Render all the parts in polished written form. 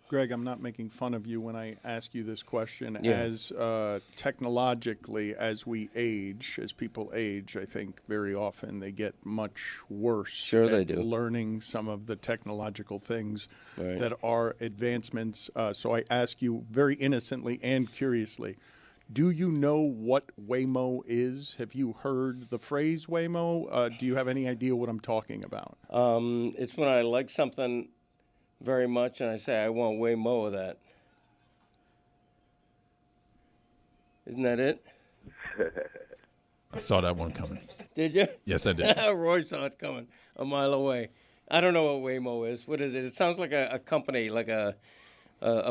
Greg, I'm not making fun of you when I ask you this question. Yeah. As technologically, as we age, as people age, I think very often they get much worse Sure they at do. learning some of the technological things Right. that are advancements. So I ask you very innocently and curiously, do you know what Waymo is? Have you heard the phrase Waymo? Do you have any idea what I'm talking about? It's when I like something very much and I say I want way more of that. Isn't that it? I saw that one coming. Did you? Yes, I did. Roy saw it coming a mile away. I don't know what Waymo is. What is it? It sounds like a company, like a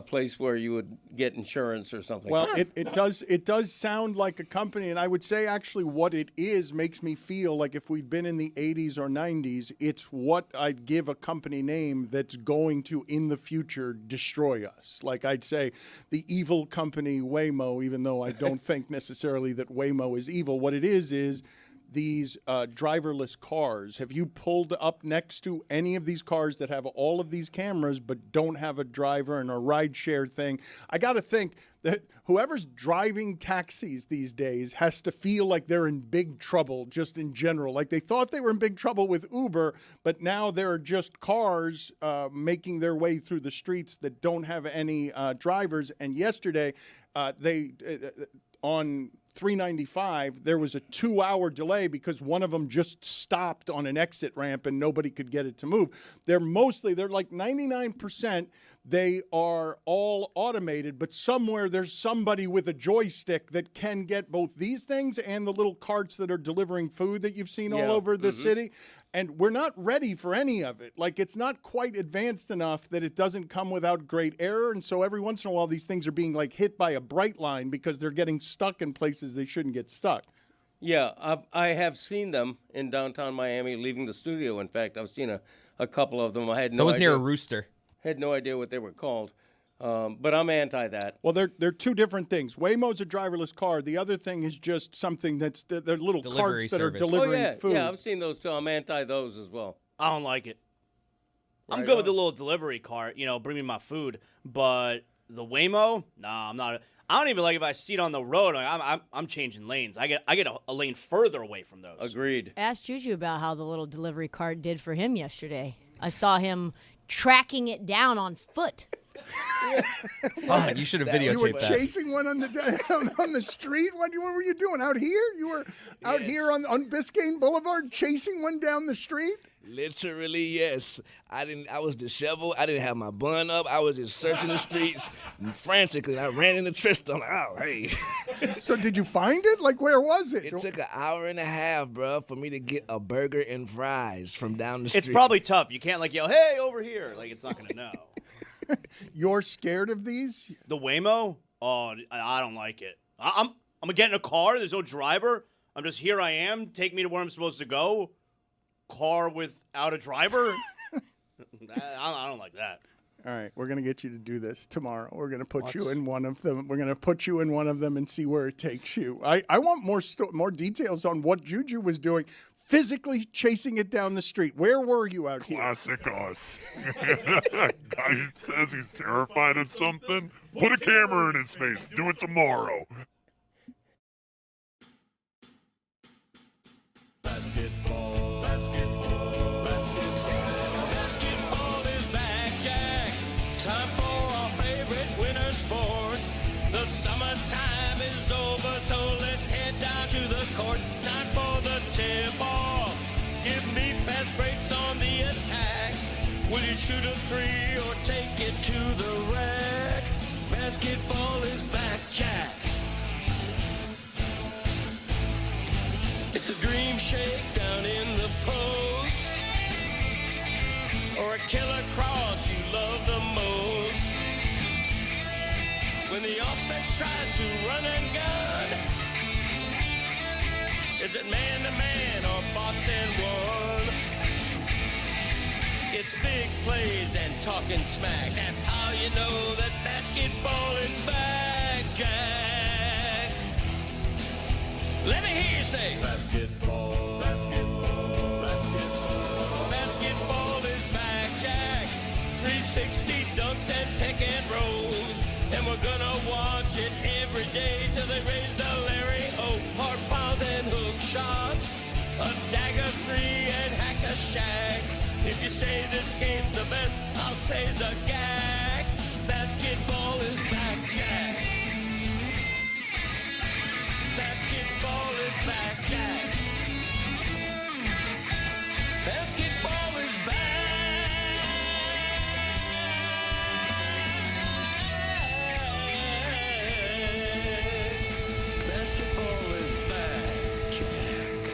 place where you would get insurance or something. Well, it does sound like a company, and I would say actually what it is makes me feel like if we'd been in the 80s or 90s, it's what I'd give a company name that's going to, in the future, destroy us. Like I'd say the evil company Waymo, even though I don't think necessarily that Waymo is evil. What it is these driverless cars. Have you pulled up next to any of these cars that have all of these cameras but don't have a driver and a rideshare thing? I got to think that whoever's driving taxis these days has to feel like they're in big trouble just in general. Like they thought they were in big trouble with Uber, but now there are just cars making their way through the streets that don't have any drivers. And yesterday, on 395, there was a 2-hour delay because one of them just stopped on an exit ramp and nobody could get it to move. They're like 99%, they are all automated, but somewhere there's somebody with a joystick that can get both these things and the little carts that are delivering food that you've seen all over the city. And we're not ready for any of it. Like, it's not quite advanced enough that it doesn't come without great error. And so every once in a while, these things are being, like, hit by a bright line because they're getting stuck in places they shouldn't get stuck. Yeah, I have seen them in downtown Miami leaving the studio. In fact, I've seen a couple of them. I had no idea. So it was near a rooster. Had no idea what they were called. But I'm anti that. Well, they're two different things. Waymo's a driverless car. The other thing is just something they're little Delivery carts that service. are delivering food. Yeah, I've seen those too. I'm anti those as well. I don't like it. I'm Right good with on. the little delivery cart, bring me my food. But the Waymo, nah, I'm not. I don't even like if I see it on the road. Like, I'm changing lanes. I get a lane further away from those. Agreed. Ask Juju about how the little delivery cart did for him yesterday. I saw him tracking it down on foot. Oh, you should have videotaped You were that. chasing one on the street? What were you doing out here? You were out here on Biscayne Boulevard chasing one down the street? Literally, yes. I was disheveled. I didn't have my bun up. I was just searching the streets frantically. I ran into Tristan. Oh, hey. So did you find it? Like, where was it? It took an hour and a half, bro, for me to get a burger and fries from down the street. It's probably tough. You can't yell, "Hey, over here!" Like, it's not gonna know. You're scared of these? The Waymo? Oh, I don't like it. I'm gonna get in a car. There's no driver. I'm just here. I am. Take me to where I'm supposed to go. Car without a driver? I don't like that. All right, we're going to get you to do this tomorrow. We're going to put you in one of them. We're going to put you in one of them and see where it takes you. I want more details on what Juju was doing, physically chasing it down the street. Where were you out here? Classic us. Guy says he's terrified of something. Put a camera in his face. Do it tomorrow. Basketball is back, Jack. Time for our favorite winter sport. The summertime is over, so let's head down to the court. Time for the tip-off. Give me fast breaks on the attack. Will you shoot a three or take it to the rack? Basketball is back, Jack. It's a dream shake down in the post, or a killer cross you love the most. When the offense tries to run and gun, is it man to man or box and one? It's big plays and talking smack. That's how you know that basketball is back, Jack. Let me hear you say basketball, basketball, basketball. Basketball is back, Jack. 360 dunks and pick day till they raise the Larry O. Hard fouls and hook shots. A dagger three and hack a shack. If you say this game's the best, I'll say's a gag. Basketball is back, Jack. Basketball is back, Jack. Basketball is back. Basketball is back, Jack.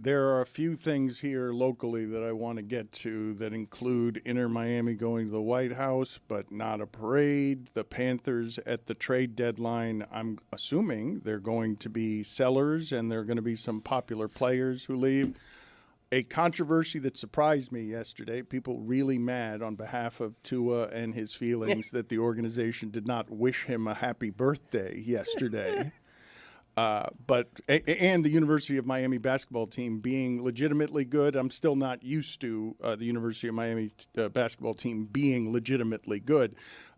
There are a few things here locally that I want to get to that include Inter Miami going to the White House, but not a parade. The Panthers at the trade deadline, I'm assuming they're going to be sellers and there are going to be some popular players who leave. A controversy that surprised me yesterday, people really mad on behalf of Tua and his feelings that the organization did not wish him a happy birthday yesterday. And the University of Miami basketball team being legitimately good. I'm still not used to the University of Miami basketball team being legitimately good.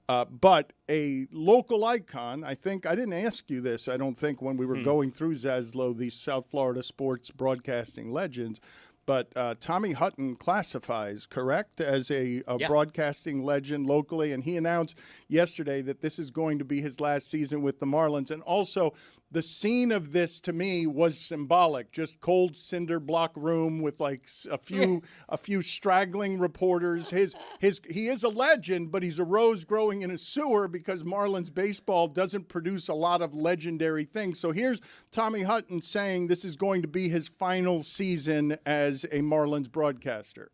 But a local icon, I didn't ask you this, I don't think, when we were going through Zaslow, these South Florida sports broadcasting legends. But Tommy Hutton classifies, correct, as a broadcasting legend locally. And he announced yesterday that this is going to be his last season with the Marlins. And also, the scene of this to me was symbolic. Just cold cinder block room with like a few straggling reporters. He is a legend, but he's a rose growing in a sewer because Marlins baseball doesn't produce a lot of legendary things. So here's Tommy Hutton saying this is going to be his final season as a Marlins broadcaster.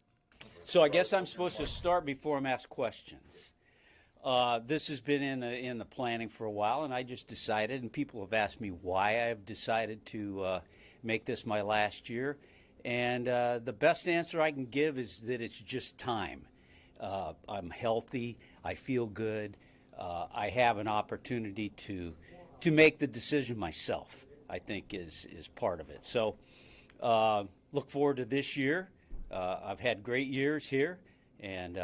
So I guess I'm supposed to start before I'm asked questions. This has been in the planning for a while, and I just decided, and people have asked me why I've decided to make this my last year. And the best answer I can give is that it's just time. I'm healthy. I feel good. I have an opportunity to make the decision myself, I think is part of it. So look forward to this year. I've had great years here, and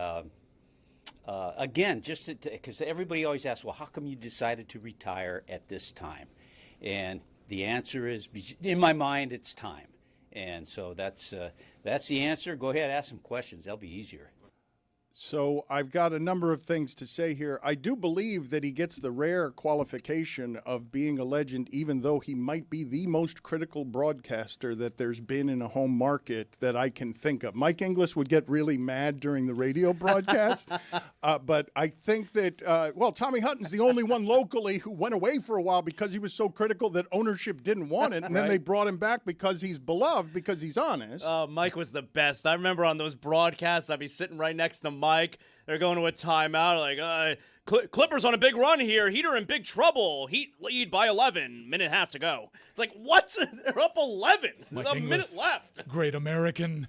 again, just because everybody always asks, well, how come you decided to retire at this time? And the answer is, in my mind, it's time. And so that's the answer. Go ahead, ask some questions. They'll be easier. So I've got a number of things to say here. I do believe that he gets the rare qualification of being a legend, even though he might be the most critical broadcaster that there's been in a home market that I can think of. Mike Inglis would get really mad during the radio broadcast, but I think that, Tommy Hutton's the only one locally who went away for a while because he was so critical that ownership didn't want it, and then they brought him back because he's beloved, because he's honest. Mike was the best. I remember on those broadcasts, I'd be sitting right next to Mike. They're going to a timeout. Like, Clippers on a big run here. Heater in big trouble. Heat lead by 11. Minute and a half to go. It's like, what? They're up 11. With a minute left. Great American.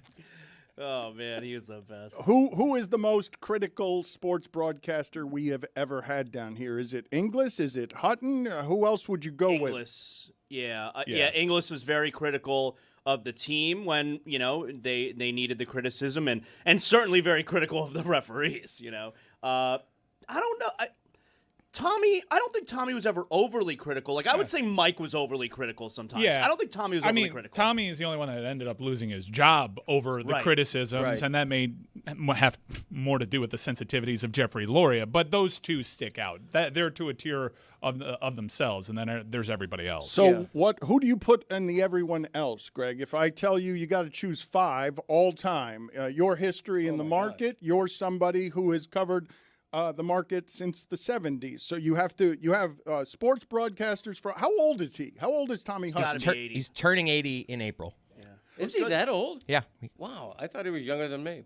Oh, man, he was the best. Who is the most critical sports broadcaster we have ever had down here? Is it Inglis? Is it Hutton? Who else would you go with? Inglis. Yeah, Inglis was very critical of the team when, they needed the criticism, and certainly very critical of the referees, I don't know. Tommy, I don't think Tommy was ever overly critical. Like, I would say Mike was overly critical sometimes. Yeah. I don't think Tommy was overly critical. Tommy is the only one that ended up losing his job over the criticisms, and that may have more to do with the sensitivities of Jeffrey Loria. But those two stick out. They're to a tier of themselves, and then there's everybody else. So who do you put in the everyone else, Greg? If I tell you got to choose 5 all time, your history in the market, you're somebody who has covered the market since the 70s. So you have sports broadcasters for, how old is he? How old is Tommy Hutton? He's turning 80 in April. Yeah. Is he that old? Yeah. Wow, I thought he was younger than me.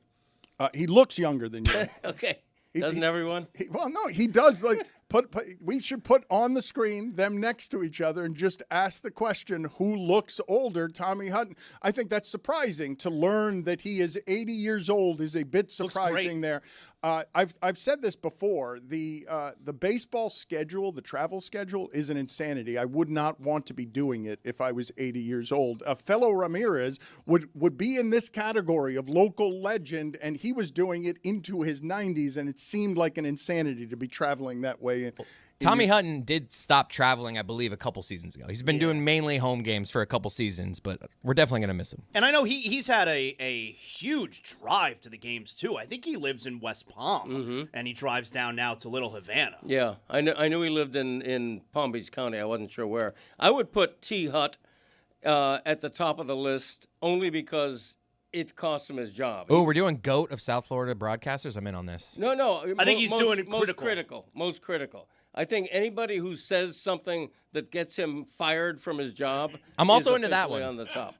He looks younger than you. Okay. Doesn't everyone? Well, no, he does. Like, we should put on the screen them next to each other and just ask the question, who looks older, Tommy Hutton? I think that's surprising to learn that he is 80 years old is a bit surprising there. I've said this before. The baseball schedule, the travel schedule, is an insanity. I would not want to be doing it if I was 80 years old. A fellow Ramirez would be in this category of local legend, and he was doing it into his 90s, and it seemed like an insanity to be traveling that way. Tommy Hutton did stop traveling, I believe, a couple seasons ago. He's been doing mainly home games for a couple seasons, but we're definitely going to miss him. And I know he's had a huge drive to the games, too. I think he lives in West Palm, and he drives down now to Little Havana. Yeah, I knew he lived in Palm Beach County. I wasn't sure where. I would put T. Hut at the top of the list only because it cost him his job. Oh, we're doing GOAT of South Florida broadcasters? I'm in on this. No. I think he's doing Most critical. I think anybody who says something that gets him fired from his job. I'm also into that one. On the top.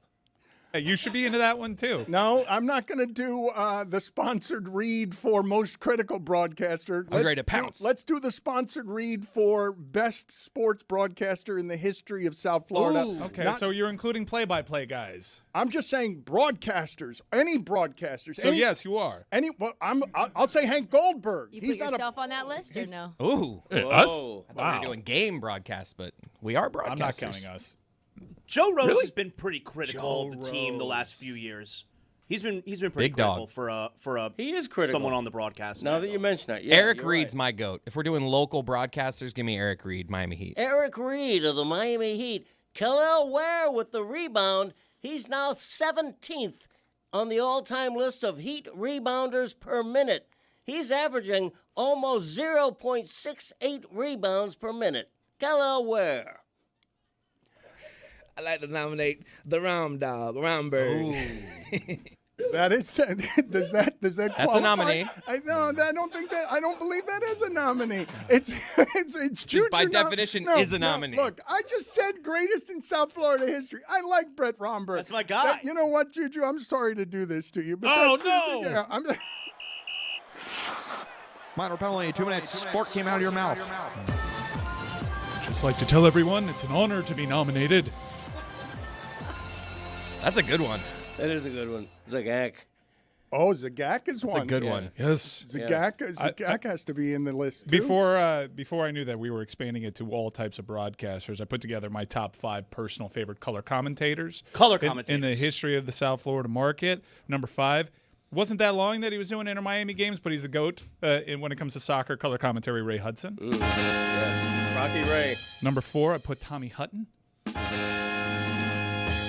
Hey, you should be into that one, too. No, I'm not going to do the sponsored read for most critical broadcaster. I'm ready to pounce. Let's do the sponsored read for best sports broadcaster in the history of South Florida. Ooh, okay, so you're including play-by-play guys. I'm just saying broadcasters, any broadcasters. So yes, you are. I'll say Hank Goldberg. You put yourself on that list or no? Ooh. Us? I thought we were doing game broadcasts, but we are broadcasters. I'm not counting us. Joe Rose has been pretty critical of the team the last few years. He's been pretty Big critical dog. for a he is critical. someone on the broadcast. Now that you mention that, yeah, Eric you're Reed's right. my GOAT. If we're doing local broadcasters, give me Eric Reed, Miami Heat. Eric Reed of the Miami Heat. Khalil Ware with the rebound. He's now 17th on the all-time list of Heat rebounders per minute. He's averaging almost 0.68 rebounds per minute. Khalil Ware. I like to nominate the Round Dog, Roundberg. That is does that That's qualify? a nominee. I don't believe that is a nominee. It's Juju. by definition is a nominee. Look, I just said greatest in South Florida history. I like Brett Romberg. That's my guy. But you know what, Juju? I'm sorry to do this to you, but Oh, that's, no. Yeah, Minor penalty, 2 minutes. Sport came out of your mouth. Just like to tell everyone, it's an honor to be nominated. That's a good one. That is a good one. Zagak. Oh, Zagak is one. That's a good one. Yes. Zagak has to be in the list too. Before I knew that we were expanding it to all types of broadcasters, I put together my top 5 personal favorite color commentators. In the history of the South Florida market. Number 5. Wasn't that long that he was doing Inter Miami games, but he's the GOAT when it comes to soccer color commentary, Ray Hudson. Yes. Rocky Ray. Number 4, I put Tommy Hutton.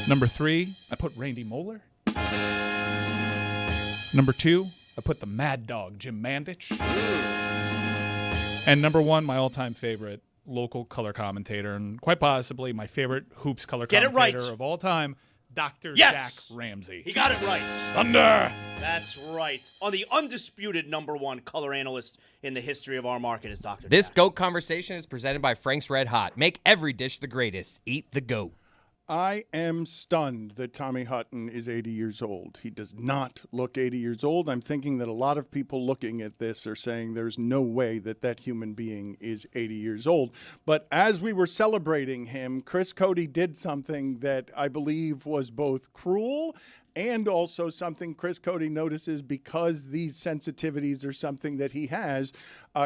Number 3, I put Randy Moeller. Number 2, I put the Mad Dog, Jim Mandich. And number 1, my all-time favorite local color commentator, and quite possibly my favorite hoops color commentator of all time, Dr. Jack Ramsey. He got it right. Thunder! That's right. On the undisputed number 1 color analyst in the history of our market is Dr. This Jack. GOAT conversation is presented by Frank's Red Hot. Make every dish the greatest. Eat the GOAT. I am stunned that Tommy Hutton is 80 years old. He does not look 80 years old. I'm thinking that a lot of people looking at this are saying there's no way that human being is 80 years old. But as we were celebrating him, Chris Cody did something that I believe was both cruel and also something Chris Cody notices because these sensitivities are something that he has.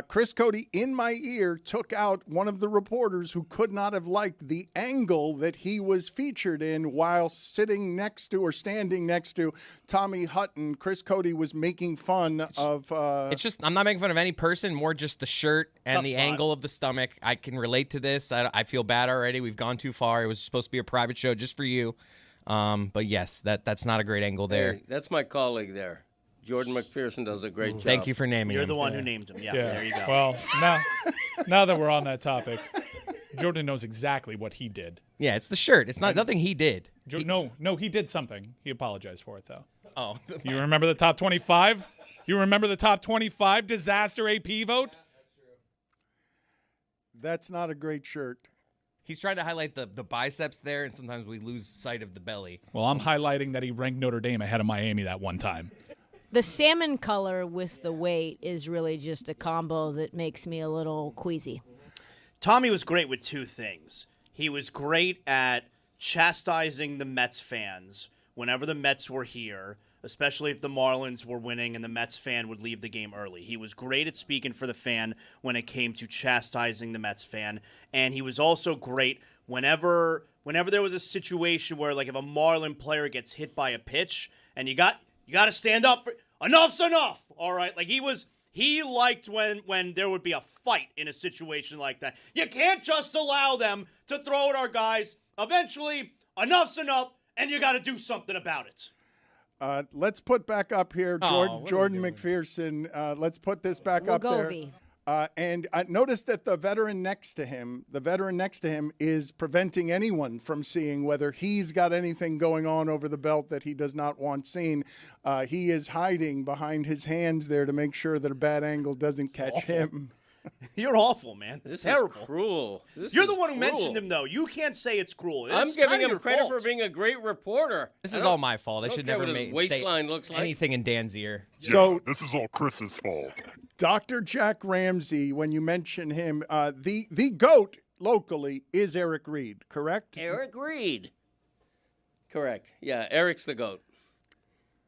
Chris Cody, in my ear, took out one of the reporters who could not have liked the angle that he was featured in while sitting next to or standing next to Tommy Hutton. Chris Cody was making fun of... It's just, I'm not making fun of any person, more just the shirt and the angle of the stomach. I can relate to this. I feel bad already. We've gone too far. It was supposed to be a private show just for you. But yes, that's not that great angle there. Hey, that's my colleague there. Jordan McPherson does a great job. Thank you for naming him. You're the one who named him. Yeah, there you go. Well, now that we're on that topic, Jordan knows exactly what he did. Yeah, it's the shirt. It's not nothing he did. No, he did something. He apologized for it, though. Oh. You remember the top 25? You remember the top 25 disaster AP vote? That's not a great shirt. He's trying to highlight the biceps there, and sometimes we lose sight of the belly. Well, I'm highlighting that he ranked Notre Dame ahead of Miami that one time. The salmon color with the weight is really just a combo that makes me a little queasy. Tommy was great with two things. He was great at chastising the Mets fans whenever the Mets were here, especially if the Marlins were winning and the Mets fan would leave the game early. He was great at speaking for the fan when it came to chastising the Mets fan. And he was also great whenever there was a situation where, like, if a Marlin player gets hit by a pitch and you got to stand up. Enough's enough, all right? Like, he liked when there would be a fight in a situation like that. You can't just allow them to throw at our guys. Eventually, enough's enough, and you got to do something about it. Let's put back up here Jordan McPherson. Let's put this back up there. And I noticed that the veteran next to him is preventing anyone from seeing whether he's got anything going on over the belt that he does not want seen. He is hiding behind his hands there to make sure that a bad angle doesn't catch him. You're awful, man. This terrible. Is cruel. You're the one who mentioned him, though. You can't say it's cruel. I'm giving him credit for being a great reporter. This is all my fault. I should never say waistline looks like anything in Dan's ear. So this is all Chris's fault. Dr. Jack Ramsey, when you mention him, the GOAT locally is Eric Reed, correct? Eric Reed. Correct. Yeah, Eric's the GOAT.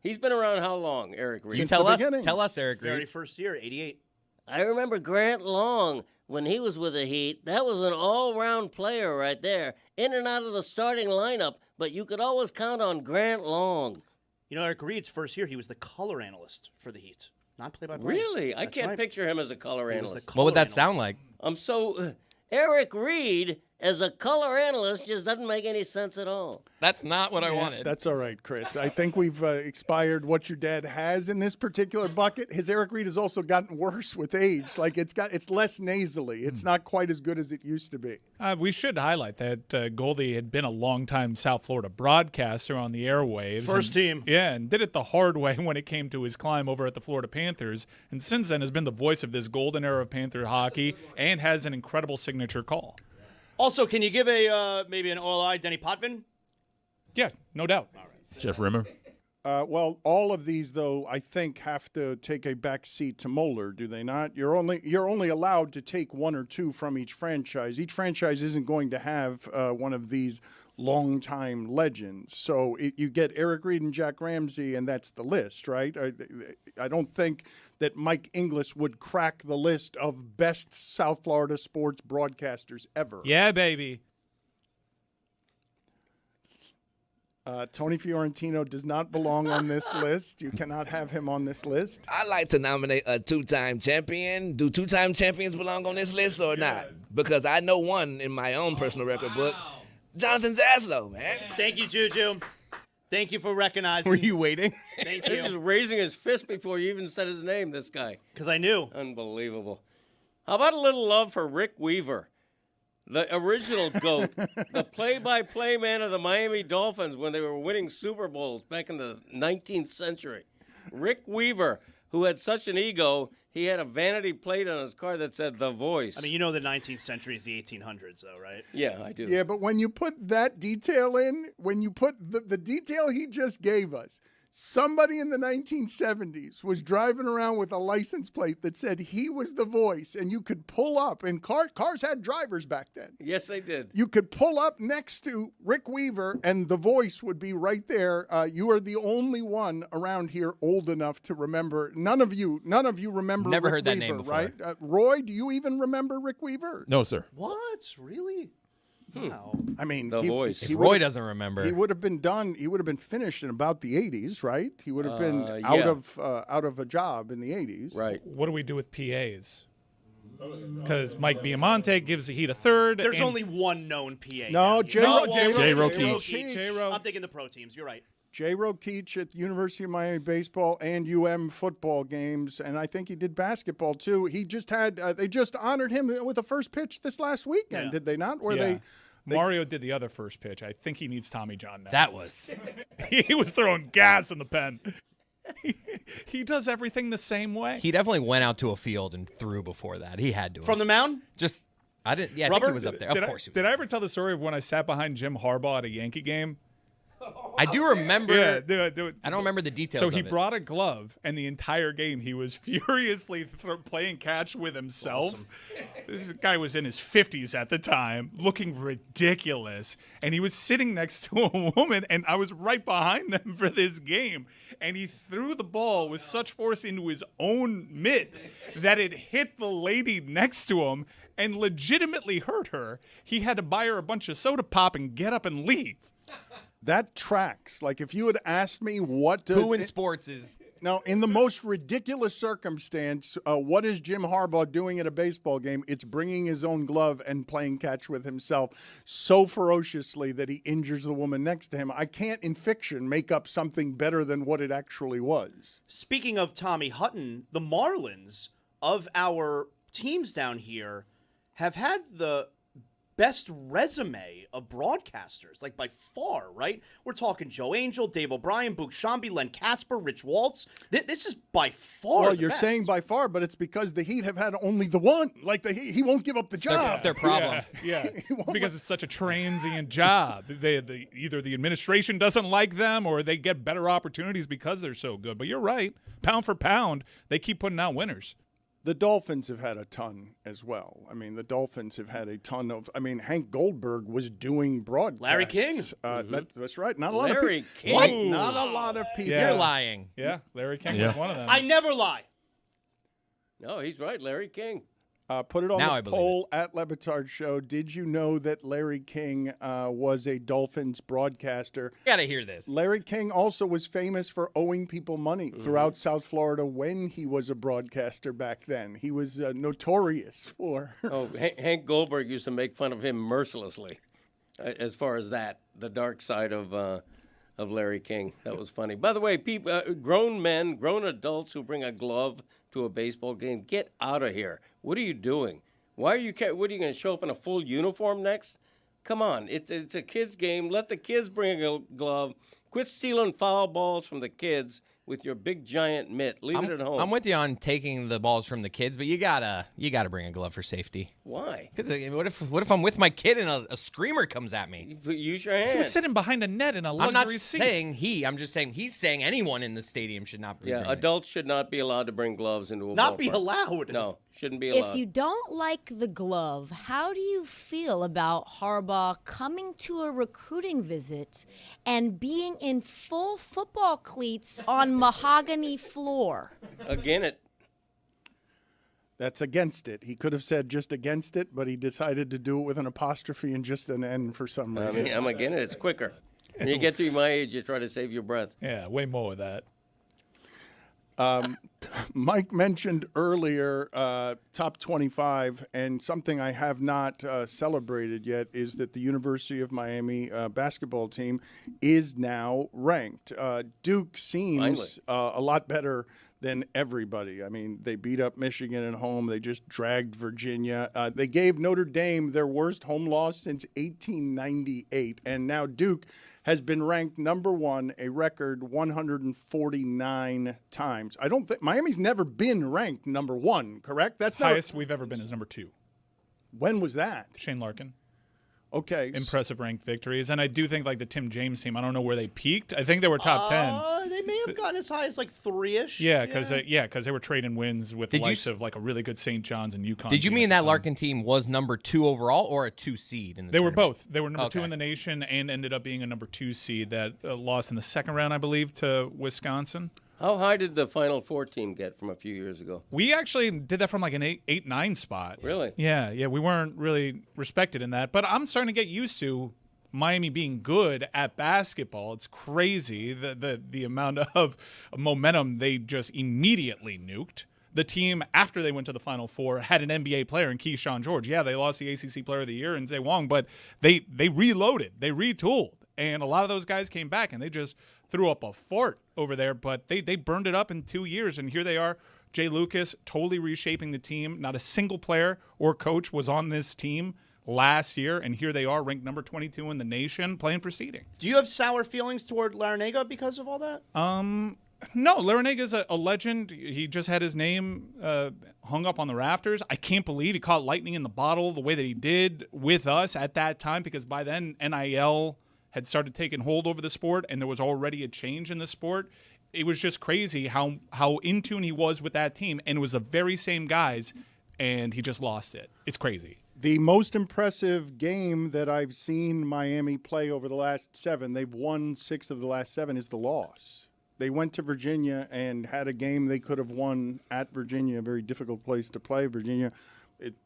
He's been around how long, Eric Reed? Since tell the us, beginning. tell us, Eric Reed. Very first year, 88. I remember Grant Long when he was with the Heat. That was an all-round player right there, in and out of the starting lineup, but you could always count on Grant Long. You know, Eric Reed's first year, he was the color analyst for the Heat, not play-by-play. Really? I That's can't right. picture him as a color He was the analyst. color What would that analyst. sound like? I'm so... Eric Reed, as a color analyst, just doesn't make any sense at all. That's not what I wanted. That's all right, Chris. I think we've expired what your dad has in this particular bucket. His Eric Reed has also gotten worse with age. Like it's less nasally. It's not quite as good as it used to be. We should highlight that Goldie had been a longtime South Florida broadcaster on the airwaves. First team. Yeah, and did it the hard way when it came to his climb over at the Florida Panthers. And since then has been the voice of this golden era of Panther hockey and has an incredible signature call. Also, can you give maybe an OLI Denny Potvin? Yeah, no doubt. All right. Jeff Rimmer. Well, all of these, though, I think have to take a back seat to Moeller, do they not? You're only allowed to take one or two from each franchise. Each franchise isn't going to have one of these longtime legends. So you get Eric Reed and Jack Ramsey, and that's the list, right? I don't think that Mike Inglis would crack the list of best South Florida sports broadcasters ever. Yeah, baby. Tony Fiorentino does not belong on this list. You cannot have him on this list. I like to nominate a two-time champion. Do two-time champions belong on this list or not? Because I know one in my own personal record book. Jonathan Zaslow, man. Thank you, Juju. Thank you for recognizing. Were you waiting? Thank He was you. raising his fist before you even said his name, this guy. Because I knew. Unbelievable. How about a little love for Rick Weaver? The original GOAT, the play-by-play man of the Miami Dolphins when they were winning Super Bowls back in the 19th century. Rick Weaver, who had such an ego, he had a vanity plate on his car that said The Voice. I mean, you know the 19th century is the 1800s, though, right? Yeah, I do. Yeah, but when you put that detail in, when you put the detail he just gave us, somebody in the 1970s was driving around with a license plate that said he was the voice, and you could pull up, and cars had drivers back then. Yes, they did. You could pull up next to Rick Weaver, and the voice would be right there. You are the only one around here old enough to remember. None of you remember Never Rick heard that Weaver, name before. right? Roy, do you even remember Rick Weaver? No, sir. What? Really? Wow. I mean, The Voice. If Roy doesn't remember. He would have been done. He would have been finished in about the 80s, right? He would have been yeah. out of a job in the 80s. Right. What do we do with PAs? Because Mike Biamonte gives the Heat a third. There's and only one known PA. No, now. J-Ro Keach. J-Ro. I'm thinking the pro teams. You're right. J-Ro Keach at the University of Miami baseball and UM football games, and I think he did basketball too. He just had they just honored him with a first pitch this last weekend, Yeah. did they not? Where Yeah. they Mario did the other first pitch. I think he needs Tommy John now. That was. He was throwing gas in the pen. He does everything the same way. He definitely went out to a field and threw before that. He had to. From the mound? Just, I didn't. Yeah, I think Rubber? he was up there. Of course he was. Did I ever tell the story of when I sat behind Jim Harbaugh at a Yankee game? I do remember. Yeah, I don't remember the details. So he of it. brought a glove, and the entire game he was furiously playing catch with himself. Awesome. This guy was in his 50s at the time, looking ridiculous, and he was sitting next to a woman, and I was right behind them for this game, and he threw the ball with such force into his own mitt that it hit the lady next to him and legitimately hurt her. He had to buy her a bunch of soda pop and get up and leave. That tracks. Like, if you had asked me who in sports is... Now, in the most ridiculous circumstance, what is Jim Harbaugh doing at a baseball game? It's bringing his own glove and playing catch with himself so ferociously that he injures the woman next to him. I can't, in fiction, make up something better than what it actually was. Speaking of Tommy Hutton, the Marlins of our teams down here have had the best resume of broadcasters, like by far, right? We're talking Joe Angel, Dave O'Brien, Boog Shambi, Len Casper, Rich Waltz. This is by far Well, the you're best. saying by far, but it's because the Heat have had only the one. Like, he won't give up the job. That's their problem. Yeah. It's because it's such a transient job. Either the administration doesn't like them or they get better opportunities because they're so good. But you're right. Pound for pound, they keep putting out winners. The Dolphins have had a ton as well. I mean, the Dolphins have had a ton of. I mean, Hank Goldberg was doing broadcasts. Larry King. That's right. Not a lot of Larry people. King. What? Not a lot of people. Yeah. You're lying. Yeah, Larry King was one of them. I never lie. No, he's right. Larry King. Put it on Now I the believe poll at Le Batard Show. Did you know that Larry King was a Dolphins broadcaster? Gotta hear this. Larry King also was famous for owing people money throughout South Florida when he was a broadcaster back then. He was notorious for. Oh, Hank Goldberg used to make fun of him mercilessly, as far as that, the dark side of Larry King. That was funny. By the way, people, grown men, grown adults who bring a glove to a baseball game, get out of here. What are you doing? Why are you? What are you going to show up in a full uniform next? Come on, it's a kids' game. Let the kids bring a glove. Quit stealing foul balls from the kids with your big giant mitt. Leave it at home. I'm with you on taking the balls from the kids, but you gotta bring a glove for safety. Why? Because what if I'm with my kid and a screamer comes at me? Use your hand. He was sitting behind a net in a luxury I'm not seat. saying he. I'm just saying he's saying anyone in the stadium should not bring. Yeah, adults should not be allowed to bring gloves into a Not be ballpark. allowed. No, shouldn't be allowed. If you don't like the glove, how do you feel about Harbaugh coming to a recruiting visit and being in full football cleats on mahogany floor? Again, it. That's against it. He could have said just against it, but he decided to do it with an apostrophe and just an N for some I reason. mean, I'm again it. It's quicker. When you get to my age, you try to save your breath. Yeah, way more of that. Mike mentioned earlier top 25, and something I have not celebrated yet is that the University of Miami basketball team is now ranked. Duke seems a lot better than everybody. I mean, they beat up Michigan at home. They just dragged Virginia. They gave Notre Dame their worst home loss since 1898, and now Duke has been ranked number one a record 149 times. I don't think Miami's never been ranked number one, correct? That's not Highest we've ever been is number 2. When was that? Shane Larkin. Okay. Impressive ranked victories. And I do think like the Tim James team, I don't know where they peaked. I think they were top 10. They may have gotten as high as like 3-ish. Yeah, because they were trading wins with the likes of like a really good St. John's and UConn. Did you mean that Larkin team was number 2 overall or a 2 seed? They were both. They were number 2 in the nation and ended up being a number 2 seed that lost in the second round, I believe, to Wisconsin. How high did the Final Four team get from a few years ago? We actually did that from like an 8-9 spot. Really? Yeah. We weren't really respected in that. But I'm starting to get used to Miami being good at basketball. It's crazy the amount of momentum they just immediately nuked. The team, after they went to the Final Four, had an NBA player in Keyshawn George. Yeah, they lost the ACC Player of the Year in Zay Wong, but they reloaded. They retooled. And a lot of those guys came back, and they just threw up a fort over there. But they burned it up in 2 years, and here they are. Jay Lucas totally reshaping the team. Not a single player or coach was on this team last year, and here they are, ranked number 22 in the nation, playing for seeding. Do you have sour feelings toward Larinaga because of all that? No, Larinaga's a legend. He just had his name hung up on the rafters. I can't believe he caught lightning in the bottle the way that he did with us at that time, because by then NIL had started taking hold over the sport, and there was already a change in the sport. It was just crazy how in tune he was with that team, and it was the very same guys, and he just lost it. It's crazy. The most impressive game that I've seen Miami play over the last 7, they've won 6 of the last 7, is the loss. They went to Virginia and had a game they could have won at Virginia, a very difficult place to play. Virginia,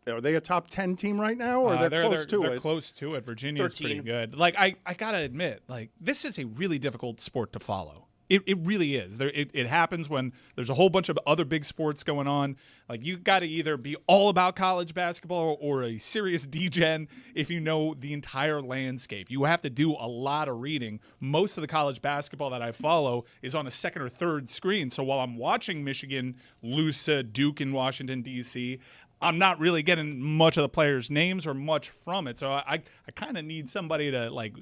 are they a top 10 team right now, or they're close to it? They're close to it. Virginia's pretty good. Like, I got to admit, like, this is a really difficult sport to follow. It really is. It happens when there's a whole bunch of other big sports going on. Like, you got to either be all about college basketball or a serious degen if you know the entire landscape. You have to do a lot of reading. Most of the college basketball that I follow is on a second or third screen. So while I'm watching Michigan lose to Duke in Washington, D.C., I'm not really getting much of the players' names or much from it. So I kind of need somebody to, like,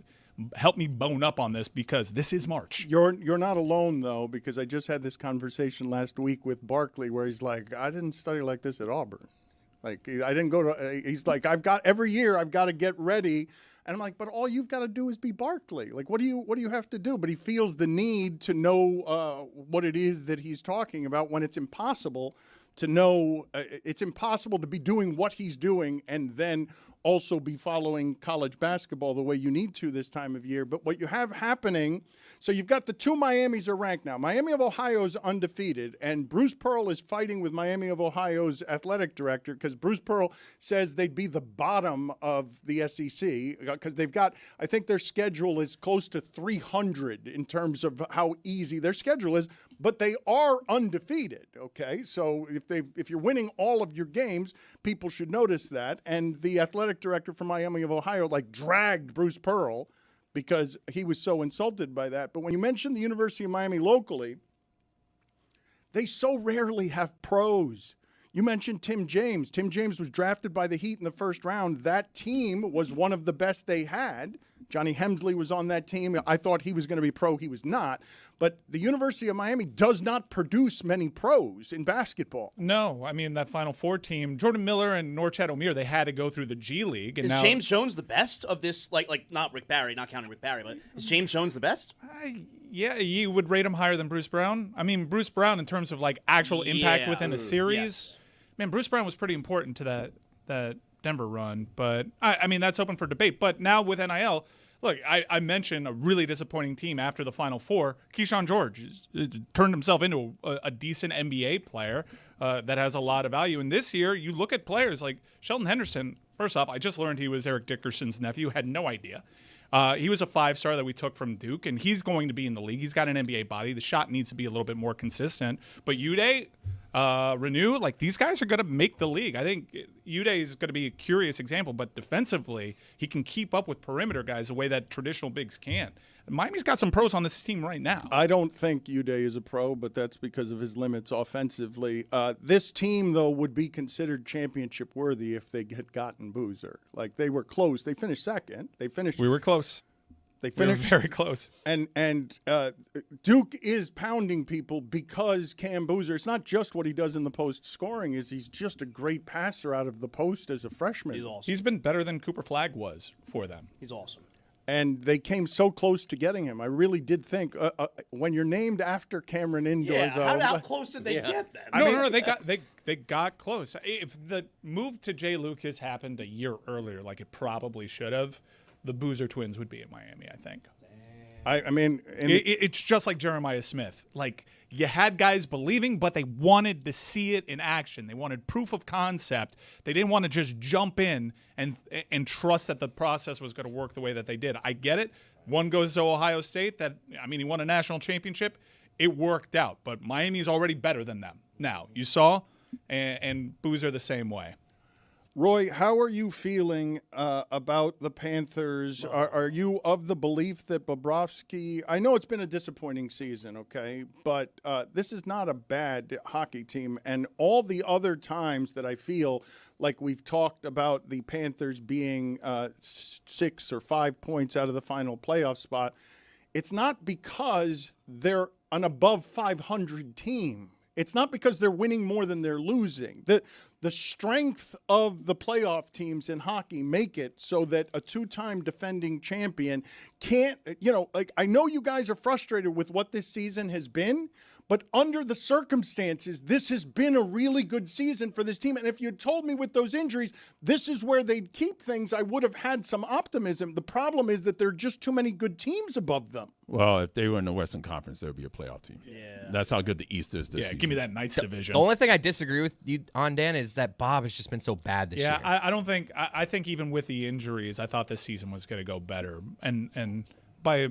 help me bone up on this because this is March. You're not alone, though, because I just had this conversation last week with Barkley where he's like, I didn't study like this at Auburn. Like, I didn't go to – he's like, every year I've got to get ready. And I'm like, but all you've got to do is be Barkley. Like, what do you have to do? But he feels the need to know what it is that he's talking about when it's impossible to know it's impossible to be doing what he's doing and then also be following college basketball the way you need to this time of year. But what you have happening, so you've got the 2 Miamis are ranked now. Miami of Ohio is undefeated, and Bruce Pearl is fighting with Miami of Ohio's athletic director because Bruce Pearl says they'd be the bottom of the SEC because they've got, I think their schedule is close to 300 in terms of how easy their schedule is, but they are undefeated, okay? So if you're winning all of your games, people should notice that. And the athletic director from Miami of Ohio, like, dragged Bruce Pearl because he was so insulted by that. But when you mention the University of Miami locally, they so rarely have pros. You mentioned Tim James. Tim James was drafted by the Heat in the first round. That team was one of the best they had. Johnny Hemsley was on that team. I thought he was going to be pro. He was not. But the University of Miami does not produce many pros in basketball. No. I mean, that Final Four team, Jordan Miller and Norchad Omier, they had to go through the G League. And is James Jones the best of this? Like not Rick Barry, not counting Rick Barry, but is James Jones the best? Yeah, you would rate him higher than Bruce Brown. I mean, Bruce Brown in terms of, like, actual impact within a series. Yes. Man, Bruce Brown was pretty important to that Denver run. But, I mean, that's open for debate. But now with NIL, look, I mentioned a really disappointing team after the Final Four. Keyshawn George turned himself into a decent NBA player that has a lot of value. And this year, you look at players like Sheldon Henderson. First off, I just learned he was Eric Dickerson's nephew. Had no idea. He was a 5-star that we took from Duke, and he's going to be in the league. He's got an NBA body. The shot needs to be a little bit more consistent. But Uday, Renew, like, these guys are going to make the league. I think Uday is going to be a curious example, but defensively, he can keep up with perimeter guys the way that traditional bigs can't. Miami's got some pros on this team right now. I don't think Uday is a pro, but that's because of his limits offensively. This team, though, would be considered championship worthy if they had gotten Boozer. Like, they were close. They finished second. We were close. They finished very close. And Duke is pounding people because Cam Boozer, it's not just what he does in the post scoring, he's just a great passer out of the post as a freshman. He's awesome. He's been better than Cooper Flagg was for them. He's awesome. And they came so close to getting him. I really did think when you're named after Cameron Indoor, though. How close did they get then? No, they got close. If the move to Jay Lucas happened a year earlier, like it probably should have, the Boozer twins would be in Miami, I think. I mean, it's just like Jeremiah Smith. Like, you had guys believing, but they wanted to see it in action. They wanted proof of concept. They didn't want to just jump in and trust that the process was going to work the way that they did. I get it. One goes to Ohio State. He won a national championship. It worked out, but Miami's already better than them. Now, you saw, and Boozer the same way. Roy, how are you feeling about the Panthers? Are you of the belief that Bobrovsky – I know it's been a disappointing season, okay, but this is not a bad hockey team. And all the other times that I feel like we've talked about the Panthers being 6 or 5 points out of the final playoff spot, it's not because they're an above 500 team. It's not because they're winning more than they're losing. The strength of the playoff teams in hockey make it so that a two-time defending champion can't, I know you guys are frustrated with what this season has been, but under the circumstances, this has been a really good season for this team. And if you'd told me with those injuries, this is where they'd keep things, I would have had some optimism. The problem is that there are just too many good teams above them. Well, if they were in the Western Conference, there would be a playoff team. Yeah. That's how good the East is this season. Give me that Knights division. The only thing I disagree with you on, Dan, is that Bob has just been so bad this year. Yeah, I don't think – I think even with the injuries, I thought this season was going to go better. And by a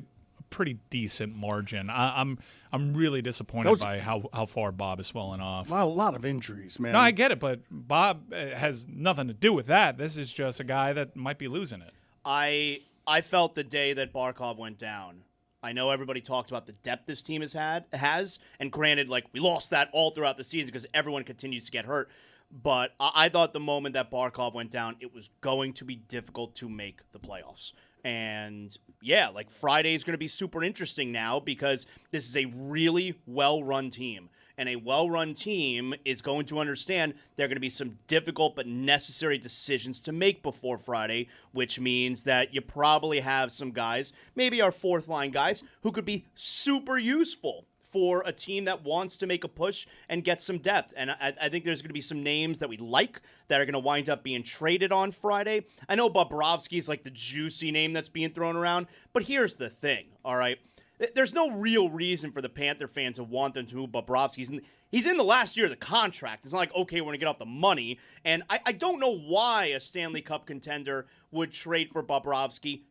pretty decent margin. I'm really disappointed by how far Bob is falling off. A lot of injuries, man. No, I get it, but Bob has nothing to do with that. This is just a guy that might be losing it. I felt the day that Barkov went down. I know everybody talked about the depth this team has, and granted, we lost that all throughout the season because everyone continues to get hurt. But I thought the moment that Barkov went down, it was going to be difficult to make the playoffs. And yeah, Friday is going to be super interesting now because this is a really well-run team. And a well-run team is going to understand there are going to be some difficult but necessary decisions to make before Friday, which means that you probably have some guys, maybe our fourth-line guys, who could be super useful for a team that wants to make a push and get some depth. And I think there's going to be some names that we like that are going to wind up being traded on Friday. I know Bobrovsky is the juicy name that's being thrown around, but here's the thing, all right? There's no real reason for the Panther fans to want them to move Bobrovsky. He's in the last year of the contract. It's not okay, we're going to get off the money. And I don't know why a Stanley Cup contender would trade for Bobrovsky,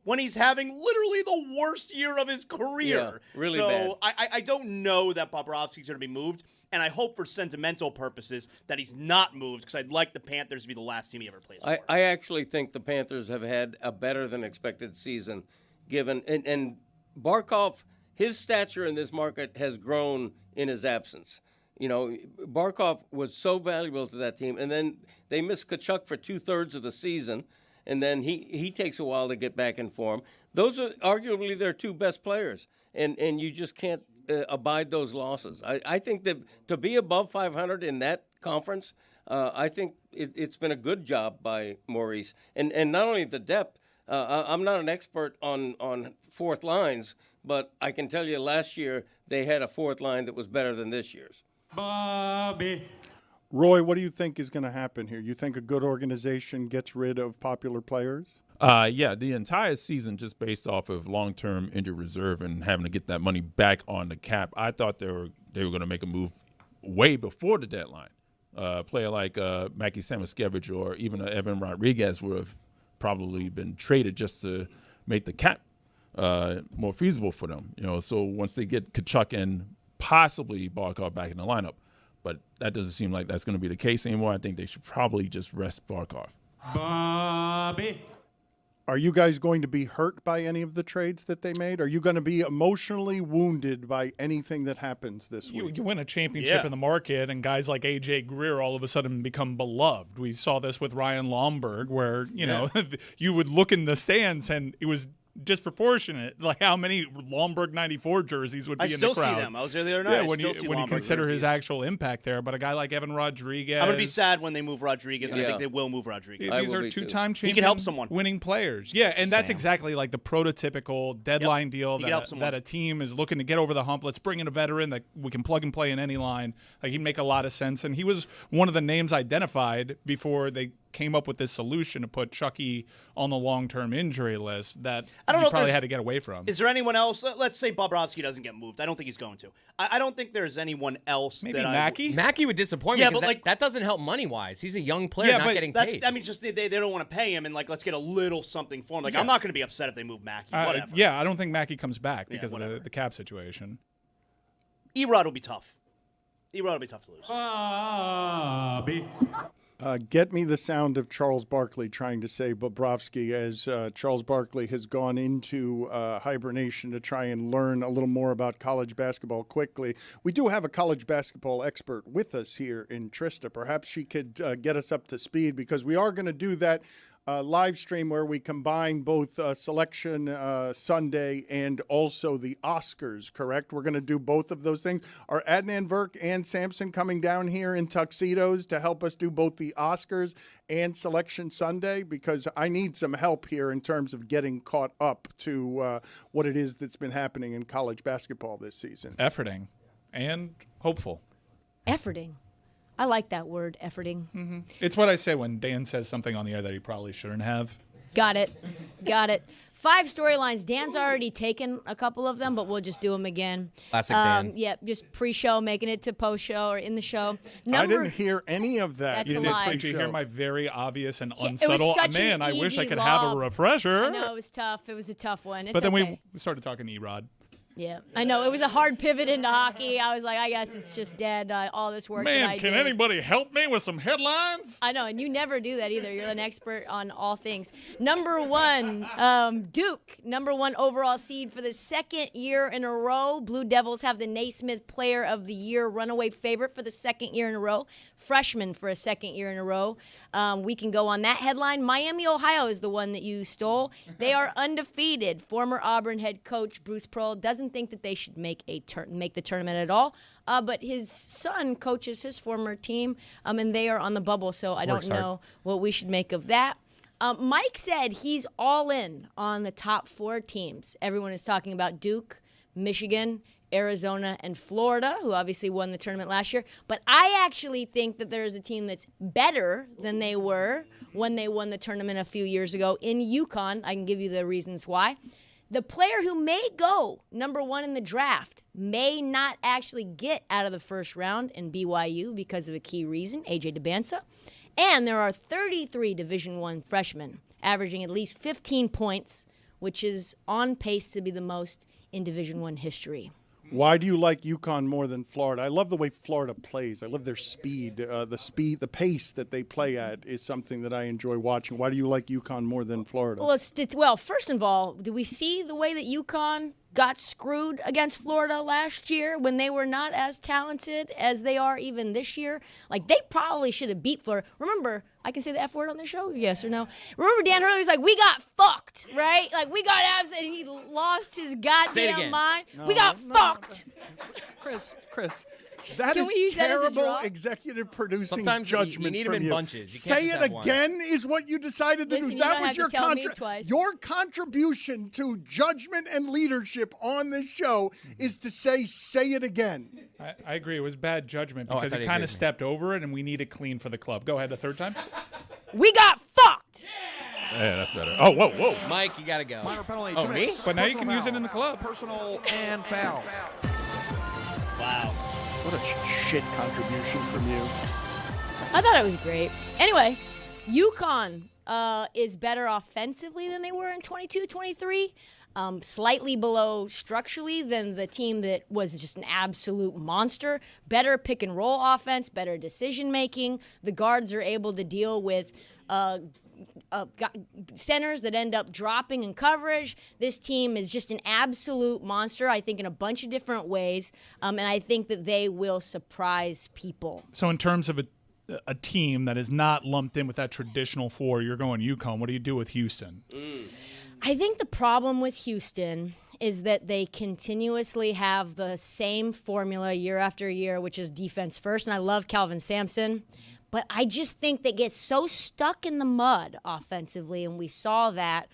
when he's having literally the worst year of his career. Yeah, really bad. So I don't know that Bobrovsky's going to be moved. And I hope for sentimental purposes that he's not moved because I'd like the Panthers to be the last team he ever plays for. I actually think the Panthers have had a better than expected season given – and Barkov, his stature in this market has grown in his absence. Barkov was so valuable to that team, and then they missed Tkachuk for 2/3 of the season, and then he takes a while to get back in form. Those are arguably their two best players, and you just can't abide those losses. I think that to be above 500 in that conference, I think it's been a good job by Maurice. And not only the depth, I'm not an expert on fourth lines, but I can tell you last year they had a fourth line that was better than this year's. Bobby. Roy, what do you think is going to happen here? You think a good organization gets rid of popular players? Yeah, the entire season just based off of long-term injury reserve and having to get that money back on the cap. I thought they were going to make a move way before the deadline. A player like Mackie Samoskevich or even Evan Rodriguez would have probably been traded just to make the cap more feasible for them. So once they get Tkachuk and possibly Barkov back in the lineup, but that doesn't seem like that's going to be the case anymore. I think they should probably just rest Barkov. Bobby. Are you guys going to be hurt by any of the trades that they made? Are you going to be emotionally wounded by anything that happens this week? You win a championship in the market, and guys like A.J. Greer all of a sudden become beloved. We saw this with Ryan Lomberg, where you would look in the stands, and it was disproportionate, how many Lomberg 94 jerseys would be in the crowd. I still see them. I was there the other night. When you consider his actual impact there. But a guy like Evan Rodriguez. I'm going to be sad when they move Rodriguez, and I think they will move Rodriguez. These are two-time champion he can help someone. Winning players. Yeah, and that's exactly like the prototypical deadline deal that a team is looking to get over the hump. Let's bring in a veteran that we can plug and play in any line. He'd make a lot of sense. And he was one of the names identified before they came up with this solution to put Chucky on the long-term injury list that he probably had to get away from. Is there anyone else? Let's say Bobrovsky doesn't get moved. I don't think he's going to. I don't think there's anyone else. Maybe Mackey? Mackey would disappoint me because that doesn't help money-wise. He's a young player not getting paid. Just they don't want to pay him, and let's get a little something for him. I'm not going to be upset if they move Mackey. Whatever. I don't think Mackey comes back because of the cap situation. Erod will be tough. Erod will be tough to lose. Bobby. Get me the sound of Charles Barkley trying to say Bobrovsky as Charles Barkley has gone into hibernation to try and learn a little more about college basketball quickly. We do have a college basketball expert with us here in Trista. Perhaps she could get us up to speed because we are going to do that live stream where we combine both Selection Sunday and also the Oscars, correct? We're going to do both of those things. Are Adnan Virk and Samson coming down here in tuxedos to help us do both the Oscars and Selection Sunday? Because I need some help here in terms of getting caught up to what it is that's been happening in college basketball this season. Efforting and hopeful. Efforting. I like that word, efforting. Mm-hmm. It's what I say when Dan says something on the air that he probably shouldn't have. Got it. 5 storylines. Dan's already taken a couple of them, but we'll just do them again. Classic Dan. Yeah, just pre-show, making it to post-show or in the show. I didn't hear any of that. That's a lie. Did you hear my very obvious and Yeah, it was unsubtle? such Man, an I wish I easy could have a lob. refresher. I know, it was tough. It was a tough one. It's But then okay. we started talking E-Rod. Yeah, I know. It was a hard pivot into hockey. I was like, I guess it's just dead, all this work that I Man, can did. anybody help me with some headlines? I know, and you never do that either. You're an expert on all things. Number 1, Duke, number 1 overall seed for the second year in a row. Blue Devils have the Naismith Player of the Year runaway favorite for the second year in a row. Freshman for a second year in a row. We can go on that headline. Miami, Ohio is the one that you stole. They are undefeated. Former Auburn head coach Bruce Pearl doesn't think that they should make the tournament at all. But his son coaches his former team, and they are on the bubble, so I don't know what we should make of that. Mike said he's all in on the top 4 teams. Everyone is talking about Duke, Michigan, Arizona, and Florida, who obviously won the tournament last year. But I actually think that there's a team that's better than they were when they won the tournament a few years ago in UConn. I can give you the reasons why. The player who may go number 1 in the draft may not actually get out of the first round in BYU because of a key reason, AJ DeBansa. And there are 33 Division I freshmen averaging at least 15 points, which is on pace to be the most in Division I history. Why do you like UConn more than Florida? I love the way Florida plays. I love their speed. The pace that they play at is something that I enjoy watching. Why do you like UConn more than Florida? Well, first of all, did we see the way that UConn got screwed against Florida last year when they were not as talented as they are even this year? Like, they probably should have beat Florida. Remember, I can say the F word on the show? Yes or no? Remember Dan Hurley's like, we got fucked, right? Like, we got abs, and he lost his goddamn mind. We got fucked. Chris, that Can we use is that as a terrible draw? executive producing Sometimes judgment you need from them in you. bunches. You Say can't it just have one. again is what you decided to Listen, do. you That don't was have your to tell me twice. Your contribution to judgment and leadership on this show is to say it again. I agree. It was bad judgment I because thought he he kind agreed of with me. stepped over it, and we need it clean for the club. Go ahead, a third time. We got fucked. Yeah, that's better. Oh, whoa. Mike, you got to go. Minor penalty. Oh, 2 me? minutes. But now you Personal can use it foul. in the club. Personal and foul. Wow. What a shit contribution from you. I thought it was great. Anyway, UConn is better offensively than they were in 22-23. Slightly below structurally than the team that was just an absolute monster. Better pick and roll offense, better decision making. The guards are able to deal with centers that end up dropping in coverage. This team is just an absolute monster, I think, in a bunch of different ways. And I think that they will surprise people. So in terms of a team that is not lumped in with that traditional 4, you're going UConn. What do you do with Houston? I think the problem with Houston is that they continuously have the same formula year after year, which is defense first. And I love Calvin Sampson. But I just think they get so stuck in the mud offensively, and we saw that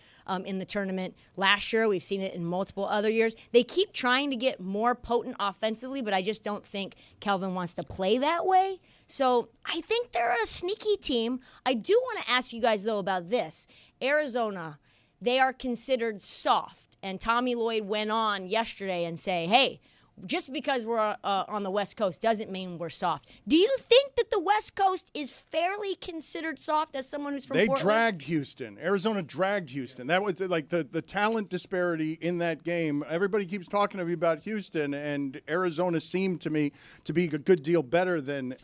in the tournament last year. We've seen it in multiple other years. They keep trying to get more potent offensively, but I just don't think Calvin wants to play that way. So I think they're a sneaky team. I do want to ask you guys, though, about this. Arizona, they are considered soft, and Tommy Lloyd went on yesterday and say, hey, just because we're on the West Coast doesn't mean we're soft. Do you think that the West Coast is fairly considered soft as someone who's from Portland? They dragged Houston. Arizona dragged Houston. That was like the talent disparity in that game. Everybody keeps talking to me about Houston, and Arizona seemed to me to be a good deal better than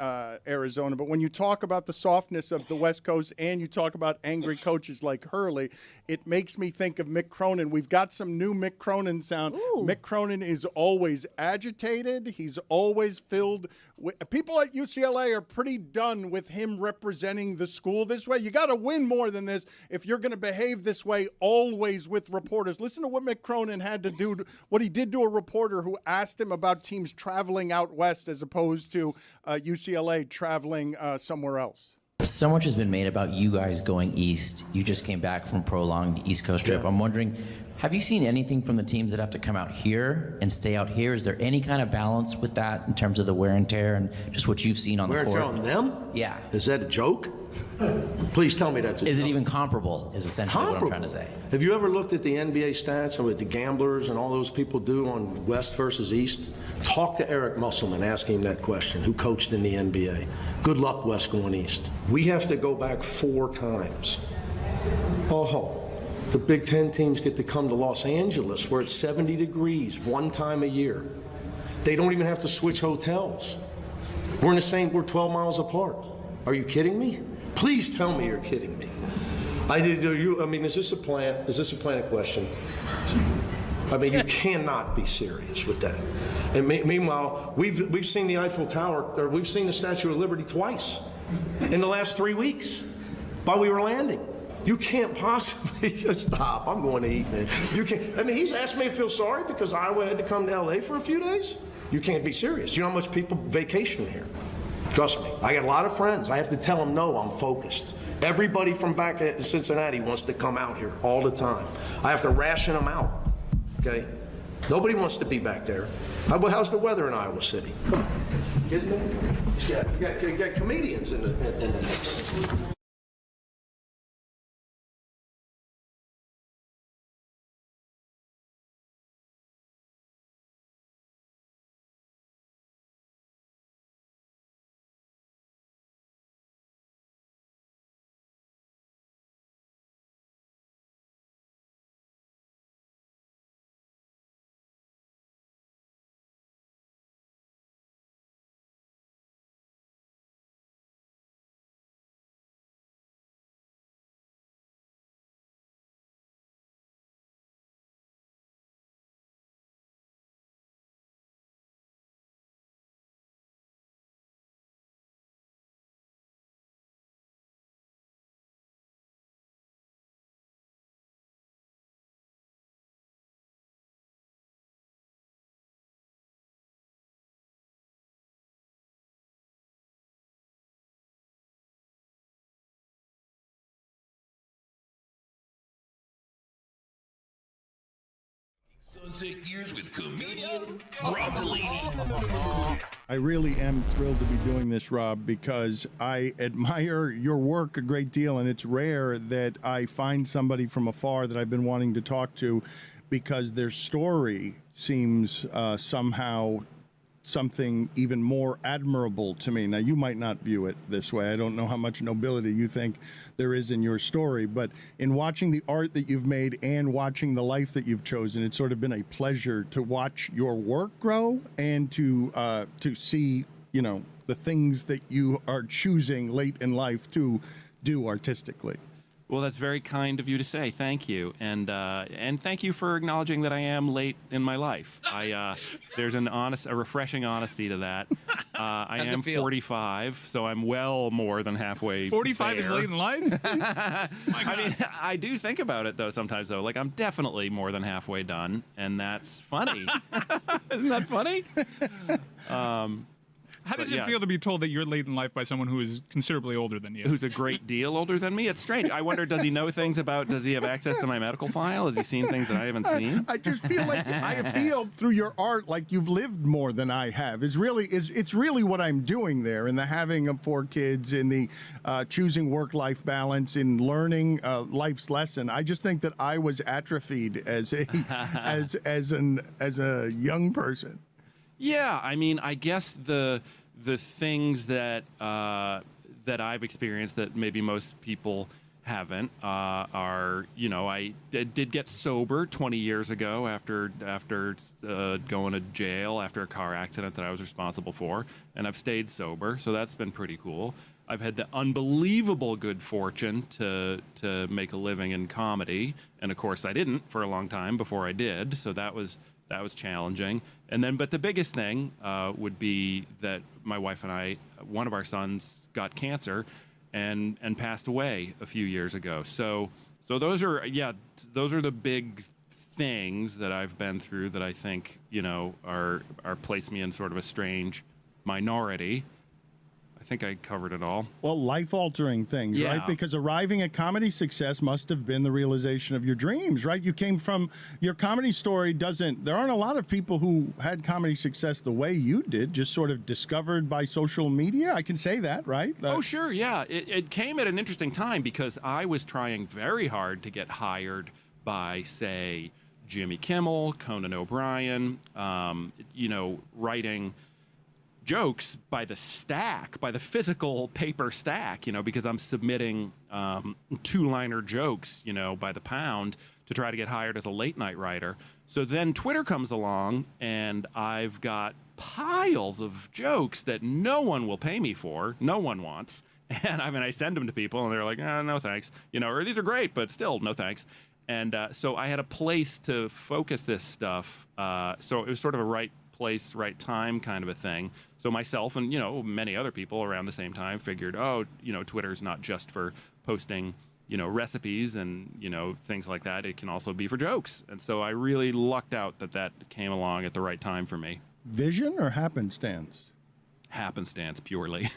Arizona. But when you talk about the softness of the West Coast and you talk about angry coaches like Hurley, it makes me think of Mick Cronin. We've got some new Mick Cronin sound. Ooh. Mick Cronin is always agitated. He's always filled with people at UCLA are pretty done with him representing the school this way. You got to win more than this if you're going to behave this way always with reporters. Listen to what Mick Cronin had to do, what he did to a reporter who asked him about teams traveling out west as opposed to UCLA traveling somewhere else. So much has been made about you guys going east. You just came back from a prolonged East Coast trip. I'm wondering, have you seen anything from the teams that have to come out here and stay out here? Is there any kind of balance with that in terms of the wear and tear and just what you've seen on the court? Wear and tear on them? Yeah. Is that a joke? Please tell me that's a joke. Is it even comparable, is essentially what I'm trying to say. Have you ever looked at the NBA stats and what the gamblers and all those people do on West versus East? Talk to Eric Musselman, ask him that question, who coached in the NBA. Good luck, West going East. We have to go back 4 times. The Big Ten teams get to come to Los Angeles where it's 70 degrees one time a year. They don't even have to switch hotels. We're 12 miles apart. Are you kidding me? Please tell me you're kidding me. Is this a plan? Is this a planted question? I mean, you cannot be serious with that. And meanwhile, we've seen the Eiffel Tower, or we've seen the Statue of Liberty twice in the last 3 weeks while we were landing. You can't possibly stop. I'm going to eat, man. You can't. I mean, he's asked me to feel sorry because Iowa had to come to LA for a few days. You can't be serious. You know how much people vacation here? Trust me. I got a lot of friends. I have to tell them, no, I'm focused. Everybody from back at Cincinnati wants to come out here all the time. I have to ration them out, okay? Nobody wants to be back there. How's the weather in Iowa City? Come on. Kidding me? You got comedians in the mix. Sunset Gears with comedian Rob Delaney. I really am thrilled to be doing this, Rob, because I admire your work a great deal, and it's rare that I find somebody from afar that I've been wanting to talk to because their story seems somehow something even more admirable to me. Now, you might not view it this way. I don't know how much nobility you think there is in your story, but in watching the art that you've made and watching the life that you've chosen, it's sort of been a pleasure to watch your work grow and to see, you know, the things that you are choosing late in life to do artistically. Well, that's very kind of you to say. Thank you, and thank you for acknowledging that I am late in my life. There's a refreshing honesty to that. I am 45, so I'm well more than halfway. 45 is late in life. I mean, I do think about it though sometimes. Though, like I'm definitely more than halfway done, and that's funny. Isn't that funny? How does it feel to be told that you're late in life by someone who is considerably older than you? Who's a great deal older than me? It's strange. I wonder, does he know things about, does he have access to my medical file? Has he seen things that I haven't seen? I just feel like, I feel through your art like you've lived more than I have. It's really what I'm doing there in the having of 4 kids, in the choosing work-life balance, in learning life's lesson. I just think that I was atrophied as a young person. Yeah, I mean, I guess the things that that I've experienced that maybe most people haven't are, you know, I did get sober 20 years ago after going to jail after a car accident that I was responsible for, and I've stayed sober, so that's been pretty cool. I've had the unbelievable good fortune to make a living in comedy, and of course I didn't for a long time before I did, so that was That was challenging. And then, but the biggest thing would be that my wife and I, one of our sons got cancer and passed away a few years ago. So those are the big things that I've been through that I think, are place me in sort of a strange minority. I think I covered it all. Well, life-altering things, Yeah. right? Because arriving at comedy success must have been the realization of your dreams, right? You came from your comedy story there aren't a lot of people who had comedy success the way you did, just sort of discovered by social media. I can say that, right? Oh, sure, yeah. It came at an interesting time because I was trying very hard to get hired by, say, Jimmy Kimmel, Conan O'Brien, writing jokes by the stack, by the physical paper stack, because I'm submitting two-liner jokes, by the pound to try to get hired as a late-night writer. So then Twitter comes along, and I've got piles of jokes that no one will pay me for, no one wants. And I send them to people, and they're like, no thanks, or these are great, but still, no thanks. And so I had a place to focus this stuff. So it was sort of a right place, right time kind of a thing. So myself and, many other people around the same time figured, Twitter's not just for posting, recipes and, things like that. It can also be for jokes. And so I really lucked out that came along at the right time for me. Vision or happenstance? Happenstance, purely.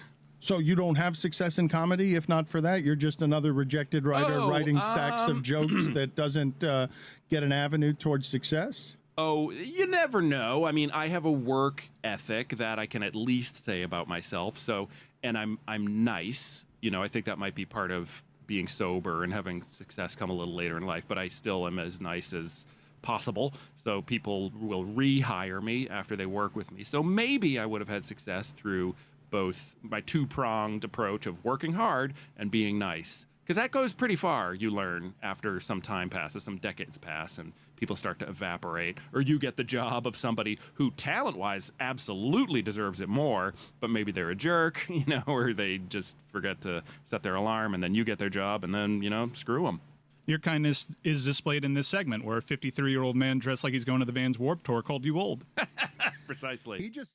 So you don't have success in comedy? If not for that, you're just another rejected writer writing stacks of jokes that doesn't get an avenue towards success? Oh, you never know. I have a work ethic that I can at least say about myself. So, and I'm nice. I think that might be part of being sober and having success come a little later in life. But I still am as nice as possible. So people will rehire me after they work with me. So maybe I would have had success through both my two-pronged approach of working hard and being nice. Because that goes pretty far, you learn, after some time passes, some decades pass, and people start to evaporate. Or you get the job of somebody who, talent-wise, absolutely deserves it more, but maybe they're a jerk, or they just forget to set their alarm, and then you get their job, and then, screw them. Your kindness is displayed in this segment where a 53-year-old man dressed like he's going to the Vans Warped Tour called you old. Precisely. He just...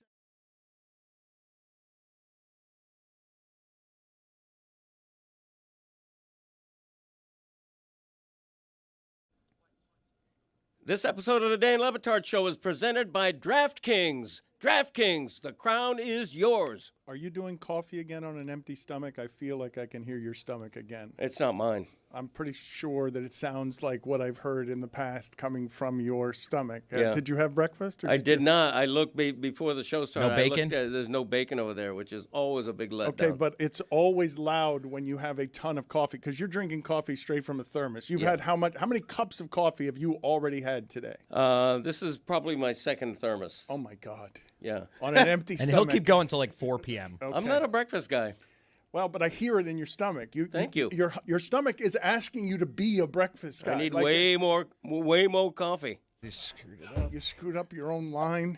This episode of the Dan Le Batard Show is presented by DraftKings. DraftKings, the crown is yours. Are you doing coffee again on an empty stomach? I feel like I can hear your stomach again. It's not mine. I'm pretty sure that it sounds like what I've heard in the past coming from your stomach. Yeah. Did you have breakfast? Or I did not. I looked before the show started. No bacon? There's no bacon over there, which is always a big letdown. Okay, but it's always loud when you have a ton of coffee because you're drinking coffee straight from a thermos. You've had how many cups of coffee have you already had today? This is probably my second thermos. Oh, my God. Yeah. On an empty And stomach. he'll keep going till like 4 p.m. Okay. I'm not a breakfast guy. Well, but I hear it in your stomach. Thank you. Your stomach is asking you to be a breakfast guy. I need way more coffee. You screwed it up. You screwed up your own line.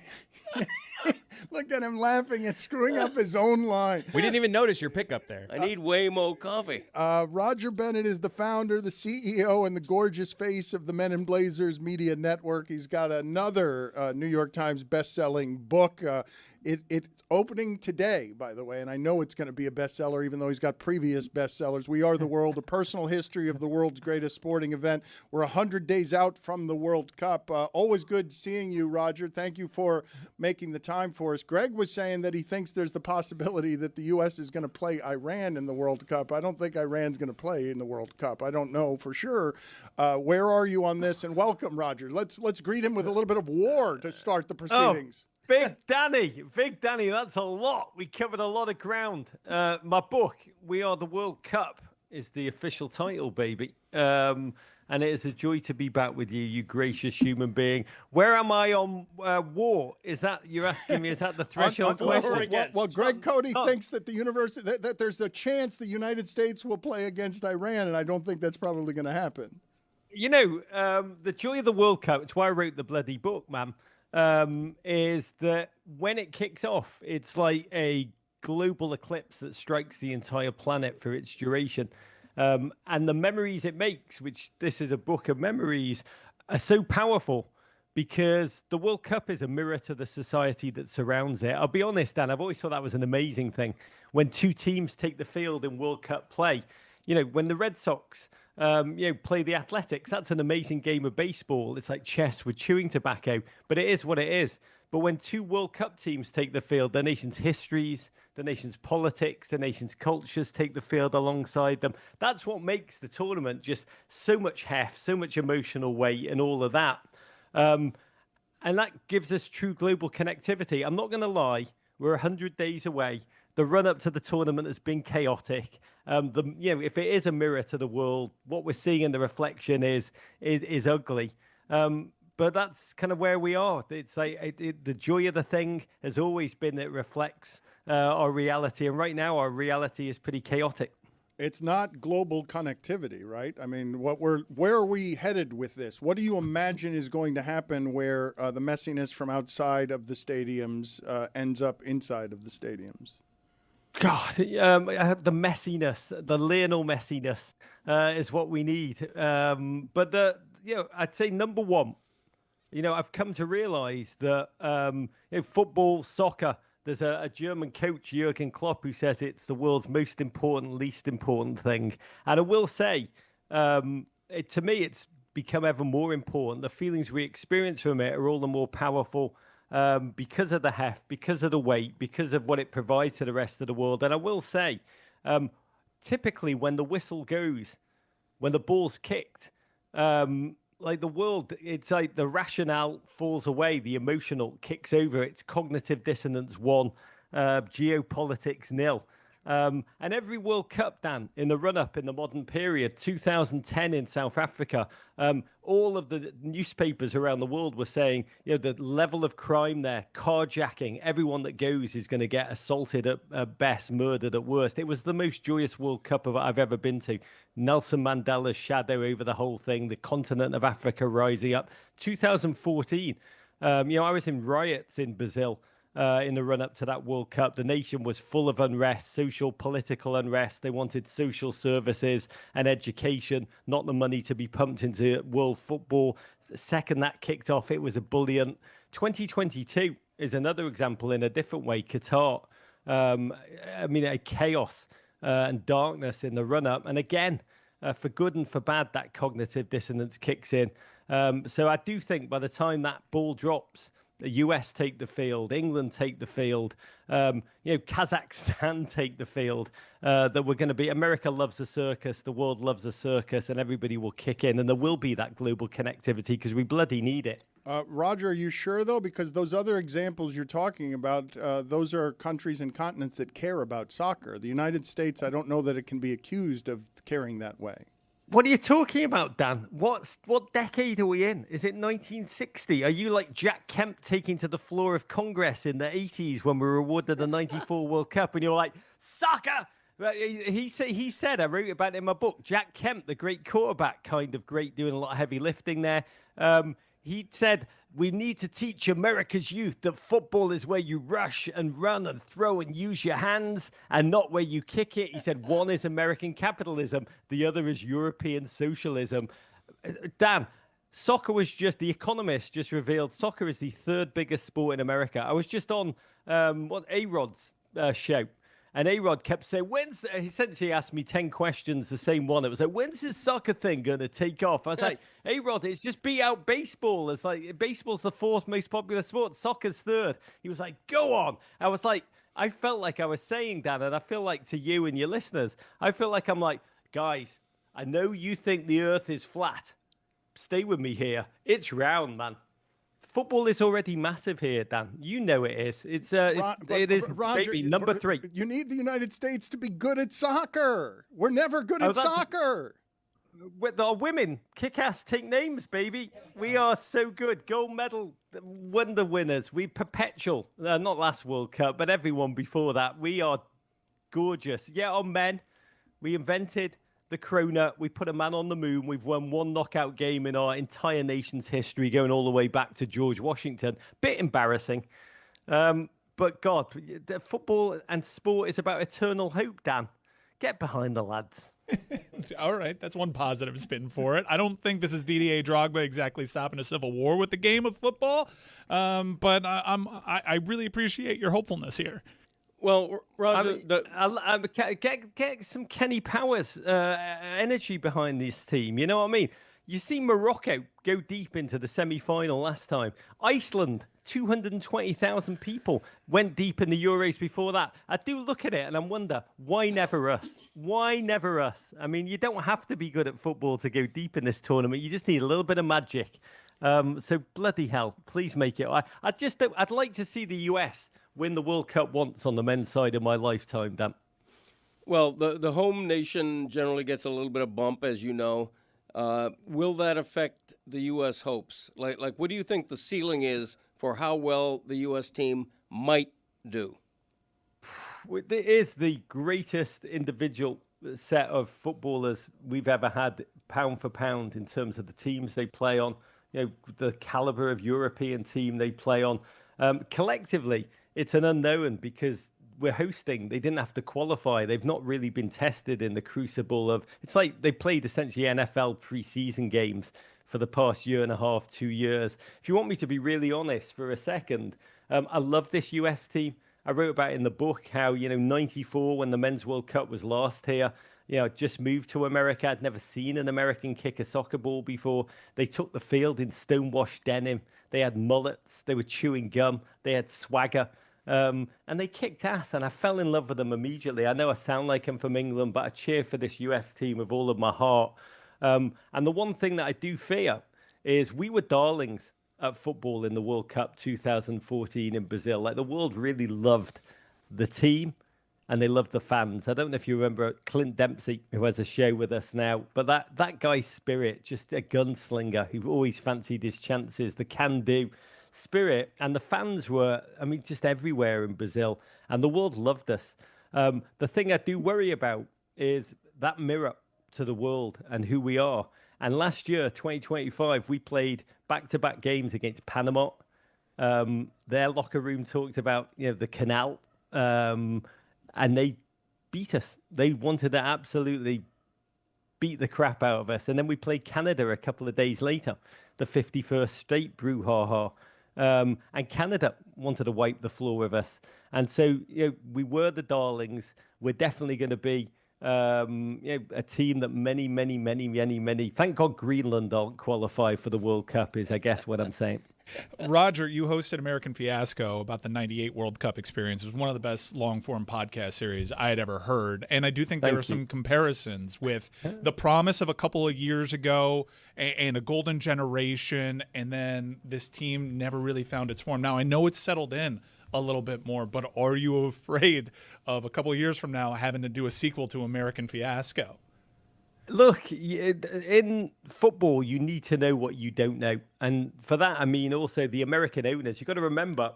Look at him laughing at screwing up his own line. We didn't even notice your pickup there. I need way more coffee. Roger Bennett is the founder, the CEO, and the gorgeous face of the Men in Blazers Media Network. He's got another New York Times best-selling book. It's opening today, by the way, and I know it's going to be a bestseller, even though he's got previous bestsellers. We Are the World, a personal history of the world's greatest sporting event. We're 100 days out from the World Cup. Always good seeing you, Roger. Thank you for making the time for us. Greg was saying that he thinks there's the possibility that the U.S. is going to play Iran in the World Cup. I don't think Iran's going to play in the World Cup. I don't know for sure. Where are you on this? And welcome, Roger. Let's greet him with a little bit of war to start the proceedings. Big Danny, that's a lot. We covered a lot of ground. My book, We Are the World Cup, is the official title, baby. And it is a joy to be back with you, you gracious human being. Where am I on war? Is that, you're asking me, is that the threshold question? Well, Greg Cody thinks that the university, that there's a chance the United States will play against Iran, and I don't think that's probably going to happen. You know, the joy of the World Cup, it's why I wrote the bloody book, man. Is that when it kicks off, it's like a global eclipse that strikes the entire planet for its duration. And the memories it makes, which this is a book of memories, are so powerful because the World Cup is a mirror to the society that surrounds it. I'll be honest, Dan, I've always thought that was an amazing thing. When two teams take the field in World Cup play, when the Red Sox play the Athletics, that's an amazing game of baseball. It's like chess with chewing tobacco, but it is what it is. But when two World Cup teams take the field, their nation's histories, the nation's politics, the nation's cultures take the field alongside them. That's what makes the tournament just so much heft, so much emotional weight and all of that. And that gives us true global connectivity. I'm not going to lie, we're 100 days away. The run-up to the tournament has been chaotic. If it is a mirror to the world, what we're seeing in the reflection is ugly. But that's kind of where we are. It's like the joy of the thing has always been it reflects our reality. And right now, our reality is pretty chaotic. It's not global connectivity, right? I mean, where are we headed with this? What do you imagine is going to happen where the messiness from outside of the stadiums ends up inside of the stadiums? God, the messiness, the Lionel messiness is what we need. But I'd say number one, I've come to realize that football, soccer, there's a German coach, Jurgen Klopp, who says it's the world's most important, least important thing. And I will say, to me, it's become ever more important. The feelings we experience from it are all the more powerful because of the heft, because of the weight, because of what it provides to the rest of the world. And I will say, typically when the whistle goes, when the ball's kicked, like the world, it's like the rationale falls away, the emotional kicks over, it's cognitive dissonance 1, geopolitics 0. And every World Cup, Dan, in the run-up in the modern period, 2010 in South Africa, all of the newspapers around the world were saying, the level of crime there, carjacking, everyone that goes is going to get assaulted at best, murdered at worst. It was the most joyous World Cup I've ever been to. Nelson Mandela's shadow over the whole thing, the continent of Africa rising up. 2014, I was in riots in Brazil. In the run-up to that World Cup, the nation was full of unrest, social, political unrest. They wanted social services and education, not the money to be pumped into world football. The second that kicked off, it was ebullient. 2022 is another example in a different way. Qatar, a chaos and darkness in the run-up. And again, for good and for bad, that cognitive dissonance kicks in. So I do think by the time that ball drops, the US take the field, England take the field, Kazakhstan take the field, that we're going to be, America loves a circus, the world loves a circus, and everybody will kick in, and there will be that global connectivity because we bloody need it. Roger, are you sure, though? Because those other examples you're talking about, those are countries and continents that care about soccer. The United States, I don't know that it can be accused of caring that way. What are you talking about, Dan? What decade are we in? Is it 1960? Are you like Jack Kemp taking to the floor of Congress in the 80s when we were awarded the 94 World Cup and you're like, soccer? He said, I wrote about it in my book, Jack Kemp, the great quarterback, kind of great, doing a lot of heavy lifting there. He said, we need to teach America's youth that football is where you rush and run and throw and use your hands and not where you kick it. He said one is American capitalism, the other is European socialism. Dan, soccer was The Economist just revealed soccer is the third biggest sport in America. I was just on A-Rod's show. And A-Rod kept saying, he essentially asked me 10 questions, the same one. It was like, when's this soccer thing going to take off? I was like, A-Rod, it's just beat out baseball. It's like, baseball's the fourth most popular sport. Soccer's third. He was like, go on. I was like, I felt like I was saying, Dan, and I feel like to you and your listeners, I feel like I'm like, guys, I know you think the earth is flat. Stay with me here. It's round, man. Football is already massive here, Dan. You know it is. It is Roger, baby number 3. You need the United States to be good at soccer. We're never good at soccer. With our women, kick-ass, take names, baby. We are so good. Gold medal wonder winners. We perpetual. Not last World Cup, but everyone before that. We are gorgeous. Yeah, on men, we invented the Krona. We put a man on the moon. We've won one knockout game in our entire nation's history, going all the way back to George Washington. Bit embarrassing. But God, football and sport is about eternal hope, Dan. Get behind the lads. All right, that's one positive spin for it. I don't think this is Didier Drogba exactly stopping a civil war with the game of football, but I really appreciate your hopefulness here. Well, Roger, get some Kenny Powers energy behind this team. You know what I mean? You see Morocco go deep into the semi-final last time. Iceland, 220,000 people went deep in the Euros before that. I do look at it and I wonder, why never us? Why never us? I mean, you don't have to be good at football to go deep in this tournament. You just need a little bit of magic. So bloody hell, please make it. I'd like to see the US win the World Cup once on the men's side in my lifetime, Dan. Well, the home nation generally gets a little bit of bump, as you know. Will that affect the U.S. hopes? Like, what do you think the ceiling is for how well the U.S. team might do? It is the greatest individual set of footballers we've ever had, pound for pound, in terms of the teams they play on, you know, the caliber of European team they play on. Collectively, it's an unknown because we're hosting. They didn't have to qualify. They've not really been tested in the crucible of... It's like they played essentially NFL preseason games for the past year and a half, 2 years. If you want me to be really honest for a second, I love this US team. I wrote about it in the book how, 94, when the Men's World Cup was last here, just moved to America. I'd never seen an American kick a soccer ball before. They took the field in stonewashed denim. They had mullets. They were chewing gum. They had swagger. And they kicked ass, and I fell in love with them immediately. I know I sound like I'm from England, but I cheer for this US team with all of my heart. And the one thing that I do fear is we were darlings at football in the World Cup 2014 in Brazil. Like, the world really loved the team, and they loved the fans. I don't know if you remember Clint Dempsey, who has a show with us now, but that guy's spirit, just a gunslinger who always fancied his chances, the can-do spirit, and the fans were, just everywhere in Brazil, and the world loved us. The thing I do worry about is that mirror to the world and who we are. And last year, 2025, we played back-to-back games against Panama. Their locker room talked about, the canal, and they beat us. They wanted to absolutely beat the crap out of us. And then we played Canada a couple of days later, the 51st straight brouhaha. And Canada wanted to wipe the floor with us. And so, we were the darlings. We're definitely going to be a team that many, thank God Greenland don't qualify for the World Cup is, I guess, what I'm saying. Roger, you hosted American Fiasco about the 98 World Cup experience. It was one of the best long-form podcast series I had ever heard. And I do think there are some comparisons with the promise of a couple of years ago and a golden generation, and then this team never really found its form. Now, I know it's settled in a little bit more, but are you afraid of a couple of years from now having to do a sequel to American Fiasco? Look, in football, you need to know what you don't know. And for that, also the American owners. You've got to remember,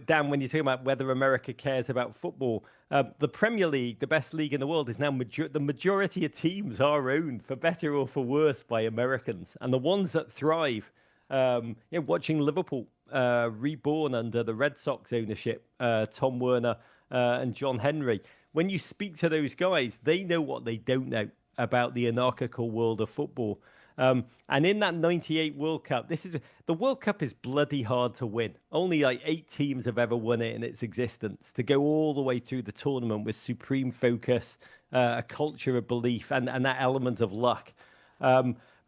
Dan, when you're talking about whether America cares about football, the Premier League, the best league in the world, is now the majority of teams are owned, for better or for worse, by Americans. And the ones that thrive, watching Liverpool reborn under the Red Sox ownership, Tom Werner and John Henry. When you speak to those guys, they know what they don't know about the anarchical world of football. And in that 98 World Cup, the World Cup is bloody hard to win. Only like 8 teams have ever won it in its existence. To go all the way through the tournament with supreme focus, a culture of belief, and that element of luck.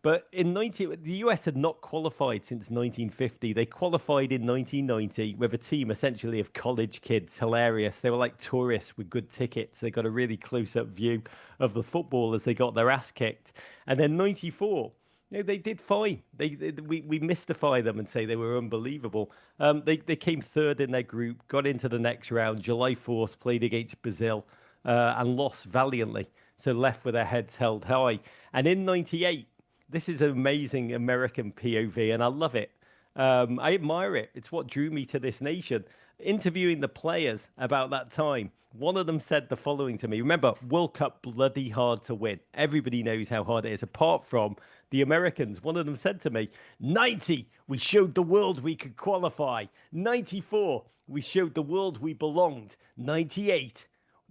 But in the US had not qualified since 1950. They qualified in 1990 with a team essentially of college kids. Hilarious. They were like tourists with good tickets. They got a really close-up view of the football as they got their ass kicked. And then 94, they did fine. We mystify them and say they were unbelievable. They came third in their group, got into the next round. July 4th, played against Brazil and lost valiantly. So left with their heads held high. And in 98, this is an amazing American POV, and I love it. I admire it. It's what drew me to this nation. Interviewing the players about that time, one of them said the following to me. Remember, World Cup bloody hard to win. Everybody knows how hard it is, apart from the Americans. One of them said to me, 90, we showed the world we could qualify. 94, we showed the world we belonged. 98,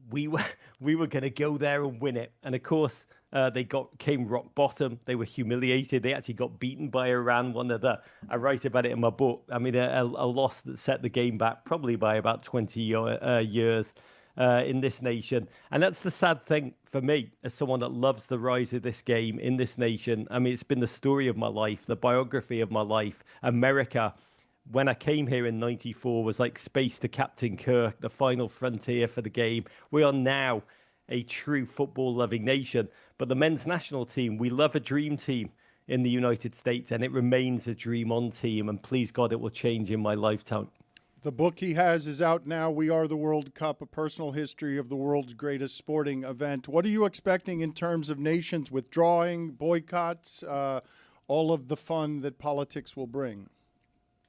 we were going to go there and win it. And of course, They came rock bottom. They were humiliated. They actually got beaten by Iran. I write about it in my book. I mean, a loss that set the game back probably by about 20 years in this nation. And that's the sad thing for me as someone that loves the rise of this game in this nation. I mean, it's been the story of my life, the biography of my life. America, when I came here in '94, was like space to Captain Kirk, the final frontier for the game. We are now a true football-loving nation. But the men's national team, we love a dream team in the United States, and it remains a dream-on team. And please God, it will change in my lifetime. The book he has is out now, We Are the World Cup, a personal history of the world's greatest sporting event. What are you expecting in terms of nations withdrawing, boycotts, all of the fun that politics will bring?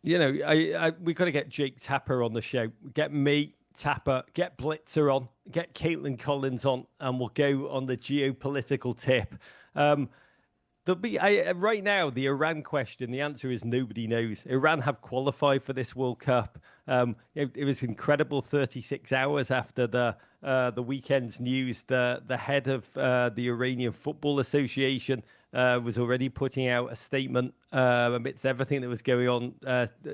You know, we've got to get Jake Tapper on the show. Get me, Tapper, get Blitzer on, get Caitlin Collins on, and we'll go on the geopolitical tip. There'll be right now the Iran question. The answer is nobody knows. Iran have qualified for this World Cup. It was incredible. 36 hours after the weekend's news, the head of the Iranian Football Association was already putting out a statement amidst everything that was going on,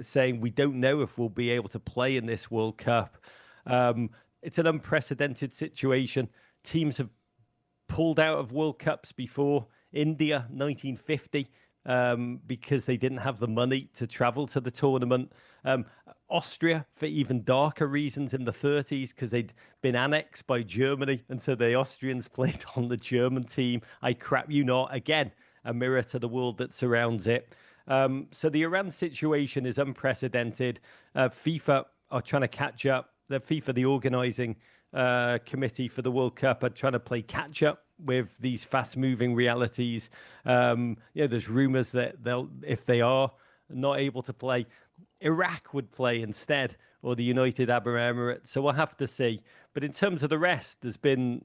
saying we don't know if we'll be able to play in this World Cup. It's an unprecedented situation. Teams have pulled out of World Cups before. India, 1950, because they didn't have the money to travel to the tournament. Austria, for even darker reasons, in the 30s, because they'd been annexed by Germany, and so the Austrians played on the German team. I crap you not. Again, a mirror to the world that surrounds it. So the Iran situation is unprecedented. FIFA are trying to catch up. The FIFA, the organising committee for the World Cup, are trying to play catch up with these fast-moving realities. There's rumours that if they are not able to play, Iraq would play instead, or the United Arab Emirates. So we'll have to see. But in terms of the rest, there's been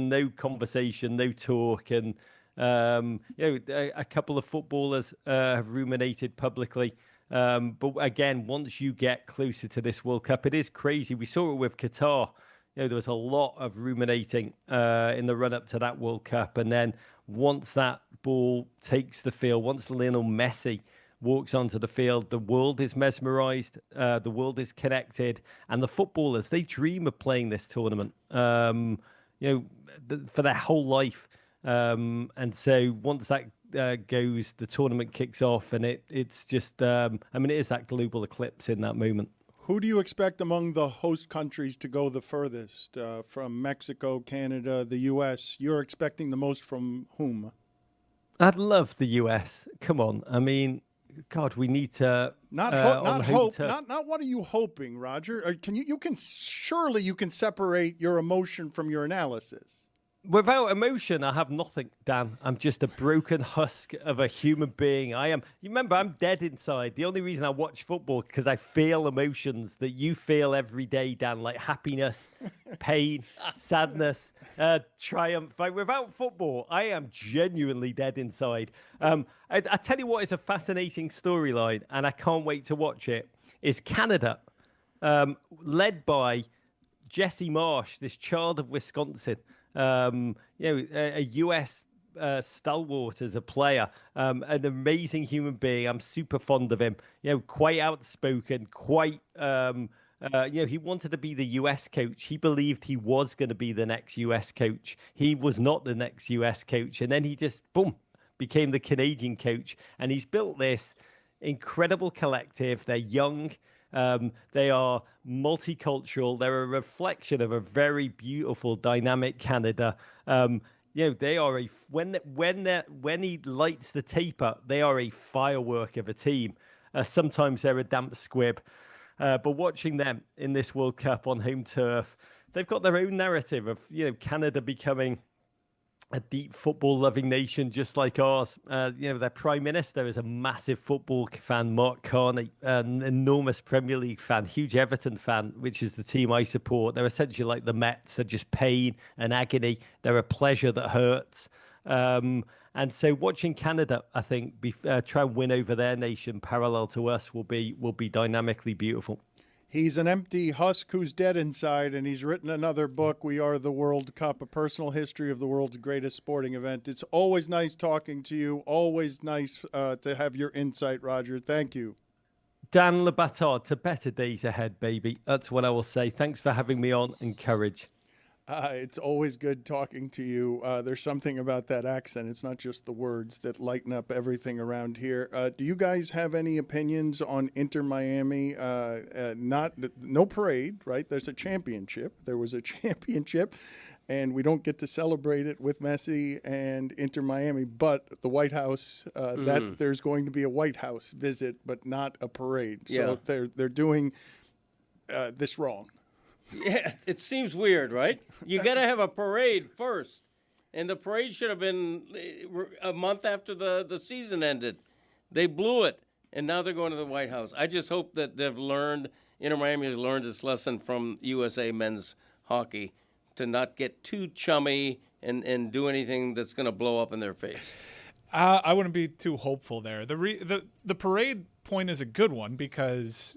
no conversation, no talk, and a couple of footballers have ruminated publicly. But again, once you get closer to this World Cup, it is crazy. We saw it with Qatar. There was a lot of ruminating in the run-up to that World Cup. And then once that ball takes the field, once Lionel Messi walks onto the field, the world is mesmerized, the world is connected, and the footballers, they dream of playing this tournament, for their whole life. And so once that goes, the tournament kicks off, and it's just, it is that global eclipse in that moment. Who do you expect among the host countries to go the furthest? From Mexico, Canada, the U.S.? You're expecting the most from whom? I'd love the U.S. Come on. I mean, God, we need to... Not hope. Not what are you hoping, Roger? You can separate your emotion from your analysis. Without emotion, I have nothing, Dan. I'm just a broken husk of a human being. You remember, I'm dead inside. The only reason I watch football is because I feel emotions that you feel every day, Dan, like happiness, pain, sadness, triumph. Like, without football, I am genuinely dead inside. I tell you what is a fascinating storyline, and I can't wait to watch it, is Canada, led by Jesse Marsh, this child of Wisconsin. A U.S. stalwart as a player, an amazing human being. I'm super fond of him. Quite outspoken, quite. He wanted to be the U.S. coach. He believed he was going to be the next U.S. coach. He was not the next U.S. coach, and then he just became the Canadian coach. And he's built this incredible collective. They're young. They are multicultural. They're a reflection of a very beautiful, dynamic Canada. They are when he lights the taper, they are a firework of a team. Sometimes they're a damp squib, but watching them in this World Cup on home turf, they've got their own narrative of Canada becoming a deep football-loving nation just like ours. Their prime minister is a massive football fan, Mark Carney, an enormous Premier League fan, huge Everton fan, which is the team I support. They're essentially like the Mets. They're just pain and agony. They're a pleasure that hurts. And so watching Canada, I think, try and win over their nation parallel to us will be dynamically beautiful. He's an empty husk who's dead inside, and he's written another book, We Are the World Cup, a personal history of the world's greatest sporting event. It's always nice talking to you. Always nice to have your insight, Roger. Thank you. Dan Le Batard, to better days ahead, baby. That's what I will say. Thanks for having me on, and courage. It's always good talking to you. There's something about that accent. It's not just the words that lighten up everything around here. Do you guys have any opinions on Inter Miami? No parade, right? There's a championship. There was a championship, and we don't get to celebrate it with Messi and Inter Miami. But the White House, that there's going to be a White House visit, but not a parade. So they're doing this wrong. Yeah, it seems weird, right? You got to have a parade first. And the parade should have been a month after the season ended. They blew it, and now they're going to the White House. I just hope that Inter Miami has learned its lesson from USA men's hockey to not get too chummy and do anything that's going to blow up in their face. I wouldn't be too hopeful there. The parade point is a good one because,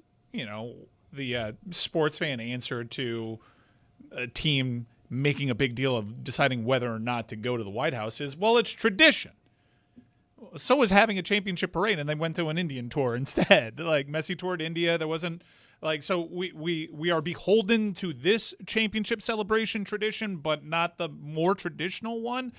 the sports fan answer to a team making a big deal of deciding whether or not to go to the White House is, well, it's tradition. So is having a championship parade, and they went to an Indian tour instead. Like Messi toured India. There wasn't so we are beholden to this championship celebration tradition, but not the more traditional one.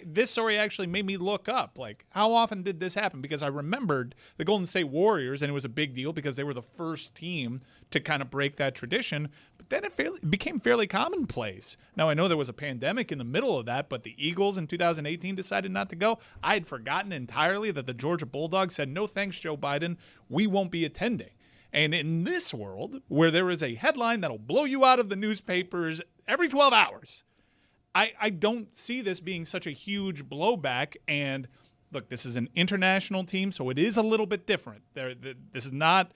This story actually made me look up, how often did this happen? Because I remembered the Golden State Warriors, and it was a big deal because they were the first team to kind of break that tradition. But then it became fairly commonplace. Now, I know there was a pandemic in the middle of that, but the Eagles in 2018 decided not to go. I had forgotten entirely that the Georgia Bulldogs said, no thanks, Joe Biden, we won't be attending. And in this world, where there is a headline that'll blow you out of the newspapers every 12 hours, I don't see this being such a huge blowback. And look, this is an international team, so it is a little bit different. This is not,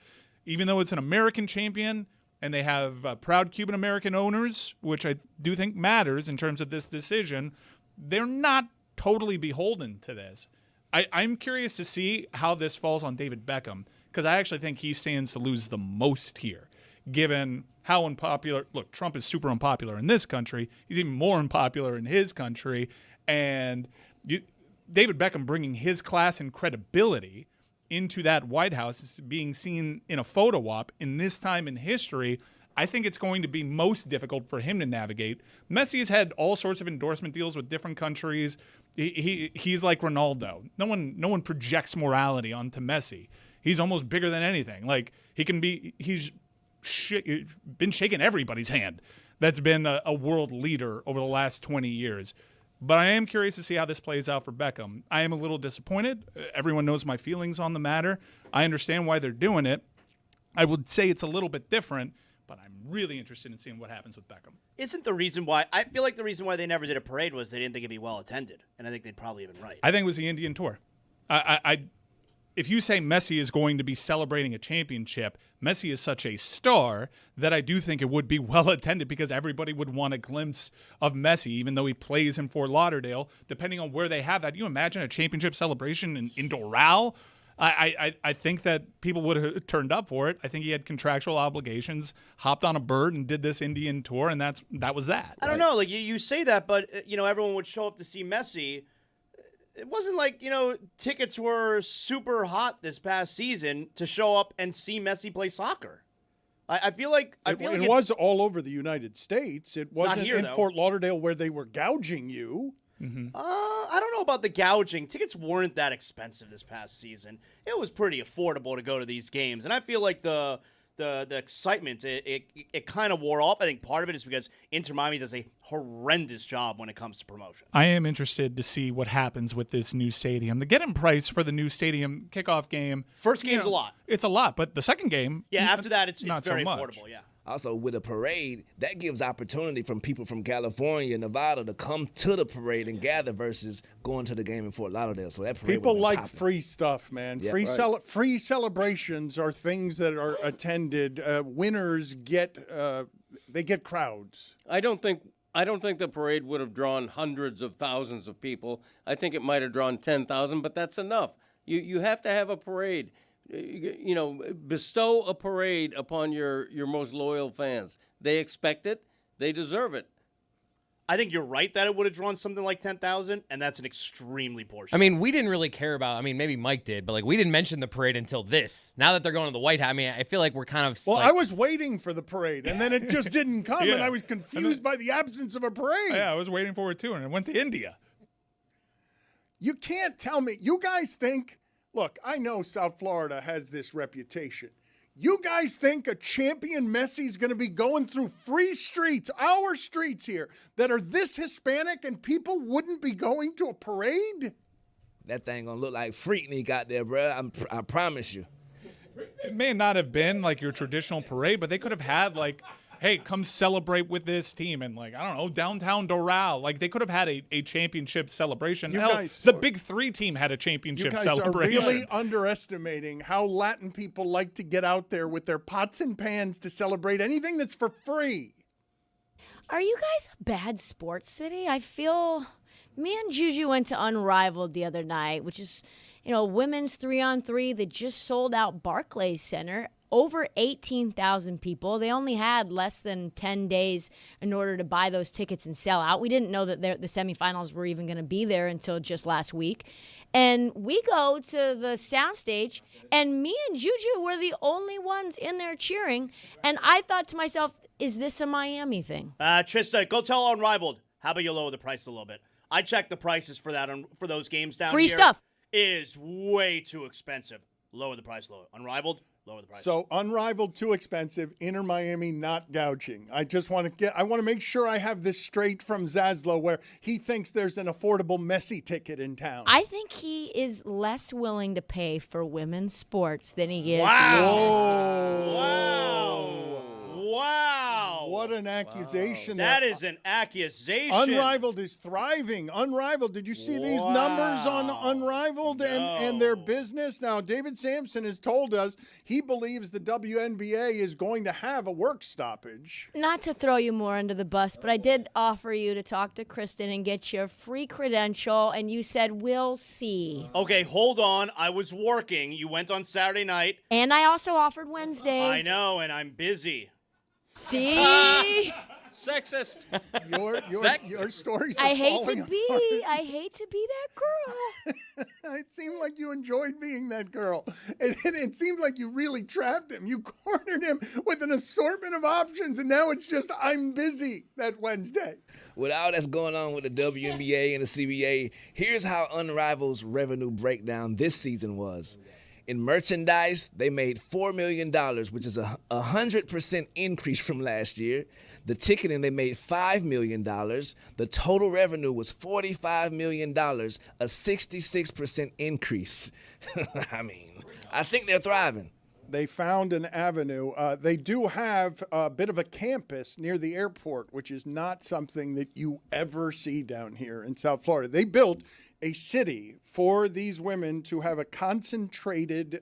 even though it's an American champion and they have proud Cuban-American owners, which I do think matters in terms of this decision, they're not totally beholden to this. I'm curious to see how this falls on David Beckham, because I actually think he stands to lose the most here, given how unpopular. Look, Trump is super unpopular in this country. He's even more unpopular in his country. And David Beckham bringing his class and credibility into that White House is being seen in a photo op in this time in history. I think it's going to be most difficult for him to navigate. Messi has had all sorts of endorsement deals with different countries. He's like Ronaldo. No one projects morality onto Messi. He's almost bigger than anything. He's been shaking everybody's hand that's been a world leader over the last 20 years. But I am curious to see how this plays out for Beckham. I am a little disappointed. Everyone knows my feelings on the matter. I understand why they're doing it. I would say it's a little bit different, but I'm really interested in seeing what happens with Beckham. Isn't the reason why – I feel like the reason why they never did a parade was they didn't think it'd be well attended, and I think they'd probably have been right. I think it was the Indian tour. If you say Messi is going to be celebrating a championship, Messi is such a star that I do think it would be well attended because everybody would want a glimpse of Messi, even though he plays in Fort Lauderdale, depending on where they have that. You imagine a championship celebration in Doral? I think that people would have turned up for it. I think he had contractual obligations, hopped on a bird and did this Indian tour, and that was that. I don't know. You say that, but everyone would show up to see Messi. It wasn't like, tickets were super hot this past season to show up and see Messi play soccer. I feel like it was all over the United States. It wasn't here, in though. Fort Lauderdale where they were gouging you. Mm-hmm. I don't know about the gouging. Tickets weren't that expensive this past season. It was pretty affordable to go to these games, and I feel like the excitement it kind of wore off. I think part of it is because Inter Miami does a horrendous job when it comes to promotion. I am interested to see what happens with this new stadium. The get-in price for the new stadium kickoff game. First game's a lot. It's a lot, but the second game. Yeah, after that it's not very so much. affordable. Yeah. Also, with a parade, that gives opportunity from people from California, Nevada to come to the parade and gather versus going to the game in Fort Lauderdale. So that parade People like popping. free stuff, man. Yeah, free celebrations are things that are attended. Winners get crowds. I don't think the parade would have drawn hundreds of thousands of people. I think it might have drawn 10,000, but that's enough. You have to have a parade bestow a parade upon your most loyal fans. They expect it. They deserve it. I think you're right that it would have drawn something like 10,000, and that's an extremely poor show. I mean, we didn't really care about. I mean, maybe Mike did, but we didn't mention the parade until this. Now that they're going to the White House, I mean, I feel like we're kind of. Well, I was waiting for the parade, and then it just didn't come, Yeah. and I was confused by the absence of a parade. Yeah, I was waiting for it too, and it went to India. You can't tell me. You guys think, look, I know South Florida has this reputation. You guys think a champion Messi is going to be going through free streets, our streets here, that are this Hispanic and people wouldn't be going to a parade? That thing going to look like Freaknik out there, bro. I promise you. It may not have been like your traditional parade, but they could have had hey, come celebrate with this team and I don't know, downtown Doral. They could have had a championship celebration. You Hell, guys- the Big Three team had a championship You guys celebration. are really underestimating how Latin people like to get out there with their pots and pans to celebrate anything that's for free. Are you guys a bad sports city? I feel me and Juju went to Unrivaled the other night, which is, women's 3-on-3 that just sold out Barclays Center. Over 18,000 people. They only had less than 10 days in order to buy those tickets and sell out. We didn't know that the semifinals were even going to be there until just last week. And we go to the soundstage, and me and Juju were the only ones in there cheering. And I thought to myself, is this a Miami thing? Trista, go tell Unrivaled. How about you lower the price a little bit? I checked the prices for that for those games down Free here. stuff. It is way too expensive. Lower the price, lower. Unrivaled, lower the price. So Unrivaled, too expensive. Inter Miami, not gouging. I want to make sure I have this straight from Zaslow, where he thinks there's an affordable Messi ticket in town. I think he is less willing to pay for women's sports than he is. Wow. Wow. What an accusation. That is an accusation. Unrivaled is thriving. Unrivaled. Did you see these numbers on Unrivaled and their business? Now, David Sampson has told us he believes the WNBA is going to have a work stoppage. Not to throw you more under the bus, but I did offer you to talk to Kristen and get your free credential, and you said, we'll see. Okay, hold on. I was working. You went on Saturday night. And I also offered Wednesday. I know, and I'm busy. See? Sexist. Your stories are I hate falling to be that girl. It seemed like you enjoyed being that girl. It seemed like you really trapped him. You cornered him with an assortment of options, and now it's just, I'm busy that Wednesday. With all that's going on with the WNBA and the CBA, here's how Unrivaled's revenue breakdown this season was. In merchandise, they made $4 million, which is a 100% increase from last year. The ticketing, they made $5 million. The total revenue was $45 million, a 66% increase. I mean, I think they're thriving. They found an avenue. They do have a bit of a campus near the airport, which is not something that you ever see down here in South Florida. They built a city for these women to have a concentrated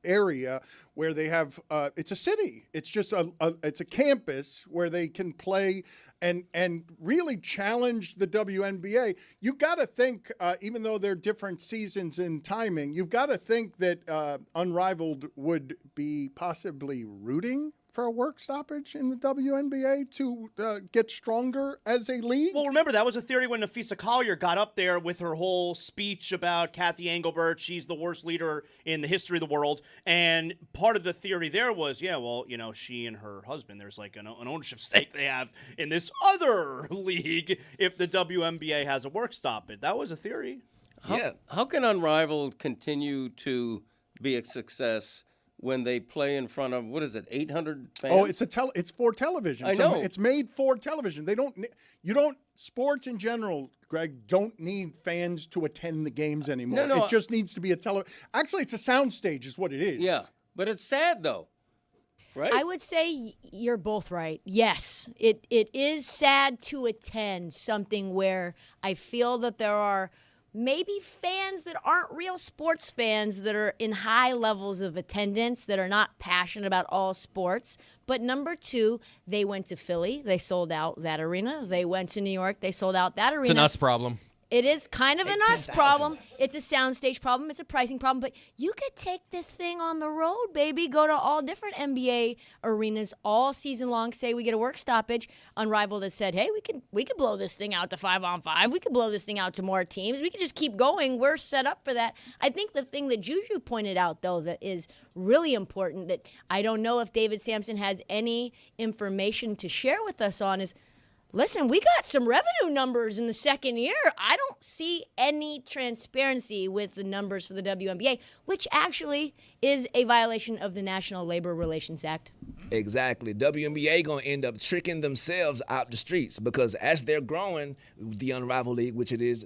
area where they have it's a city. It's just it's a campus where they can play and really challenge the WNBA. You got to think, even though they're different seasons in timing, you've got to think that Unrivaled would be possibly rooting for a work stoppage in the WNBA to get stronger as a league? Well, remember, that was a theory when Nafisa Collier got up there with her whole speech about Kathy Engelbert. She's the worst leader in the history of the world. And part of the theory there was, she and her husband, there's like an ownership stake they have in this other league if the WNBA has a work stoppage. That was a theory. How can Unrivaled continue to be a success when they play in front of, 800 fans? Oh, it's for television. I know. It's made for television. Sports in general, Greg, don't need fans to attend the games anymore. No. It just needs to be actually, it's a soundstage is what it is. Yeah, but it's sad though, right? I would say you're both right. Yes, it is sad to attend something where I feel that there are maybe fans that aren't real sports fans that are in high levels of attendance, that are not passionate about all sports. But number two, they went to Philly. They sold out that arena. They went to New York. They sold out that arena. It's an us problem. It is kind of an us 10,000. problem. It's a soundstage problem. It's a pricing problem. But you could take this thing on the road, baby. Go to all different NBA arenas all season long. Say we get a work stoppage. Unrivaled has said, hey, we could blow this thing out to 5-on-5. We could blow this thing out to more teams. We could just keep going. We're set up for that. I think the thing that Juju pointed out, though, that is really important that I don't know if David Sampson has any information to share with us on is, listen, we got some revenue numbers in the second year. I don't see any transparency with the numbers for the WNBA, which actually is a violation of the National Labor Relations Act. Exactly. WNBA going to end up tricking themselves out the streets because as they're growing, the Unrivaled League, which it is,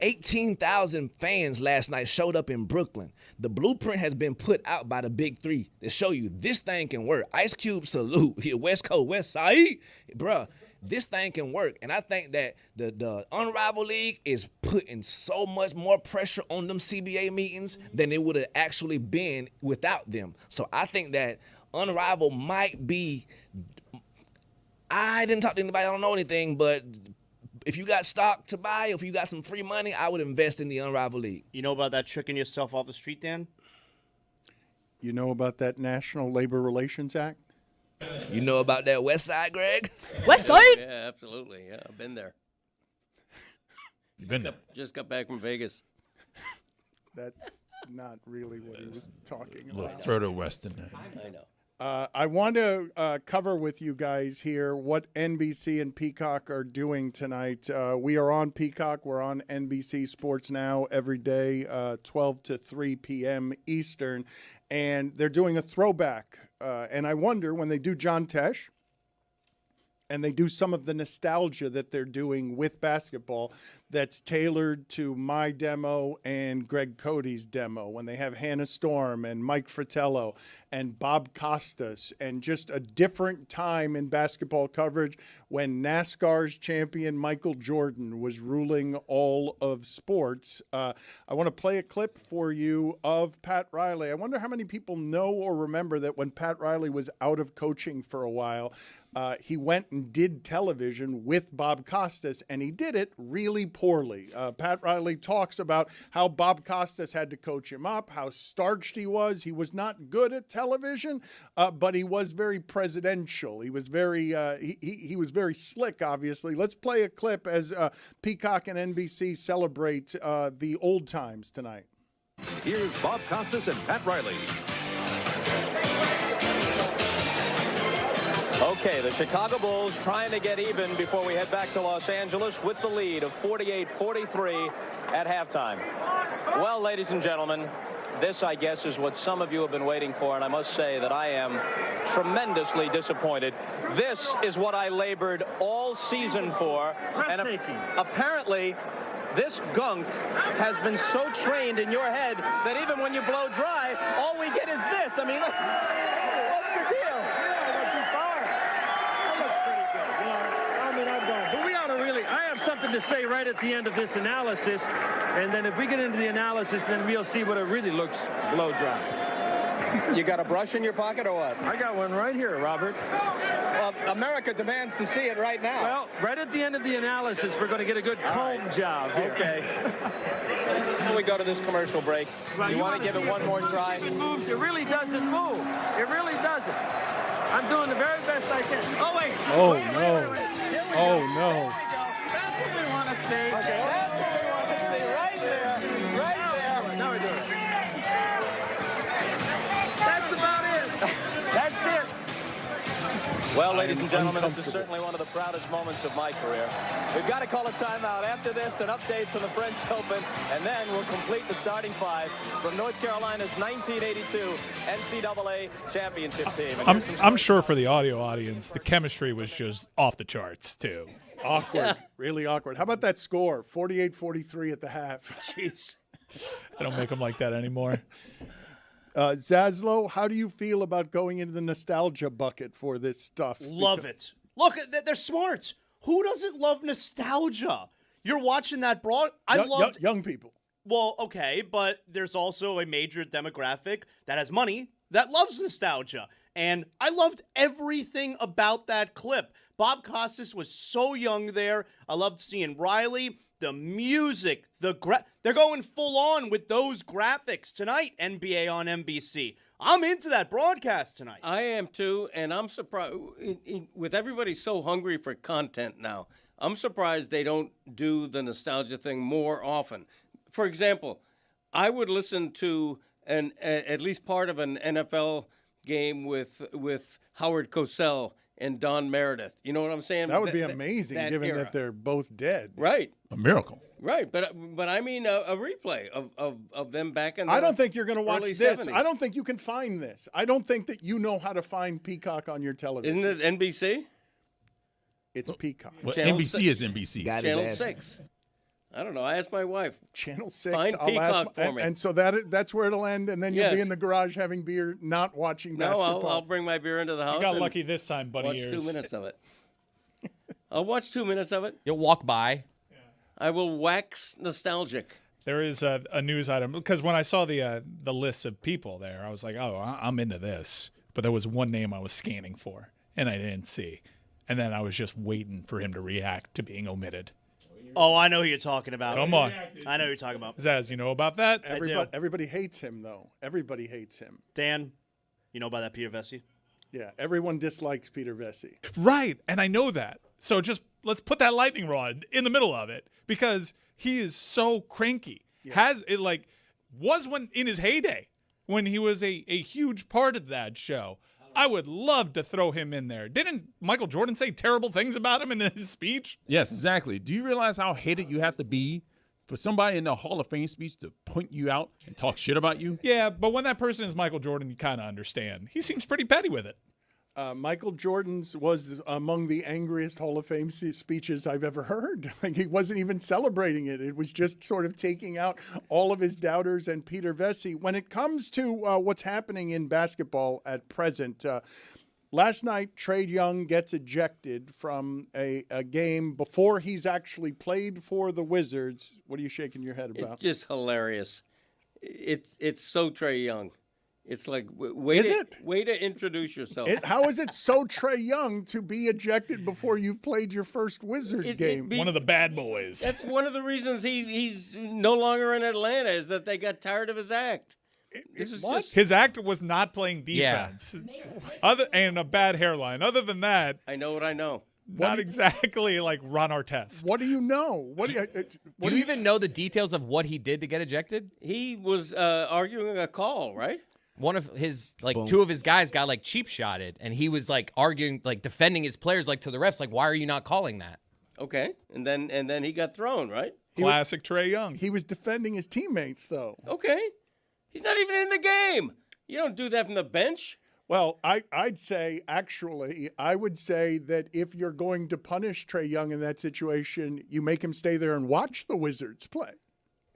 18,000 fans last night showed up in Brooklyn. The blueprint has been put out by the Big Three to show you this thing can work. Ice Cube, salute. Here, West Coast, West Side. Bruh, this thing can work. And I think that the Unrivaled League is putting so much more pressure on them CBA meetings than it would have actually been without them. So I think that Unrivaled might be, I didn't talk to anybody, I don't know anything, but if you got stock to buy, if you got some free money, I would invest in the Unrivaled League. You know about that tricking yourself off the street, Dan? You know about that National Labor Relations Act? You know about that West Side, Greg? West Side? Yeah, absolutely. Yeah, I've been there. You've been there. Just got back from Vegas. That's not really what he was talking A little about. further west than that. I know. I want to cover with you guys here what NBC and Peacock are doing tonight. We are on Peacock. We're on NBC Sports Now every day, 12 to 3 p.m. Eastern. And they're doing a throwback. And I wonder, when they do John Tesh and they do some of the nostalgia that they're doing with basketball that's tailored to my demo and Greg Cody's demo, when they have Hannah Storm and Mike Fratello and Bob Costas, and just a different time in basketball coverage when NASCAR's champion Michael Jordan was ruling all of sports. I want to play a clip for you of Pat Riley. I wonder how many people know or remember that when Pat Riley was out of coaching for a while, he went and did television with Bob Costas, and he did it really poorly. Pat Riley talks about how Bob Costas had to coach him up, how starched he was. He was not good at television, but he was very presidential. He was very he was very slick, obviously. Let's play a clip as Peacock and NBC celebrate the old times tonight. Here's Bob Costas and Pat Riley. Okay, the Chicago Bulls trying to get even before we head back to Los Angeles with the lead of 48-43 at halftime. Well, ladies and gentlemen, this, I guess, is what some of you have been waiting for, and I must say that I am tremendously disappointed. This is what I labored all season for, and apparently this gunk has been so trained in your head that even when you blow dry, all we get is this. I mean, what's the deal? But we ought to really, I have something to say right at the end of this analysis, and then if we get into the analysis, then we'll see what it really looks blow dry. You got a brush in your pocket or what? I got one right here, Robert. Well, America demands to see it right now. Well, right at the end of the analysis, we're going to get a good comb job here. Okay. Before we go to this commercial break, Well, you want to give it one more try? It moves. It really doesn't move. It really doesn't. I'm doing the very best I can. Oh, wait. Oh, wait, no. Wait, wait, wait. Here we Oh, go. no. There we go. That's what we want to see. Okay. That's what we want to see. Right there. Right there. Now we're doing it. That's about it. That's it. Well, ladies and gentlemen, this is certainly one of the proudest moments of my career. We've got to call a timeout. After this, an update from the French Open, and then we'll complete the starting five from North Carolina's 1982 NCAA championship team. And I'm sure for the audio audience, the chemistry was just off the charts, too. Awkward. Really awkward. How about that score? 48-43 at the half. Jeez. They don't make them like that anymore. Zaslow, how do you feel about going into the nostalgia bucket for this stuff? Love it. Look, they're smart. Who doesn't love nostalgia? You're watching that broad. I loved young people. Well, okay, but there's also a major demographic that has money that loves nostalgia. And I loved everything about that clip. Bob Costas was so young there. I loved seeing Riley. The music, they're going full on with those graphics tonight, NBA on NBC. I'm into that broadcast tonight. I am too, and I'm surprised. With everybody so hungry for content now, I'm surprised they don't do the nostalgia thing more often. For example, I would listen to at least part of an NFL game with Howard Cosell and Don Meredith. You know what I'm saying? That would be amazing, given that they're both dead. Right. A miracle. Right, but I mean a replay of them back in the I don't think you're going to watch early this. 70s. I don't think you can find this. I don't think that you know how to find Peacock on your television. Isn't it NBC? It's Peacock. Well, Channel NBC is NBC. Channel 6. I don't know. I asked my wife. Channel 6. Find Peacock for me. And so that's where it'll end, and then you'll be Yes. in the garage having beer, not watching basketball. No, I'll bring my beer into the house. You got and lucky this time, buddy. Watch Ears. 2 minutes of it. I'll watch 2 minutes of it. You'll walk by. I will wax nostalgic. There is a news item because when I saw the list of people there, I was like, oh, I'm into this. But there was one name I was scanning for, and I didn't see. And then I was just waiting for him to react to being omitted. Oh, I know who you're talking about. Come on. I know who you're talking about. Zaz, you know about that? Everybody hates him, though. Everybody hates him. Dan, you know about that Peter Vesey? Yeah, everyone dislikes Peter Vesey. Right, and I know that. So just let's put that lightning rod in the middle of it because he is so cranky. Has it was when in his heyday when he was a huge part of that show. I would love to throw him in there. Didn't Michael Jordan say terrible things about him in his speech? Yes, exactly. Do you realize how hated you have to be for somebody in the Hall of Fame speech to point you out and talk shit about you? Yeah, but when that person is Michael Jordan, you kind of understand. He seems pretty petty with it. Michael Jordan's was among the angriest Hall of Fame speeches I've ever heard. He wasn't even celebrating it. It was just sort of taking out all of his doubters and Peter Vesey. When it comes to what's happening in basketball at present, last night Trey Young gets ejected from a game before he's actually played for the Wizards. What are you shaking your head about? It's just hilarious. It's so Trey Young. It's like, way to introduce yourself. How is it so Trey Young to be ejected before you've played your first Wizard game? One of the bad boys. That's one of the reasons he's no longer in Atlanta is that they got tired of his act. His act was not playing defense. And a bad hairline. Other than that, I know what I know. Not exactly like Ron Artest. What do you know? Do you even know the details of what he did to get ejected? He was arguing a call, right? One of his two of his guys got cheap shotted, and he was arguing, defending his players to the refs, why are you not calling that? Okay, and then he got thrown, right? Classic Trey Young. He was defending his teammates, though. Okay, he's not even in the game. You don't do that from the bench. Well, I'd say, actually, I would say that if you're going to punish Trey Young in that situation, you make him stay there and watch the Wizards play.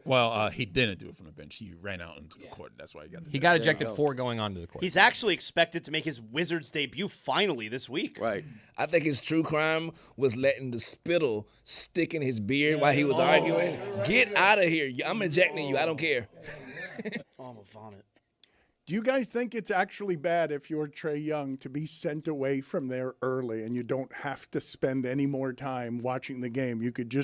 Well, he didn't do it from the bench. He ran out into the court. That's why he got ejected. He got ejected for going onto the court. He's actually expected to make his Wizards debut finally this week. Right. I think his true crime was letting the spittle stick in his beard while he was arguing. Get out of here. I'm ejecting you. I don't care. Oh, I'm a vomit. Do you guys think it's actually bad if you're Trey Young to be sent away from there early and you don't have to spend any more time watching the game? You could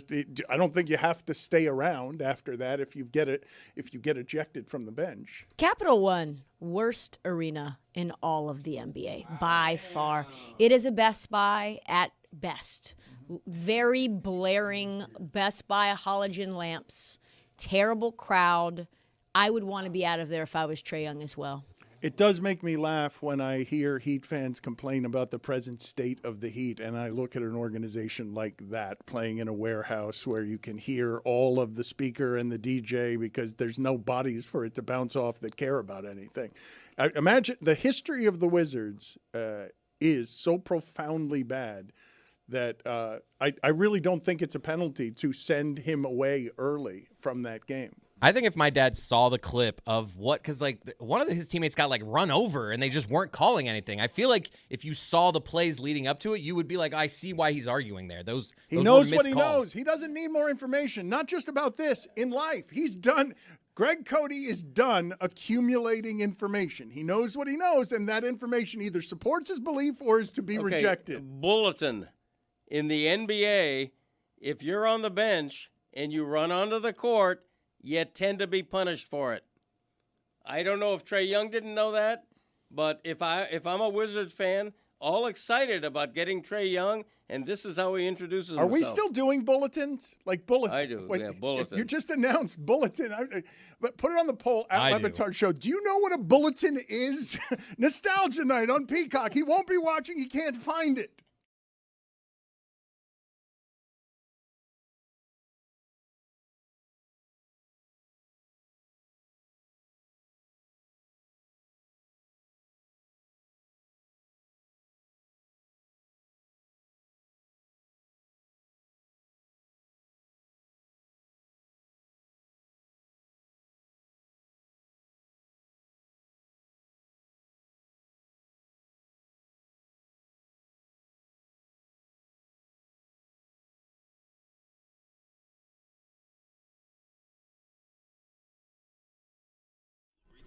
I don't think you have to stay around after that if you get ejected from the bench. Capital One, worst arena in all of the NBA by far. It is a Best Buy at best. Very blaring Best Buy halogen lamps, terrible crowd. I would want to be out of there if I was Trey Young as well. It does make me laugh when I hear Heat fans complain about the present state of the Heat, and I look at an organization like that playing in a warehouse where you can hear all of the speaker and the DJ because there's no bodies for it to bounce off that care about anything. Imagine the history of the Wizards is so profoundly bad that I really don't think it's a penalty to send him away early from that game. I think if my dad saw the clip of because one of his teammates got run over and they just weren't calling anything. I feel like if you saw the plays leading up to it, you would be like, I see why he's arguing there. He knows what he knows. He doesn't need more information, not just about this in life. He's done. Greg Cody is done accumulating information. He knows what he knows, and that information either supports his belief or is to be rejected. Bulletin. in the NBA, if you're on the bench and you run onto the court, you tend to be punished for it. I don't know if Trey Young didn't know that, but if I'm a Wizards fan, all excited about getting Trey Young, and this is how he introduces himself. Are we still doing bulletins? Like bulletins? I do, yeah, bulletin. You just announced bulletin. But put it on the poll at Le Batard Show. Do you know what a bulletin is? Nostalgia night on Peacock. He won't be watching. He can't find it.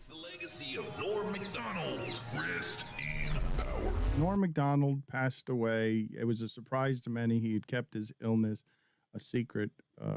The legacy of Norm Macdonald. Rest in power. Norm Macdonald passed away. It was a surprise to many. He had kept his illness a secret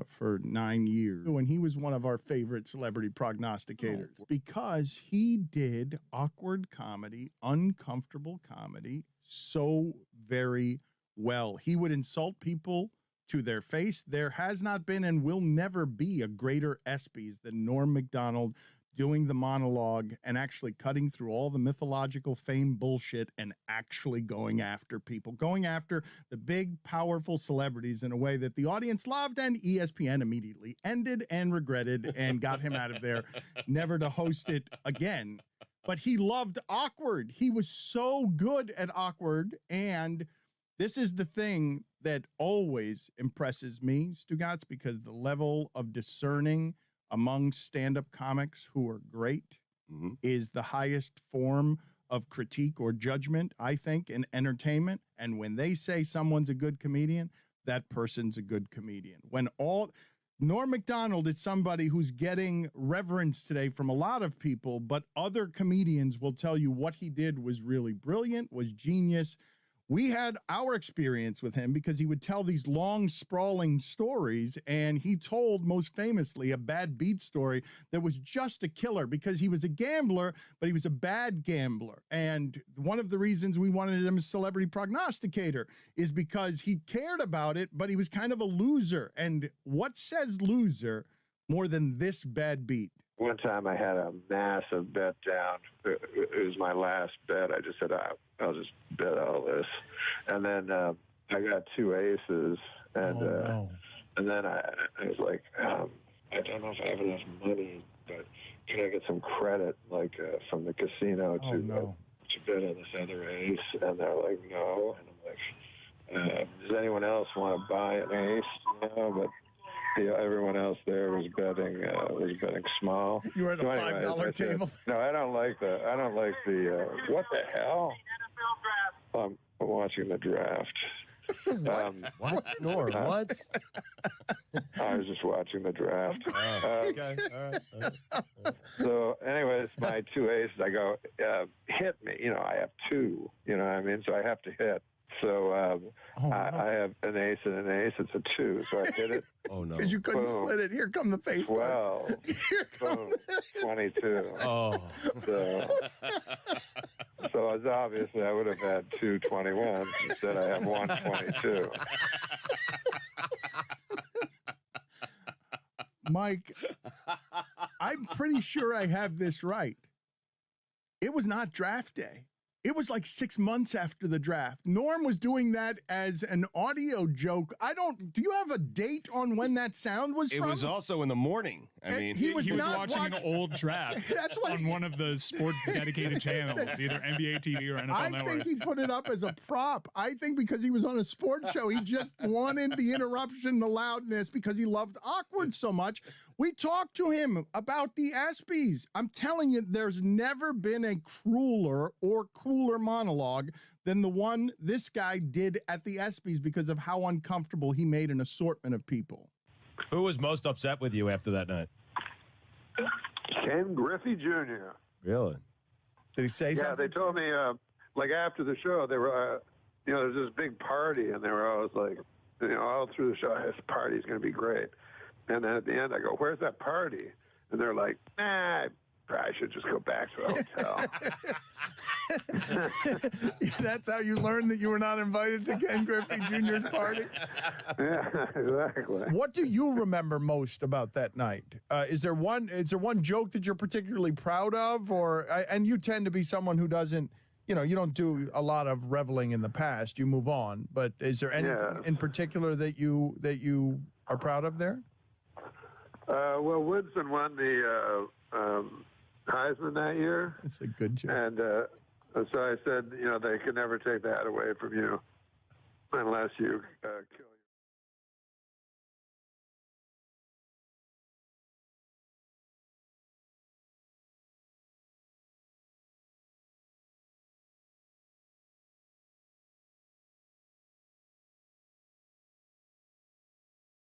for 9 years. And he was one of our favorite celebrity prognosticators because he did awkward comedy, uncomfortable comedy so very well. He would insult people to their face. There has not been and will never be a greater Espies than Norm Macdonald doing the monologue and actually cutting through all the mythological fame bullshit and actually going after people, going after the big, powerful celebrities in a way that the audience loved, and ESPN immediately ended and regretted and got him out of there, never to host it again. But he loved awkward. He was so good at awkward, and this is the thing that always impresses me, Stugotz, because the level of discerning among stand-up comics who are great is the highest form of critique or judgment, I think, in entertainment. And when they say someone's a good comedian, that person's a good comedian. Norm Macdonald is somebody who's getting reverence today from a lot of people, but other comedians will tell you what he did was really brilliant, was genius. We had our experience with him because he would tell these long, sprawling stories, and he told, most famously, a bad beat story that was just a killer because he was a gambler, but he was a bad gambler. And one of the reasons we wanted him as celebrity prognosticator is because he cared about it, but he was kind of a loser. And what says loser more than this bad beat? One time I had a massive bet down. It was my last bet. I just said, I'll just bet all this. And then I got 2 aces. And and then I was like, I don't know if I have enough money, but can I get some credit, like from the casino to bet on this other ace? And they're like, no. And I'm like, does anyone else want to buy an ace? No, but everyone else there was betting small. You were at a $5 table. No, I don't like the. What the hell? I'm watching the draft. What? Norm, what? I was just watching the draft. Okay, all right. So, anyways, my 2 aces. I go, hit me. I have 2. You know what I mean? So I have to hit. So I have an ace and an ace. It's a 2. So I hit it. Oh, no. Because you couldn't split it. Here come the face. 12. Boom. 22. Oh. So as obviously I would have had 2 21s. Instead I have 1 22. Mike, I'm pretty sure I have this right. It was not draft day. It was like 6 months after the draft. Norm was doing that as an audio joke. Do you have a date on when that sound was from? It was also in the morning. I mean, he was watching an old draft on one of the sport-dedicated channels, either NBA TV or NFL Network. I think he put it up as a prop. I think because he was on a sports show, he just wanted the interruption, the loudness, because he loved awkward so much. We talked to him about the Espies. I'm telling you, there's never been a crueler or cooler monologue than the one this guy did at the Espies because of how uncomfortable he made an assortment of people. Who was most upset with you after that night? Ken Griffey Jr. Really? Did he say something? Yeah, they told me, like after the show, they were, there's this big party, and they were always like, all through the show, this party's going to be great. And then at the end, I go, where's that party? And they're like, I probably should just go back to the hotel. That's how you learned that you were not invited to Ken Griffey Jr.'s party? Yeah, exactly. What do you remember most about that night? Is there one joke that you're particularly proud of? And you tend to be someone who doesn't, you don't do a lot of reveling in the past. You move on. But is there anything in particular that you are proud of there? Well, Woodson won the Heisman that year. It's a good joke. And so I said, they could never take that away from you unless you kill.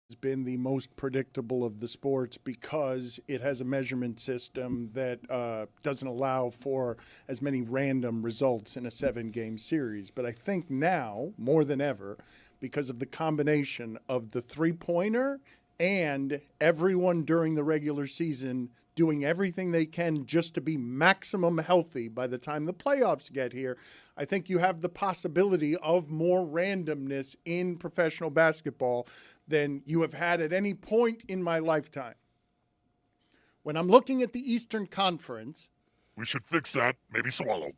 Has been the most predictable of the sports because it has a measurement system that doesn't allow for as many random results in a 7-game series. But I think now, more than ever, because of the combination of the three-pointer and everyone during the regular season doing everything they can just to be maximum healthy by the time the playoffs get here, I think you have the possibility of more randomness in professional basketball than you have had at any point in my lifetime. When I'm looking at the Eastern Conference... We should fix that. Maybe swallow.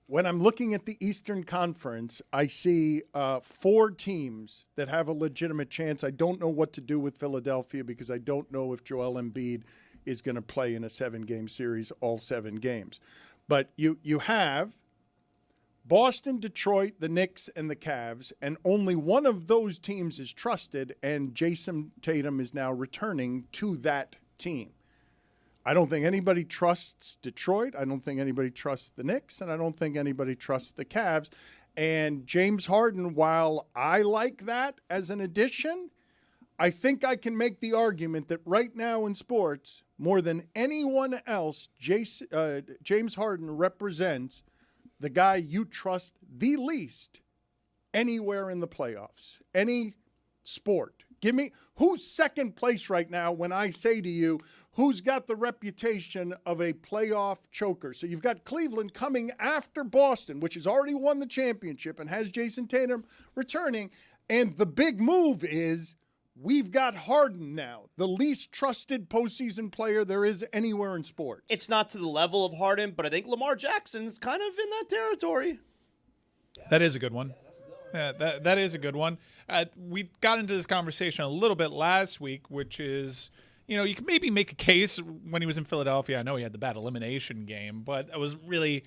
When I'm looking at the Eastern Conference, I see 4 teams that have a legitimate chance. I don't know what to do with Philadelphia because I don't know if Joel Embiid is going to play in a 7-game series, all 7 games. But you have Boston, Detroit, the Knicks, and the Cavs, and only one of those teams is trusted, and Jason Tatum is now returning to that team. I don't think anybody trusts Detroit. I don't think anybody trusts the Knicks, and I don't think anybody trusts the Cavs. And James Harden, while I like that as an addition, I think I can make the argument that right now in sports, more than anyone else, James Harden represents the guy you trust the least anywhere in the playoffs, any sport. Give me who's second place right now when I say to you, who's got the reputation of a playoff choker? So you've got Cleveland coming after Boston, which has already won the championship and has Jason Tatum returning. And the big move is we've got Harden now, the least trusted postseason player there is anywhere in sports. It's not to the level of Harden, but I think Lamar Jackson's kind of in that territory. That is a good one. Yeah, that is a good one. We got into this conversation a little bit last week, which is, you can maybe make a case when he was in Philadelphia. I know he had the bad elimination game, but it was really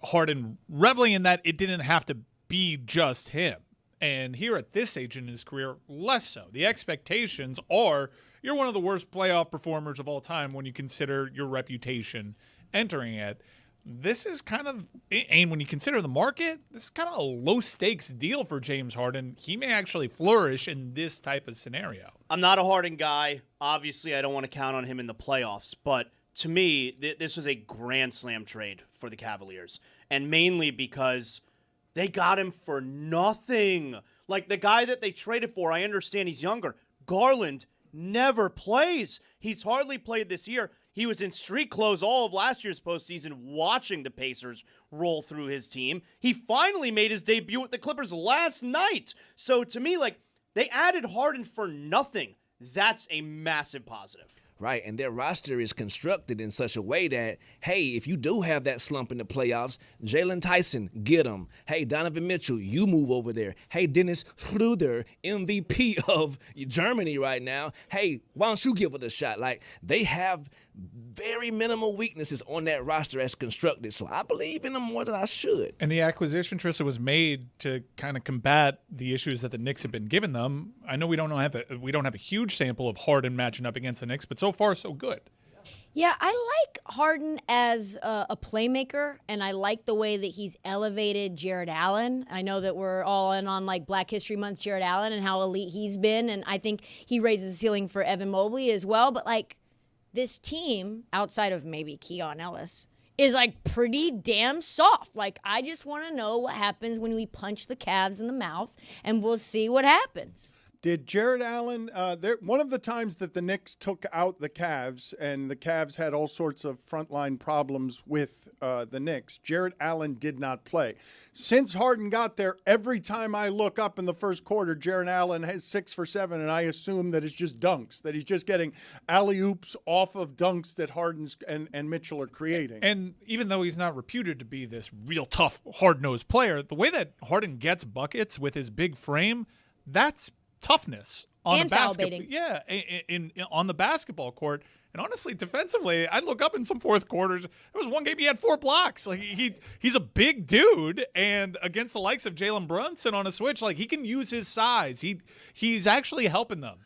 Harden reveling in that it didn't have to be just him. And here at this age in his career, less so. The expectations are you're one of the worst playoff performers of all time when you consider your reputation entering it. This is kind of, and when you consider the market, this is kind of a low-stakes deal for James Harden. He may actually flourish in this type of scenario. I'm not a Harden guy. Obviously, I don't want to count on him in the playoffs. But to me, this was a grand slam trade for the Cavaliers. And mainly because they got him for nothing. Like the guy that they traded for, I understand he's younger. Garland never plays. He's hardly played this year. He was in street clothes all of last year's postseason watching the Pacers roll through his team. He finally made his debut with the Clippers last night. So to me, they added Harden for nothing. That's a massive positive. Right, and their roster is constructed in such a way that, hey, if you do have that slump in the playoffs, Jalen Tyson, get him. Hey, Donovan Mitchell, you move over there. Hey, Dennis Schroeder, MVP of Germany right now. Hey, why don't you give it a shot? They have very minimal weaknesses on that roster as constructed, so I believe in them more than I should. And the acquisition, Trista, was made to kind of combat the issues that the Knicks have been giving them. I know we don't have a huge sample of Harden matching up against the Knicks, but so far so good. Yeah, I like Harden as a playmaker, and I like the way that he's elevated Jared Allen. I know that we're all in on Black History Month Jared Allen and how elite he's been, and I think he raises the ceiling for Evan Mobley as well. But this team, outside of maybe Keon Ellis, is like pretty damn soft. Like, I just want to know what happens when we punch the Cavs in the mouth, and we'll see what happens. Did Jared Allen, one of the times that the Knicks took out the Cavs, and the Cavs had all sorts of frontline problems with the Knicks, Jared Allen did not play. Since Harden got there, every time I look up in the first quarter, Jared Allen has 6 for 7, and I assume that it's just dunks, that he's just getting alley-oops off of dunks that Harden and Mitchell are creating. And even though he's not reputed to be this real tough, hard-nosed player, the way that Harden gets buckets with his big frame, that's toughness on and a basketball. foul baiting. Yeah, in on the basketball court. And honestly, defensively, I look up in some fourth quarters. There was one game he had 4 blocks. Like he's a big dude, and against the likes of Jalen Brunson on a switch, like he can use his size. He's actually helping them.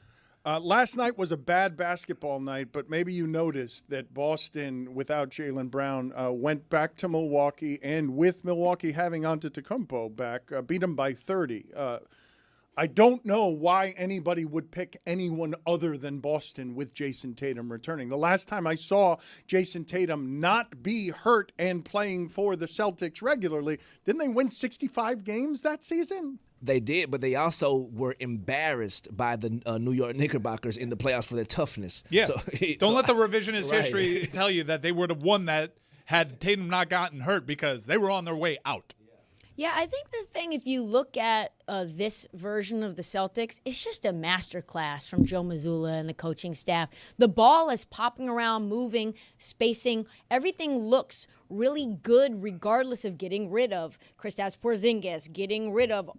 Last night was a bad basketball night, but maybe you noticed that Boston, without Jaylen Brown, went back to Milwaukee, and with Milwaukee having Antetokounmpo back, beat them by 30. I don't know why anybody would pick anyone other than Boston with Jason Tatum returning. The last time I saw Jason Tatum not be hurt and playing for the Celtics regularly, didn't they win 65 games that season? They did, but they also were embarrassed by the New York Knickerbockers in the playoffs for their toughness. Yeah. So, Don't let the revisionist right. history tell you that they would have won that had Tatum not gotten hurt, because they were on their way out. Yeah, I think the thing, if you look at this version of the Celtics, it's just a masterclass from Joe Mazzulla and the coaching staff. The ball is popping around, moving, spacing. Everything looks really good regardless of getting rid of Kristaps Porzingis, getting rid of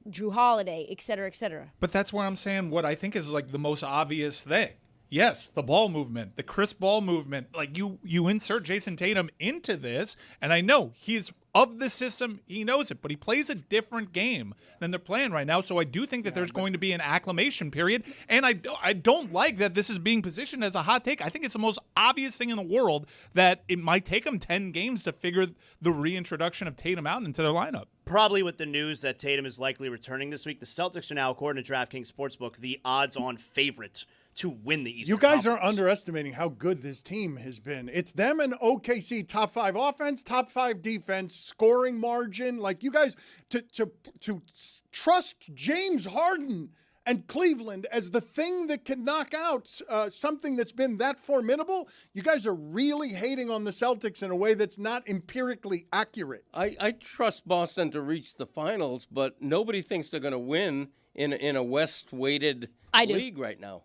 Drew Holiday, et cetera, et cetera. But that's where I'm saying what I think is like the most obvious thing. Yes, the ball movement, the crisp ball movement. Like you insert Jason Tatum into this, and I know he's of the system, he knows it, but he plays a different game than they're playing right now. So I do think that there's going to be an acclimation period, and I don't like that this is being positioned as a hot take. I think it's the most obvious thing in the world that it might take them 10 games to figure the reintroduction of Tatum out into their lineup. Probably with the news that Tatum is likely returning this week, the Celtics are now, according to DraftKings Sportsbook, the odds-on favorite to win the Eastern You guys Conference. are underestimating how good this team has been. It's them and OKC, top 5 offense, top 5 defense, scoring margin. Like, you guys, to trust James Harden and Cleveland as the thing that can knock out something that's been that formidable, you guys are really hating on the Celtics in a way that's not empirically accurate. I trust Boston to reach the finals, but nobody thinks they're going to win in a West-weighted league right now.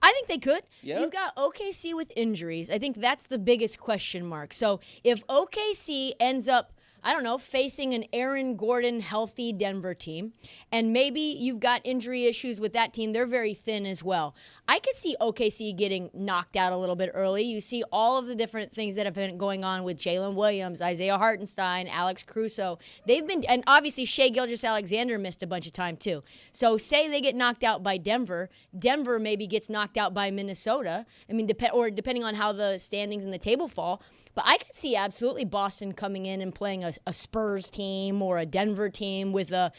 I think they could. Yeah. You've got OKC with injuries. I think that's the biggest question mark. So if OKC ends up, I don't know, facing an Aaron Gordon healthy Denver team, and maybe you've got injury issues with that team, they're very thin as well. I could see OKC getting knocked out a little bit early. You see all of the different things that have been going on with Jalen Williams, Isaiah Hartenstein, Alex Caruso. They've been, and obviously Shai Gilgeous-Alexander missed a bunch of time too. So say they get knocked out by Denver. Denver maybe gets knocked out by Minnesota. I mean, depending on how the standings in the table fall. But I could see absolutely Boston coming in and playing a Spurs team or a Denver team with a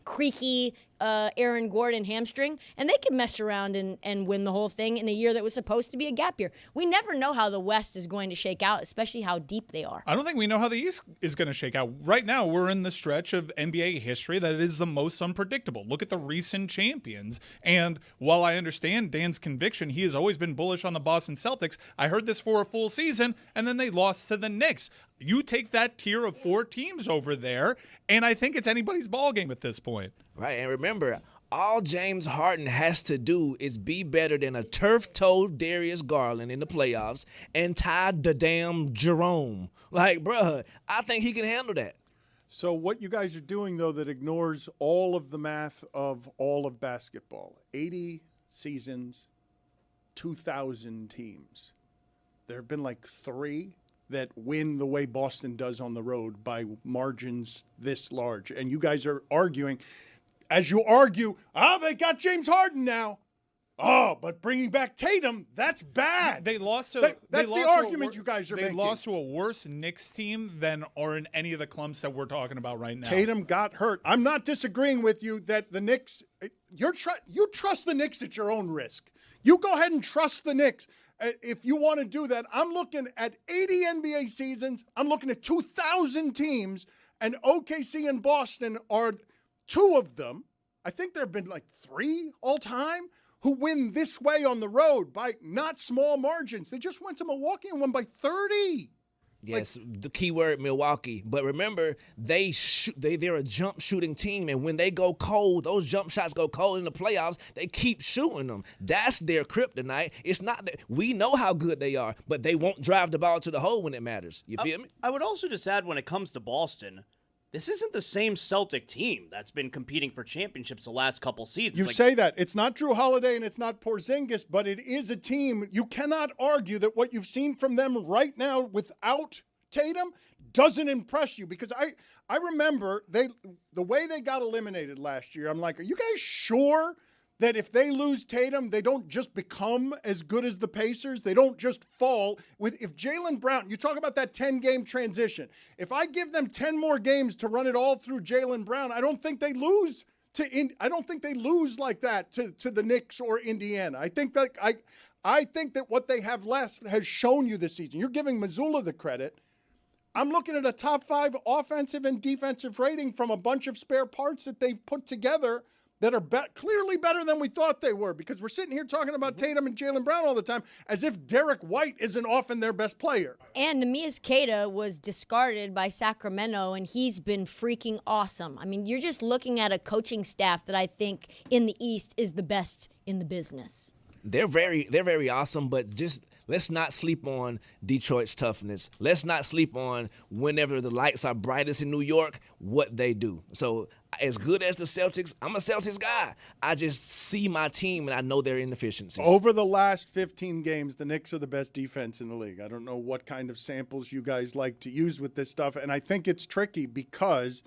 creaky Aaron Gordon hamstring, and they could mess around and win the whole thing in a year that was supposed to be a gap year. We never know how the West is going to shake out, especially how deep they are. I don't think we know how the East is going to shake out. Right now, we're in the stretch of NBA history that is the most unpredictable. Look at the recent champions. And while I understand Dan's conviction, he has always been bullish on the Boston Celtics. I heard this for a full season, and then they lost to the Knicks. You take that tier of 4 teams over there, and I think it's anybody's ballgame at this point. Right, and remember, all James Harden has to do is be better than a turf-toed Darius Garland in the playoffs and tie the damn Jerome. Like, bruh, I think he can handle that. So what you guys are doing, though, that ignores all of the math of all of basketball, 80 seasons, 2,000 teams. There have been like 3 that win the way Boston does on the road by margins this large. And you guys are arguing, as you argue, they got James Harden now. Oh, but bringing back Tatum, that's bad. They lost to that's the argument you guys are making. They lost to a worse Knicks team than are in any of the clumps that we're talking about right now. Tatum got hurt. I'm not disagreeing with you that the Knicks, you trust the Knicks at your own risk. You go ahead and trust the Knicks. If you want to do that, I'm looking at 80 NBA seasons. I'm looking at 2,000 teams, and OKC and Boston are two of them. I think there have been like 3 all time who win this way on the road by not small margins. They just went to Milwaukee and won by 30. Yes, the key word, Milwaukee. But remember, they're a jump shooting team, and when they go cold, those jump shots go cold in the playoffs. They keep shooting them. That's their kryptonite. It's not that we know how good they are, but they won't drive the ball to the hole when it matters. You feel me? I would also just add, when it comes to Boston, this isn't the same Celtic team that's been competing for championships the last couple seasons. You say that. It's not Drew Holiday and it's not Porzingis, but it is a team. You cannot argue that what you've seen from them right now without Tatum doesn't impress you, because I remember the way they got eliminated last year. I'm like, are you guys sure that if they lose Tatum, they don't just become as good as the Pacers? They don't just fall. If Jaylen Brown, you talk about that 10-game transition. If I give them 10 more games to run it all through Jaylen Brown, I don't think they lose like that to the Knicks or Indiana. I think that what they have left has shown you this season. You're giving Missoula the credit. I'm looking at a top 5 offensive and defensive rating from a bunch of spare parts that they've put together that are clearly better than we thought they were, because we're sitting here talking about Tatum and Jaylen Brown all the time as if Derek White isn't often their best player. And Neemias Queta was discarded by Sacramento, and he's been freaking awesome. I mean, you're just looking at a coaching staff that I think in the East is the best in the business. They're very awesome, but just let's not sleep on Detroit's toughness. Let's not sleep on, whenever the lights are brightest in New York, what they do. So as good as the Celtics, I'm a Celtics guy. I just see my team and I know their inefficiencies. Over the last 15 games, the Knicks are the best defense in the league. I don't know what kind of samples you guys like to use with this stuff, and I think it's tricky because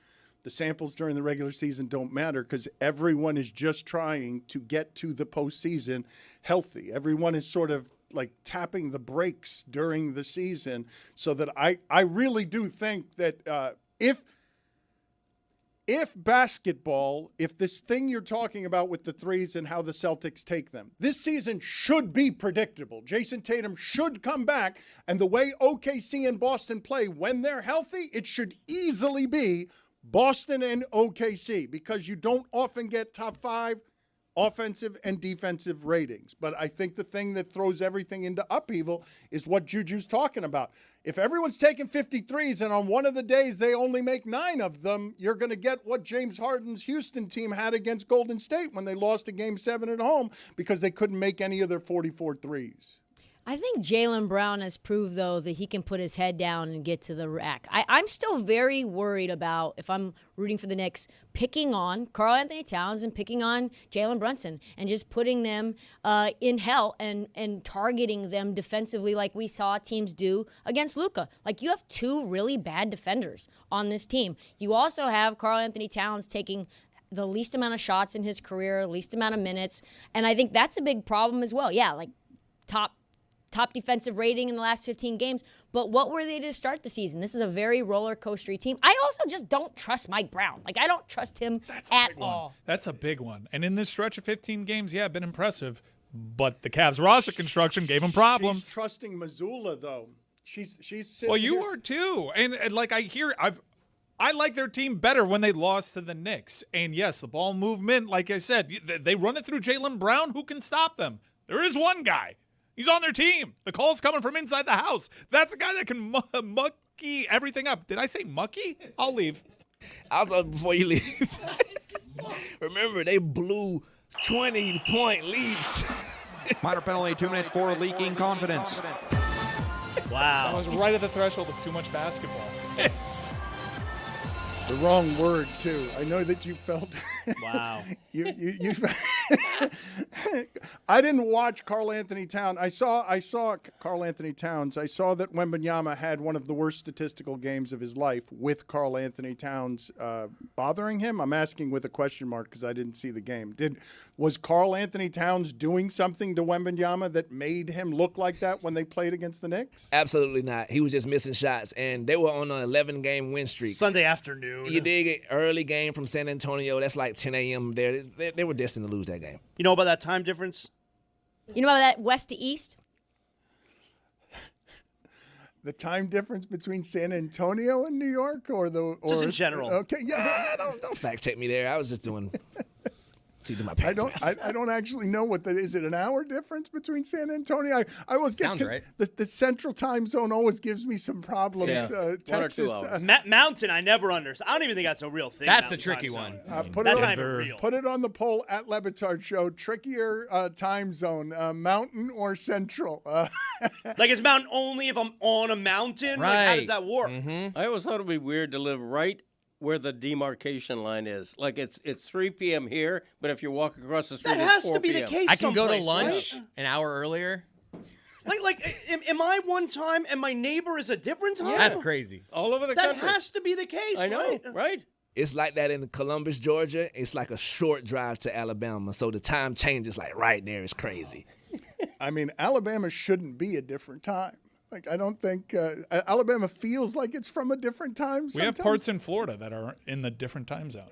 the samples during the regular season don't matter, because everyone is just trying to get to the postseason healthy. Everyone is sort of like tapping the brakes during the season, so that I really do think that if basketball, if this thing you're talking about with the threes and how the Celtics take them, this season should be predictable. Jason Tatum should come back, and the way OKC and Boston play when they're healthy, it should easily be Boston and OKC, because you don't often get top 5 offensive and defensive ratings. But I think the thing that throws everything into upheaval is what Juju's talking about. If everyone's taking 53s and on one of the days they only make 9 of them, you're going to get what James Harden's Houston team had against Golden State when they lost a Game 7 at home because they couldn't make any of their 44 threes. I think Jaylen Brown has proved, though, that he can put his head down and get to the rack. I'm still very worried about, if I'm rooting for the Knicks, picking on Karl Anthony Towns and picking on Jalen Brunson and just putting them in hell and targeting them defensively like we saw teams do against Luka. Like, you have 2 really bad defenders on this team. You also have Karl Anthony Towns taking the least amount of shots in his career, least amount of minutes, and I think that's a big problem as well. Yeah, like top defensive rating in the last 15 games, but what were they to start the season? This is a very roller coastery team. I also just don't trust Mike Brown. Like, I don't trust him at all. That's a big one. And in this stretch of 15 games, yeah, been impressive, but the Cavs roster construction gave him problems. She's trusting Missoula, though. She's sitting well, you here. are too. And like I like their team better when they lost to the Knicks. And yes, the ball movement, like I said, they run it through Jaylen Brown. Who can stop them? There is one guy. He's on their team. The call's coming from inside the house. That's a guy that can mucky everything up. Did I say mucky? I'll leave. Also, before you leave, remember, they blew 20-point leads. Minor penalty, 2 minutes for leaking confidence. Wow. That was right at the threshold of too much basketball. The wrong word, too. I know that you felt. Wow. you I didn't watch Karl Anthony Towns. I saw Karl Anthony Towns. I saw that Wembanyama had one of the worst statistical games of his life with Karl Anthony Towns bothering him. I'm asking with a question mark because I didn't see the game. Was Karl Anthony Towns doing something to Wembanyama that made him look like that when they played against the Knicks? Absolutely not. He was just missing shots, and they were on an 11-game win streak. Sunday afternoon. You dig it? Early game from San Antonio. That's like 10 a.m. there. They were destined to lose that game. You know about that time difference? You know about that west to east? The time difference between San Antonio and New York, or just in general? Okay, yeah. Don't fact check me there. I was just doing. I don't actually know what that is. It an hour difference between San Antonio? I always Sounds right. The central time zone always gives me some problems. Yeah. Texas, 1 or 2 hours. Mountain, I never understand. I don't even think that's a real thing. That's the Mountain tricky time one. zone. That's not even real. Put it on the poll at Le Batard Show. Trickier time zone, mountain or central? Like, is mountain only if I'm on a mountain? Like, how does that work? I always thought it'd be weird to live right where the demarcation line is. Like, it's 3 p.m. here, but if you walk across the street, That has it's 4 to be the p.m. case. I can go to someplace, lunch right? an hour earlier. Am I one time and my neighbor is a different time? That's crazy. All over the That country. has to be the case, I know, right? It's like that in Columbus, Georgia. It's like a short drive to Alabama, so the time changes like right there. It's crazy. I mean, Alabama shouldn't be a different time. Like, I don't think Alabama feels like it's from a different time. We have parts in Florida that are in the different time zone.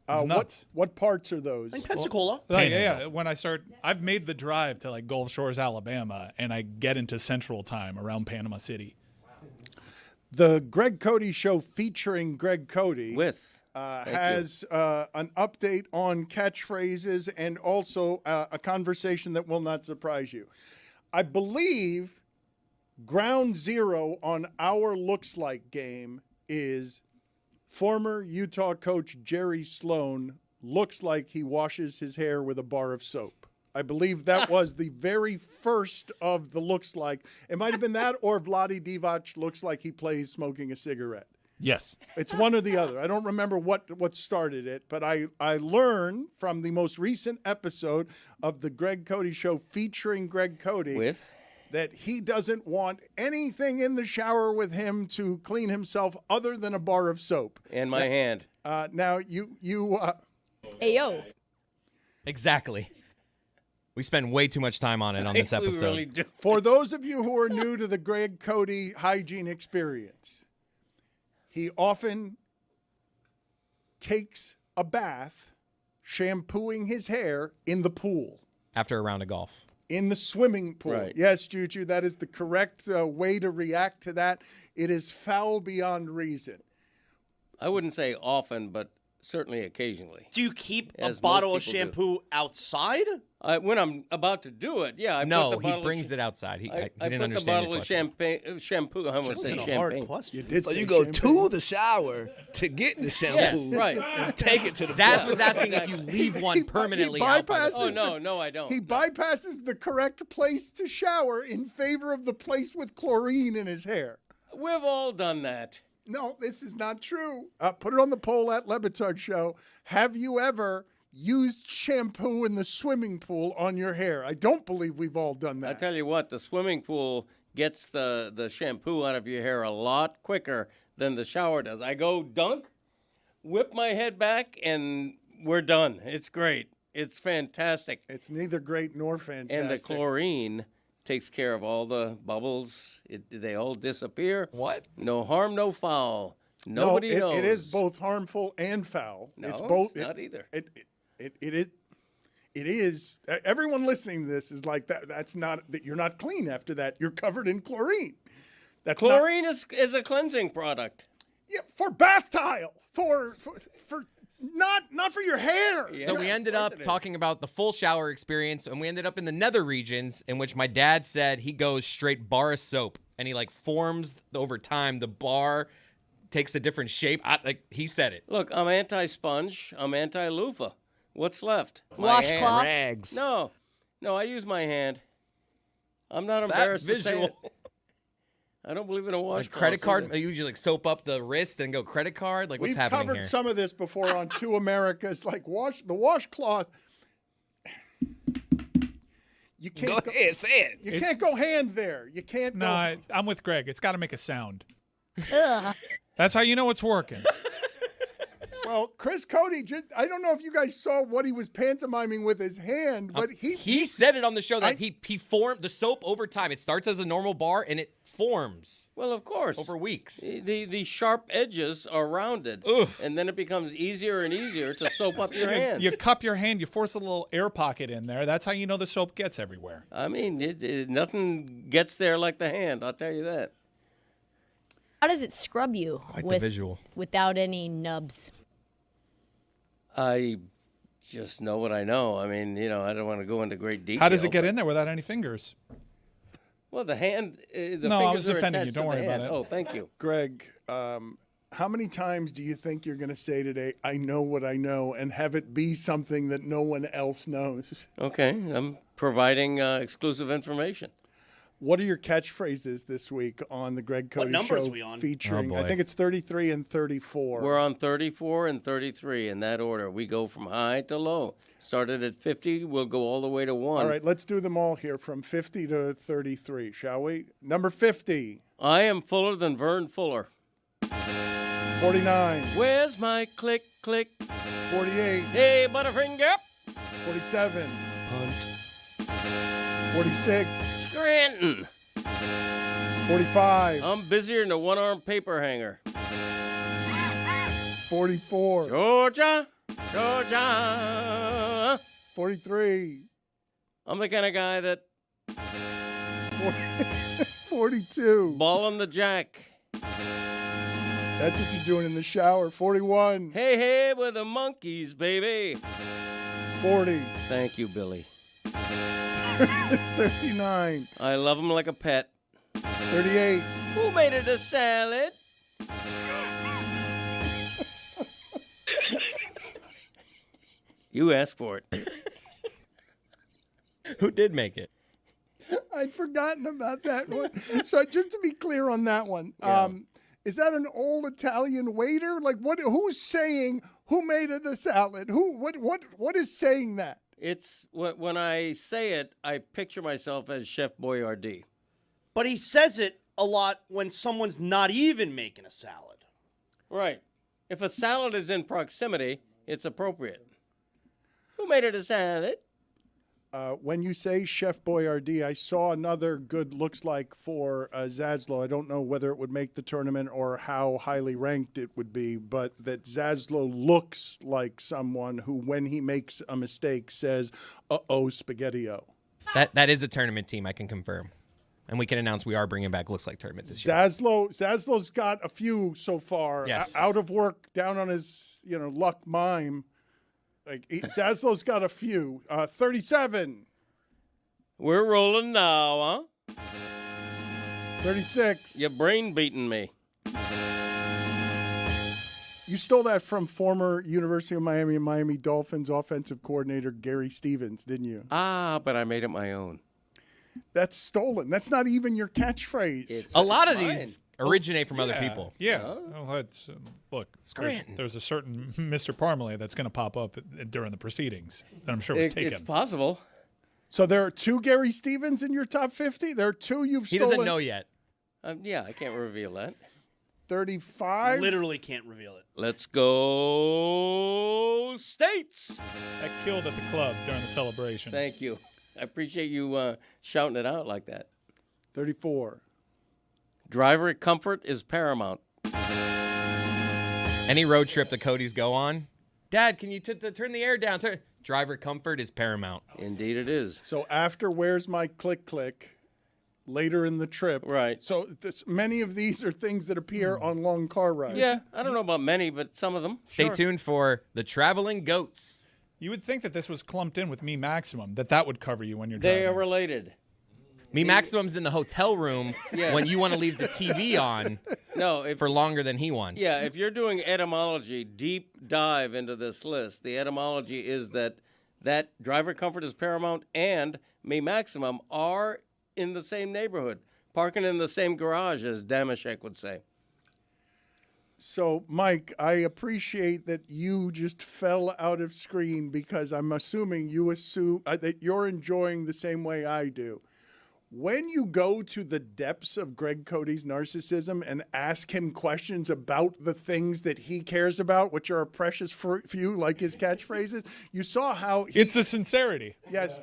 It's What nuts. parts are those? In Pensacola. Yeah. When I've made the drive to like Gulf Shores, Alabama, and I get into Central Time around Panama City. The Greg Cody Show featuring Greg Cody Thank has an update on catchphrases and also a conversation that will not surprise you. I believe ground zero on our looks like game is former Utah coach Jerry Sloan looks like he washes his hair with a bar of soap. I believe that was the very first of the looks like. It might have been that, or Vlade Divac looks like he plays smoking a cigarette. Yes. It's one or the other. I don't remember what started it, but I learned from the most recent episode of the Greg Cody Show featuring Greg Cody that he doesn't want anything in the shower with him to clean himself other than a bar of soap. And my hand. Now, you Ayo. Exactly. We spend way too much time on it on this episode. Really do. For those of you who are new to the Greg Cody hygiene experience, he often takes a bath shampooing his hair in the pool. After a round of golf. In the swimming pool. Right. Yes, Juju, that is the correct way to react to that. It is foul beyond reason. I wouldn't say often, but certainly occasionally. Do you keep a As bottle most of people do. shampoo outside? When I'm about to do it, yeah. No, he brings it outside. He I didn't put understand the bottle your of question. shampoo. I almost say That's a hard champagne. question. You did So say you go champagne. to the shower to get the shampoo. Yes, right. And take it to the Zaz pool. was asking if you leave one permanently he out by the bypasses Oh, no, I don't. He bypasses the correct place to shower in favor of the place with chlorine in his hair. We've all done that. No, this is not true. Put it on the poll at Le Batard Show. Have you ever used shampoo in the swimming pool on your hair? I don't believe we've all done I that. tell you what, the swimming pool gets the shampoo out of your hair a lot quicker than the shower does. I go dunk, whip my head back, and we're done. It's great. It's fantastic. It's neither great nor fantastic. And the chlorine takes care of all the bubbles. They all disappear. What? No harm, no foul. Nobody knows. It is both harmful and foul. No, it's both. it's not either. It is. Everyone listening to this is like that. That's not that. You're not clean after that. You're covered in chlorine. That's Chlorine is a cleansing product. Yeah, for bath tile. For not for your hair. So we ended up talking about the full shower experience, and we ended up in the nether regions, in which my dad said he goes straight bar of soap, and he like forms over time. The bar takes a different shape. He said it. Look, I'm anti-sponge. I'm anti-loofah. What's left? My hand. Washcloth? Rags. No, I use my hand. I'm not embarrassed to say it. I don't believe in a washcloth. Credit card? You usually like soap up the wrist and go credit card? Like what's We've happening covered here? some of this before on Two Americas. Like the washcloth. You can't Go ahead, say it. You can't go hand there. You can't go. No, I'm with Greg. It's got to make a sound. Ugh. That's how you know it's working. Well, Chris Cody, I don't know if you guys saw what he was pantomiming with his hand, but he said it on the show that he formed the soap over time. It starts as a normal bar and it forms. Well, of course. Over weeks. The sharp edges are rounded. And then it becomes easier and easier to soap up your hand. You cup your hand, you force a little air pocket in there. That's how you know the soap gets everywhere. I mean, nothing gets there like the hand, I'll tell you that. How does it scrub you Quite the visual. without any nubs? I just know what I know. I mean, I don't want to go into great detail. How does it get in there without any fingers? Well, the hand, the No, I fingers was are defending you. attached Don't to worry the about hand. it. Oh, thank you. Greg, how many times do you think you're going to say today, I know what I know, and have it be something that no one else knows? Okay, I'm providing exclusive information. What are your catchphrases this week on the Greg Cody numbers Show are we on? featuring, Oh, I boy. think it's 33 and 34. We're on 34 and 33 in that order. We go from high to low. Started at 50, we'll go all the way to 1. All right, let's do them all here from 50 to 33, shall we? Number 50. I am fuller than Vern Fuller. 49. Where's my click, click? 48. Hey, Butterfinger. 47. Punt. 46. Scranton. 45. I'm busier than a one-armed paper hanger. 44. Georgia. Georgia. 43. I'm the kind of guy that 42. balling the jack. That's what you're doing in the shower. 41. Hey, hey, with the monkeys, baby. 40. Thank you, Billy. 39. I love him like a pet. 38. Who made it a salad? You asked for it. Who did make it? I'd forgotten about that one. So just to be clear on that one, is that an old Italian waiter? Like what? Who's saying who made it the salad? Who? What is saying that? It's when I say it, I picture myself as Chef Boyardee. But he says it a lot when someone's not even making a salad. Right. If a salad is in proximity, it's appropriate. Who made it a salad? When you say Chef Boyardee, I saw another good looks like for Zaslow. I don't know whether it would make the tournament or how highly ranked it would be, but that Zaslow looks like someone who, when he makes a mistake, says, uh-oh, Spaghetti-O. That is a tournament team, I can confirm. And we can announce we are bringing back Looks Like Tournament this year. Zaslow's got a few so far. Yes. Out of work, down on his luck mime. Zaslow's got a few. 37. We're rolling now, huh? 36. Your brain beating me. You stole that from former University of Miami and Miami Dolphins offensive coordinator Gary Stevens, didn't you? But I made it my own. That's stolen. That's not even your catchphrase. A lot of these originate from other Yeah, people. Yeah. Well, look, Scranton. there's a certain Mr. Parmalee that's going to pop up during the proceedings that I'm sure was taken. It's possible. So there are two Gary Stevens in your top 50? There are two you've He stolen? doesn't know yet. Yeah, I can't reveal that. 35? Literally can't reveal it. Let's go States. That killed at the club during the celebration. Thank you. I appreciate you shouting it out like that. 34. Driver comfort is paramount. Any road trip the Codys go on, Dad, can you turn the air down? Driver comfort is paramount. Indeed it is. So after Where's My Click Click, later in the trip. Right. So many of these are things that appear on long car rides. Yeah, I don't know about many, but some of them. Stay Sure. tuned for the Traveling Goats. You would think that this was clumped in with Me Maximum, that would cover you when you're driving. They are related. Me Maximum's in the hotel room Yeah. when you want to leave the TV on for longer than he wants. Yeah, if you're doing etymology, deep dive into this list, the etymology is that driver comfort is paramount and Me Maximum are in the same neighborhood, parking in the same garage, as Damashek would say. So, Mike, I appreciate that you just fell out of screen because I'm assuming that you're enjoying the same way I do. when you go to the depths of Greg Cody's narcissism and ask him questions about the things that he cares about, which are a precious few, like his catchphrases, you saw how it's a sincerity. Yes.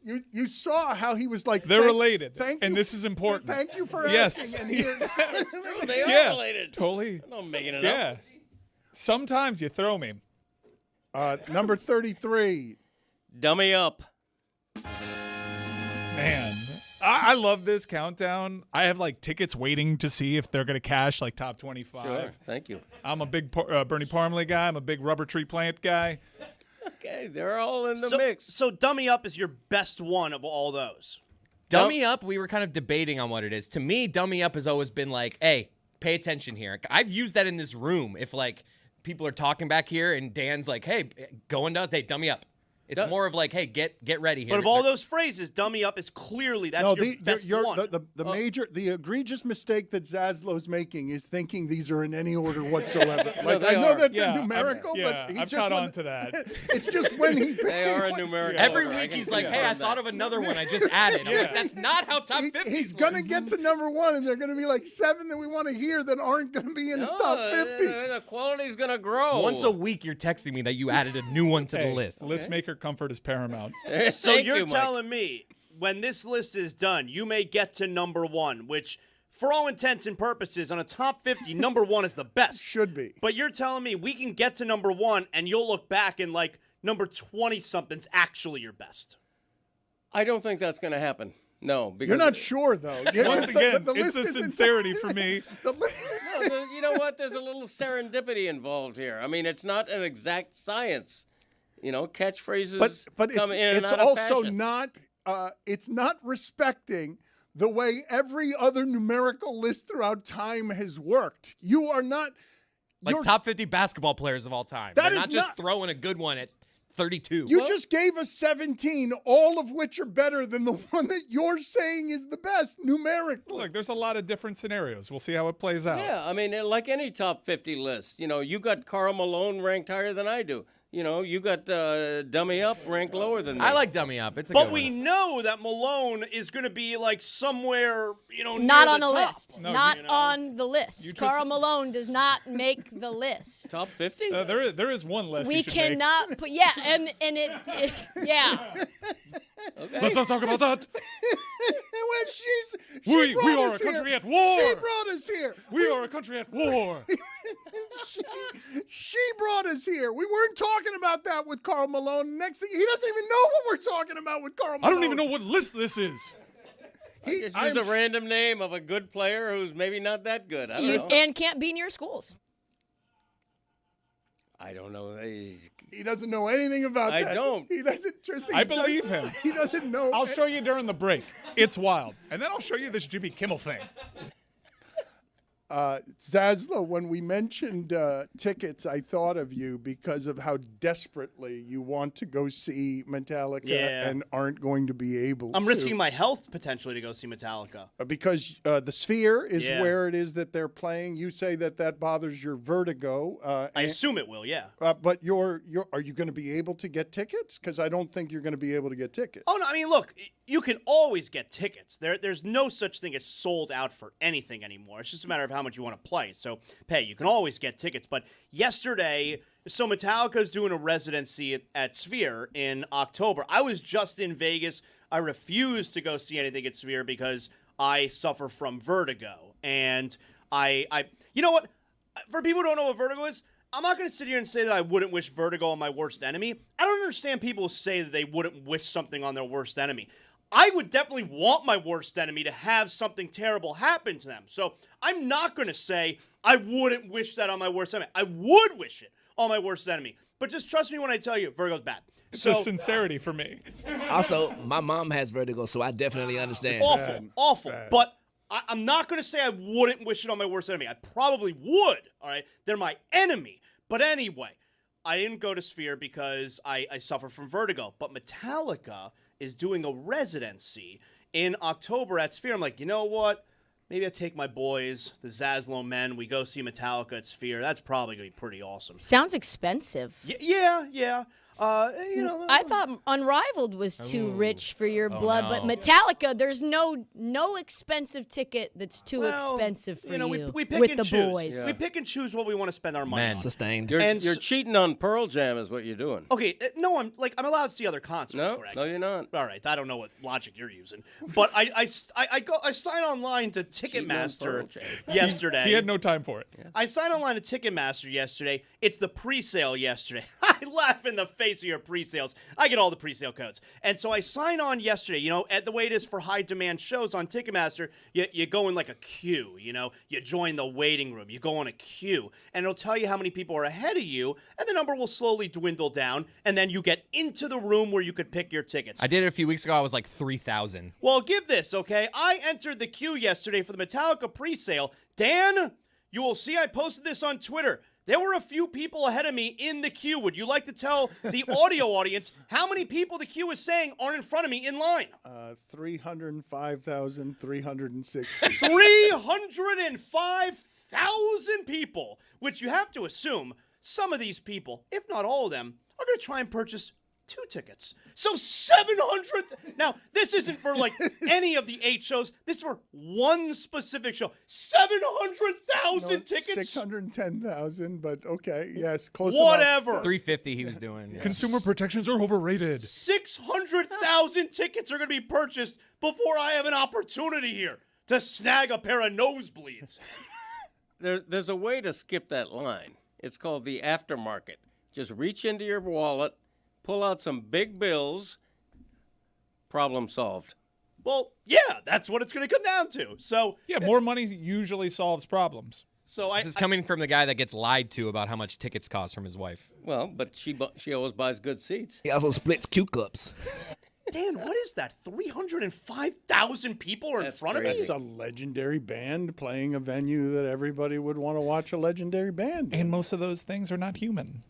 You saw how he was like, they're related, thank and you, this is important. Thank you for yes. asking. And here, They are related. Totally. I'm not making it Yeah. up. Sometimes you throw me. Number 33. Dummy up. Man, I love this countdown. I have like tickets waiting to see if they're going to cash like top 25. Sure. Thank you. I'm a big Bernie Parmalee guy. I'm a big rubber tree plant guy. Okay, they're all in the mix. So Dummy Up is your best one of all those. Dummy Up, we were kind of debating on what it is. To me, Dummy Up has always been like, hey, pay attention here. I've used that in this room. If like people are talking back here and Dan's like, hey, go into, hey, dummy up. It's more of like, hey, get ready here. But of all those phrases, dummy up is clearly that's your best one. The egregious mistake that Zaslow's making is thinking these are in any order whatsoever. Like I know that they're numerical, but I've caught on to that. It's just when he they are a numerical. Every week he's like, hey, I thought of another one I just added. I'm like, that's not how top 50. He's gonna get to number one, and they're gonna be like 7 that we want to hear that aren't gonna be in his top 50. The quality's gonna grow. Once a week, you're texting me that you added a new one to the list. List maker comfort is paramount. So you're telling me when this list is done, you may get to number one, which for all intents and purposes on a top 50, number one is the best. Should be. But you're telling me we can get to number one and you'll look back and like number 20-something's actually your best. I don't think that's going to happen. No, because you're not sure though. Once again, it's a sincerity for me. You know what? There's a little serendipity involved here. I mean, it's not an exact science. You know, catchphrases but come in and it's out also of fashion. not it's not respecting the way every other numerical list throughout time has worked. You are not like top 50 basketball players of all time. That They're is not just throwing a good one at 32. You just gave us 17, all of which are better than the one that you're saying is the best numerically. Look, there's a lot of different scenarios. We'll see how it plays out. Yeah, I mean, like any top 50 list, you know, you got Karl Malone ranked higher than I do. You know, you got Dummy Up ranked lower than me. I like Dummy Up. It's a but good we one. know that Malone is going to be like somewhere, you know, not near on the top. list. Not on the list. Karl Malone does not make the list. Top 50? There is one list. We cannot put and it yeah. Okay. Let's not talk about that. She we are a country at war. She brought us here. We are a country at war. She brought us here. We weren't talking about that with Karl Malone. Next thing, he doesn't even know what we're talking about with Karl Malone. I don't even know what list this is. Just use a random name of a good player who's maybe not that good. I don't know. And can't be near schools. I don't know. He doesn't know anything about that. I don't. He doesn't. Tristan, I believe him. He doesn't know. I'll show you during the break. It's wild. And then I'll show you this Jimmy Kimmel thing. Zaslow, when we mentioned tickets, I thought of you because of how desperately you want to go see Metallica and aren't going to be able to. I'm risking my health potentially to go see Metallica. Because the Sphere is where it is that they're playing. You say that bothers your vertigo. I assume it will, yeah. But are you going to be able to get tickets? Because I don't think you're going to be able to get tickets. Oh, no, I mean, look, you can always get tickets. There's no such thing as sold out for anything anymore. It's just a matter of how much you want to play. So, you can always get tickets. But yesterday, so Metallica's doing a residency at Sphere in October. I was just in Vegas. I refused to go see anything at Sphere because I suffer from vertigo. And you know what? For people who don't know what vertigo is, I'm not going to sit here and say that I wouldn't wish vertigo on my worst enemy. I don't understand people who say that they wouldn't wish something on their worst enemy. I would definitely want my worst enemy to have something terrible happen to them. So I'm not going to say I wouldn't wish that on my worst enemy. I would wish it on my worst enemy. But just trust me when I tell you, vertigo's bad. It's a sincerity for me. Also, my mom has vertigo, so I definitely understand. It's awful. But I'm not going to say I wouldn't wish it on my worst enemy. I probably would, all right? They're my enemy. But anyway, I didn't go to Sphere because I suffer from vertigo. But Metallica is doing a residency in October at Sphere. I'm like, you know what? Maybe I take my boys, the Zaslow men. We go see Metallica at Sphere. That's probably going to be pretty awesome. Sounds expensive. Yeah. I thought Unrivaled was too rich for your blood, but Metallica, there's no expensive ticket that's too expensive for you. We pick with and the choose. boys. We pick and choose what we want to spend our money on. Sustained. You're cheating on Pearl Jam, is what you're doing. Okay, no, I'm allowed to see other concerts. No, correct? no, you're not. All right, I don't know what logic you're using, but I signed online to Ticketmaster yesterday. He had no time for it. I signed online to Ticketmaster yesterday. It's the pre-sale yesterday. I laugh in the face of your pre-sales. I get all the pre-sale codes. And so I sign on yesterday. You know, at the way it is for high-demand shows on Ticketmaster, you go in like a queue, you know. You join the waiting room. You go on a queue. And it'll tell you how many people are ahead of you, and the number will slowly dwindle down, and then you get into the room where you could pick your tickets. I did it a few weeks ago. I was like 3,000. Well, give this, okay? I entered the queue yesterday for the Metallica pre-sale. Dan, you will see I posted this on Twitter. There were a few people ahead of me in the queue. Would you like to tell the audio audience how many people the queue is saying are in front of me in line? 305,360. 305,000 people, which you have to assume some of these people, if not all of them, are going to try and purchase 2 tickets. So 700. Now, this isn't for like any of the 8 shows. This is for one specific show. 700,000 tickets. 610,000, but okay, yes, close. Whatever. 350 he was doing. Yeah. Consumer protections are overrated. 600,000 tickets are going to be purchased before I have an opportunity here to snag a pair of nosebleeds. There's a way to skip that line. It's called the aftermarket. Just reach into your wallet, pull out some big bills, problem solved. Well, yeah, that's what it's going to come down to. So yeah, more money usually solves problems. So this is coming from the guy that gets lied to about how much tickets cost from his wife. Well, but she always buys good seats. He also splits Q cups. Dan, what is that? 305,000 people are in front of me? It's a legendary band playing a venue that everybody would want to watch a legendary band. And most of those things are not human.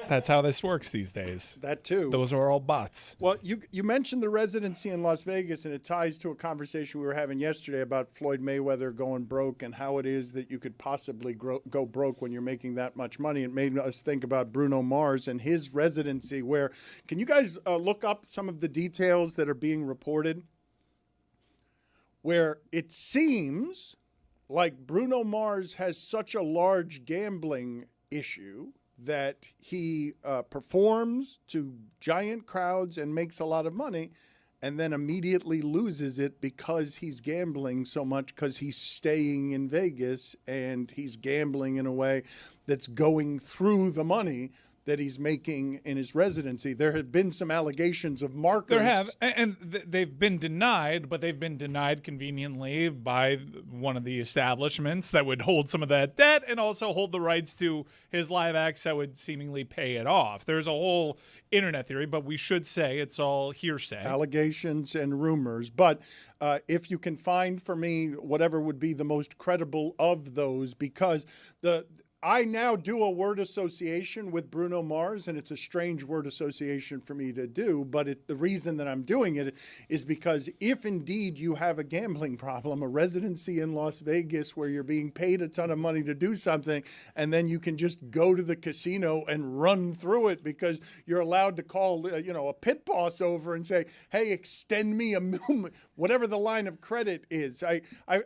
That's how this works these days. That too. Those are all bots. Well, you mentioned the residency in Las Vegas, and it ties to a conversation we were having yesterday about Floyd Mayweather going broke and how it is that you could possibly go broke when you're making that much money. It made us think about Bruno Mars and his residency, where, can you guys look up some of the details that are being reported? Where it seems like Bruno Mars has such a large gambling issue that he performs to giant crowds and makes a lot of money, and then immediately loses it because he's gambling so much, because he's staying in Vegas and he's gambling in a way that's going through the money that he's making in his residency. There have been some allegations of markers. There have, and they've been denied, but they've been denied conveniently by one of the establishments that would hold some of that debt and also hold the rights to his live acts that would seemingly pay it off. There's a whole internet theory, but we should say it's all hearsay. Allegations and rumors. But if you can find for me whatever would be the most credible of those, because I now do a word association with Bruno Mars, and it's a strange word association for me to do, but the reason that I'm doing it is because if indeed you have a gambling problem, a residency in Las Vegas where you're being paid a ton of money to do something, and then you can just go to the casino and run through it because you're allowed to call a pit boss over and say, hey, extend me whatever the line of credit is. I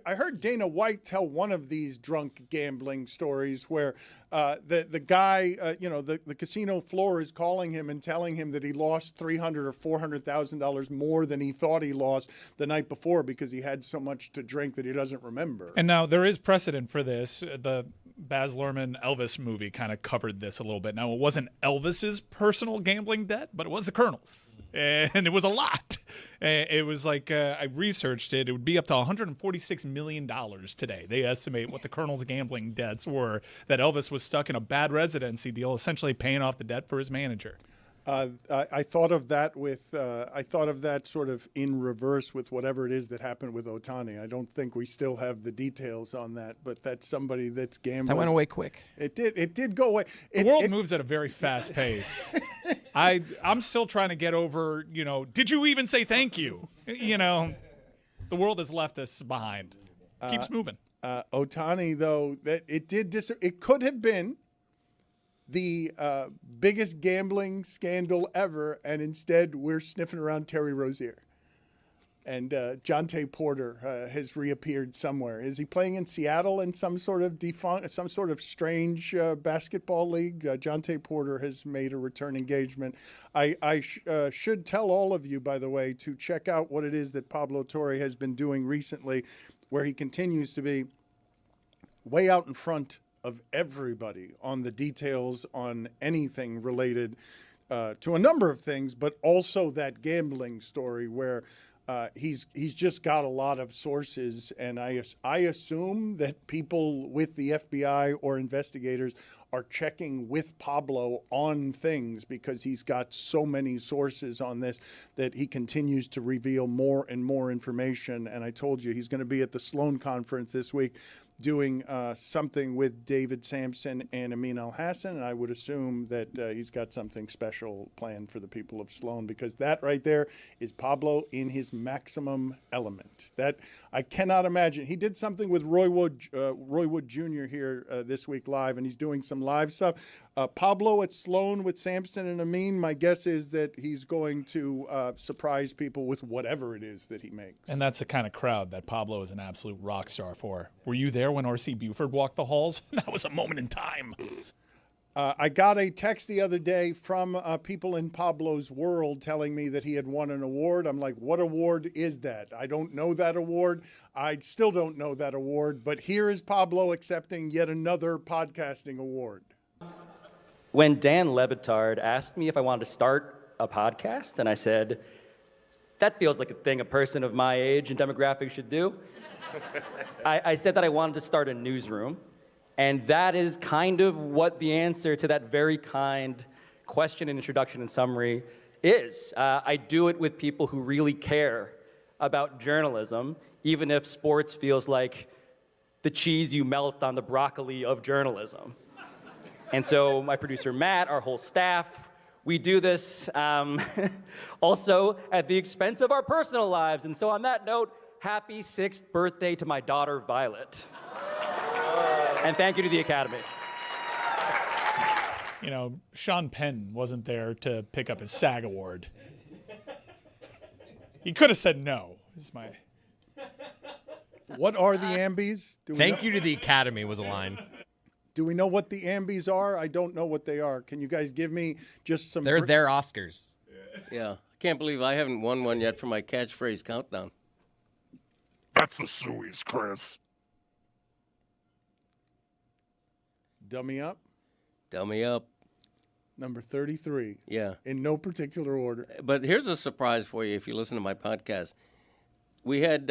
heard Dana White tell one of these drunk gambling stories where the guy, the casino floor is calling him and telling him that he lost $300,000 or $400,000 more than he thought he lost the night before because he had so much to drink that he doesn't remember. And now there is precedent for this. The Baz Luhrmann Elvis movie kind of covered this a little bit. Now, it wasn't Elvis's personal gambling debt, but it was the Colonel's. And it was a lot. It was like, I researched it. It would be up to $146 million today. They estimate what the Colonel's gambling debts were, that Elvis was stuck in a bad residency deal, essentially paying off the debt for his manager. I thought of that sort of in reverse with whatever it is that happened with Ohtani. I don't think we still have the details on that, but that's somebody that's gambling. That went away quick. It did go away. The world moves at a very fast pace. I'm still trying to get over, did you even say thank you? The world has left us behind. Keeps moving. Ohtani, though, that it could have been the biggest gambling scandal ever, and instead we're sniffing around Terry Rozier. And Jonte Porter has reappeared somewhere. Is he playing in Seattle in some sort of strange basketball league? Jonte Porter has made a return engagement. I should tell all of you, by the way, to check out what it is that Pablo Torre has been doing recently, where he continues to be way out in front of everybody on the details on anything related to a number of things, but also that gambling story where he's just got a lot of sources, and I assume that people with the FBI or investigators are checking with Pablo on things because he's got so many sources on this that he continues to reveal more and more information. And I told you he's going to be at the Sloan Conference this week doing something with David Sampson and Amin Al-Hassan, and I would assume that he's got something special planned for the people of Sloan, because that right there is Pablo in his maximum element. That I cannot imagine. He did something with Roy Wood Jr. here this week live, and he's doing some live stuff. Pablo at Sloan with Sampson and Amin, my guess is that he's going to surprise people with whatever it is that he makes. And that's the kind of crowd that Pablo is an absolute rock star for. Were you there when R.C. Buford walked the halls? That was a moment in time. I got a text the other day from people in Pablo's world telling me that he had won an award. I'm like, what award is that? I don't know that award. I still don't know that award. But here is Pablo accepting yet another podcasting award. When Dan Le Batard asked me if I wanted to start a podcast, and I said, that feels like a thing a person of my age and demographic should do. I said that I wanted to start a newsroom, and that is kind of what the answer to that very kind question and introduction and summary is. I do it with people who really care about journalism, even if sports feels like the cheese you melt on the broccoli of journalism. And so my producer, Matt, our whole staff, we do this also at the expense of our personal lives. And so on that note, happy 6th birthday to my daughter, Violet. And thank you to the Academy. You know, Sean Penn wasn't there to pick up his SAG award. He could have said no. What are the Ambies? Thank you to the Academy was a line. Do we know what the Ambies are? I don't know what they are. Can you guys give me just some... They're their Oscars. Yeah. I can't believe I haven't won one yet for my catchphrase countdown. That's the Suey's, Chris. Dummy Up? Dummy Up. Number 33. Yeah. In no particular order. But here's a surprise for you if you listen to my podcast. We had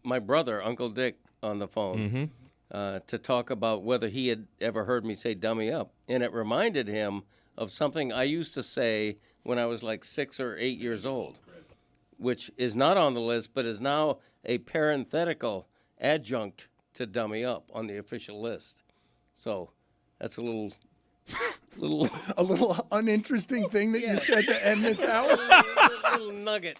my brother, Uncle Dick, on the phone to talk about whether he had ever heard me say dummy up. And it reminded him of something I used to say when I was like 6 or 8 years old, which is not on the list, but is now a parenthetical adjunct to dummy up on the official list. So that's a little uninteresting thing that you said to end this hour. A little nugget.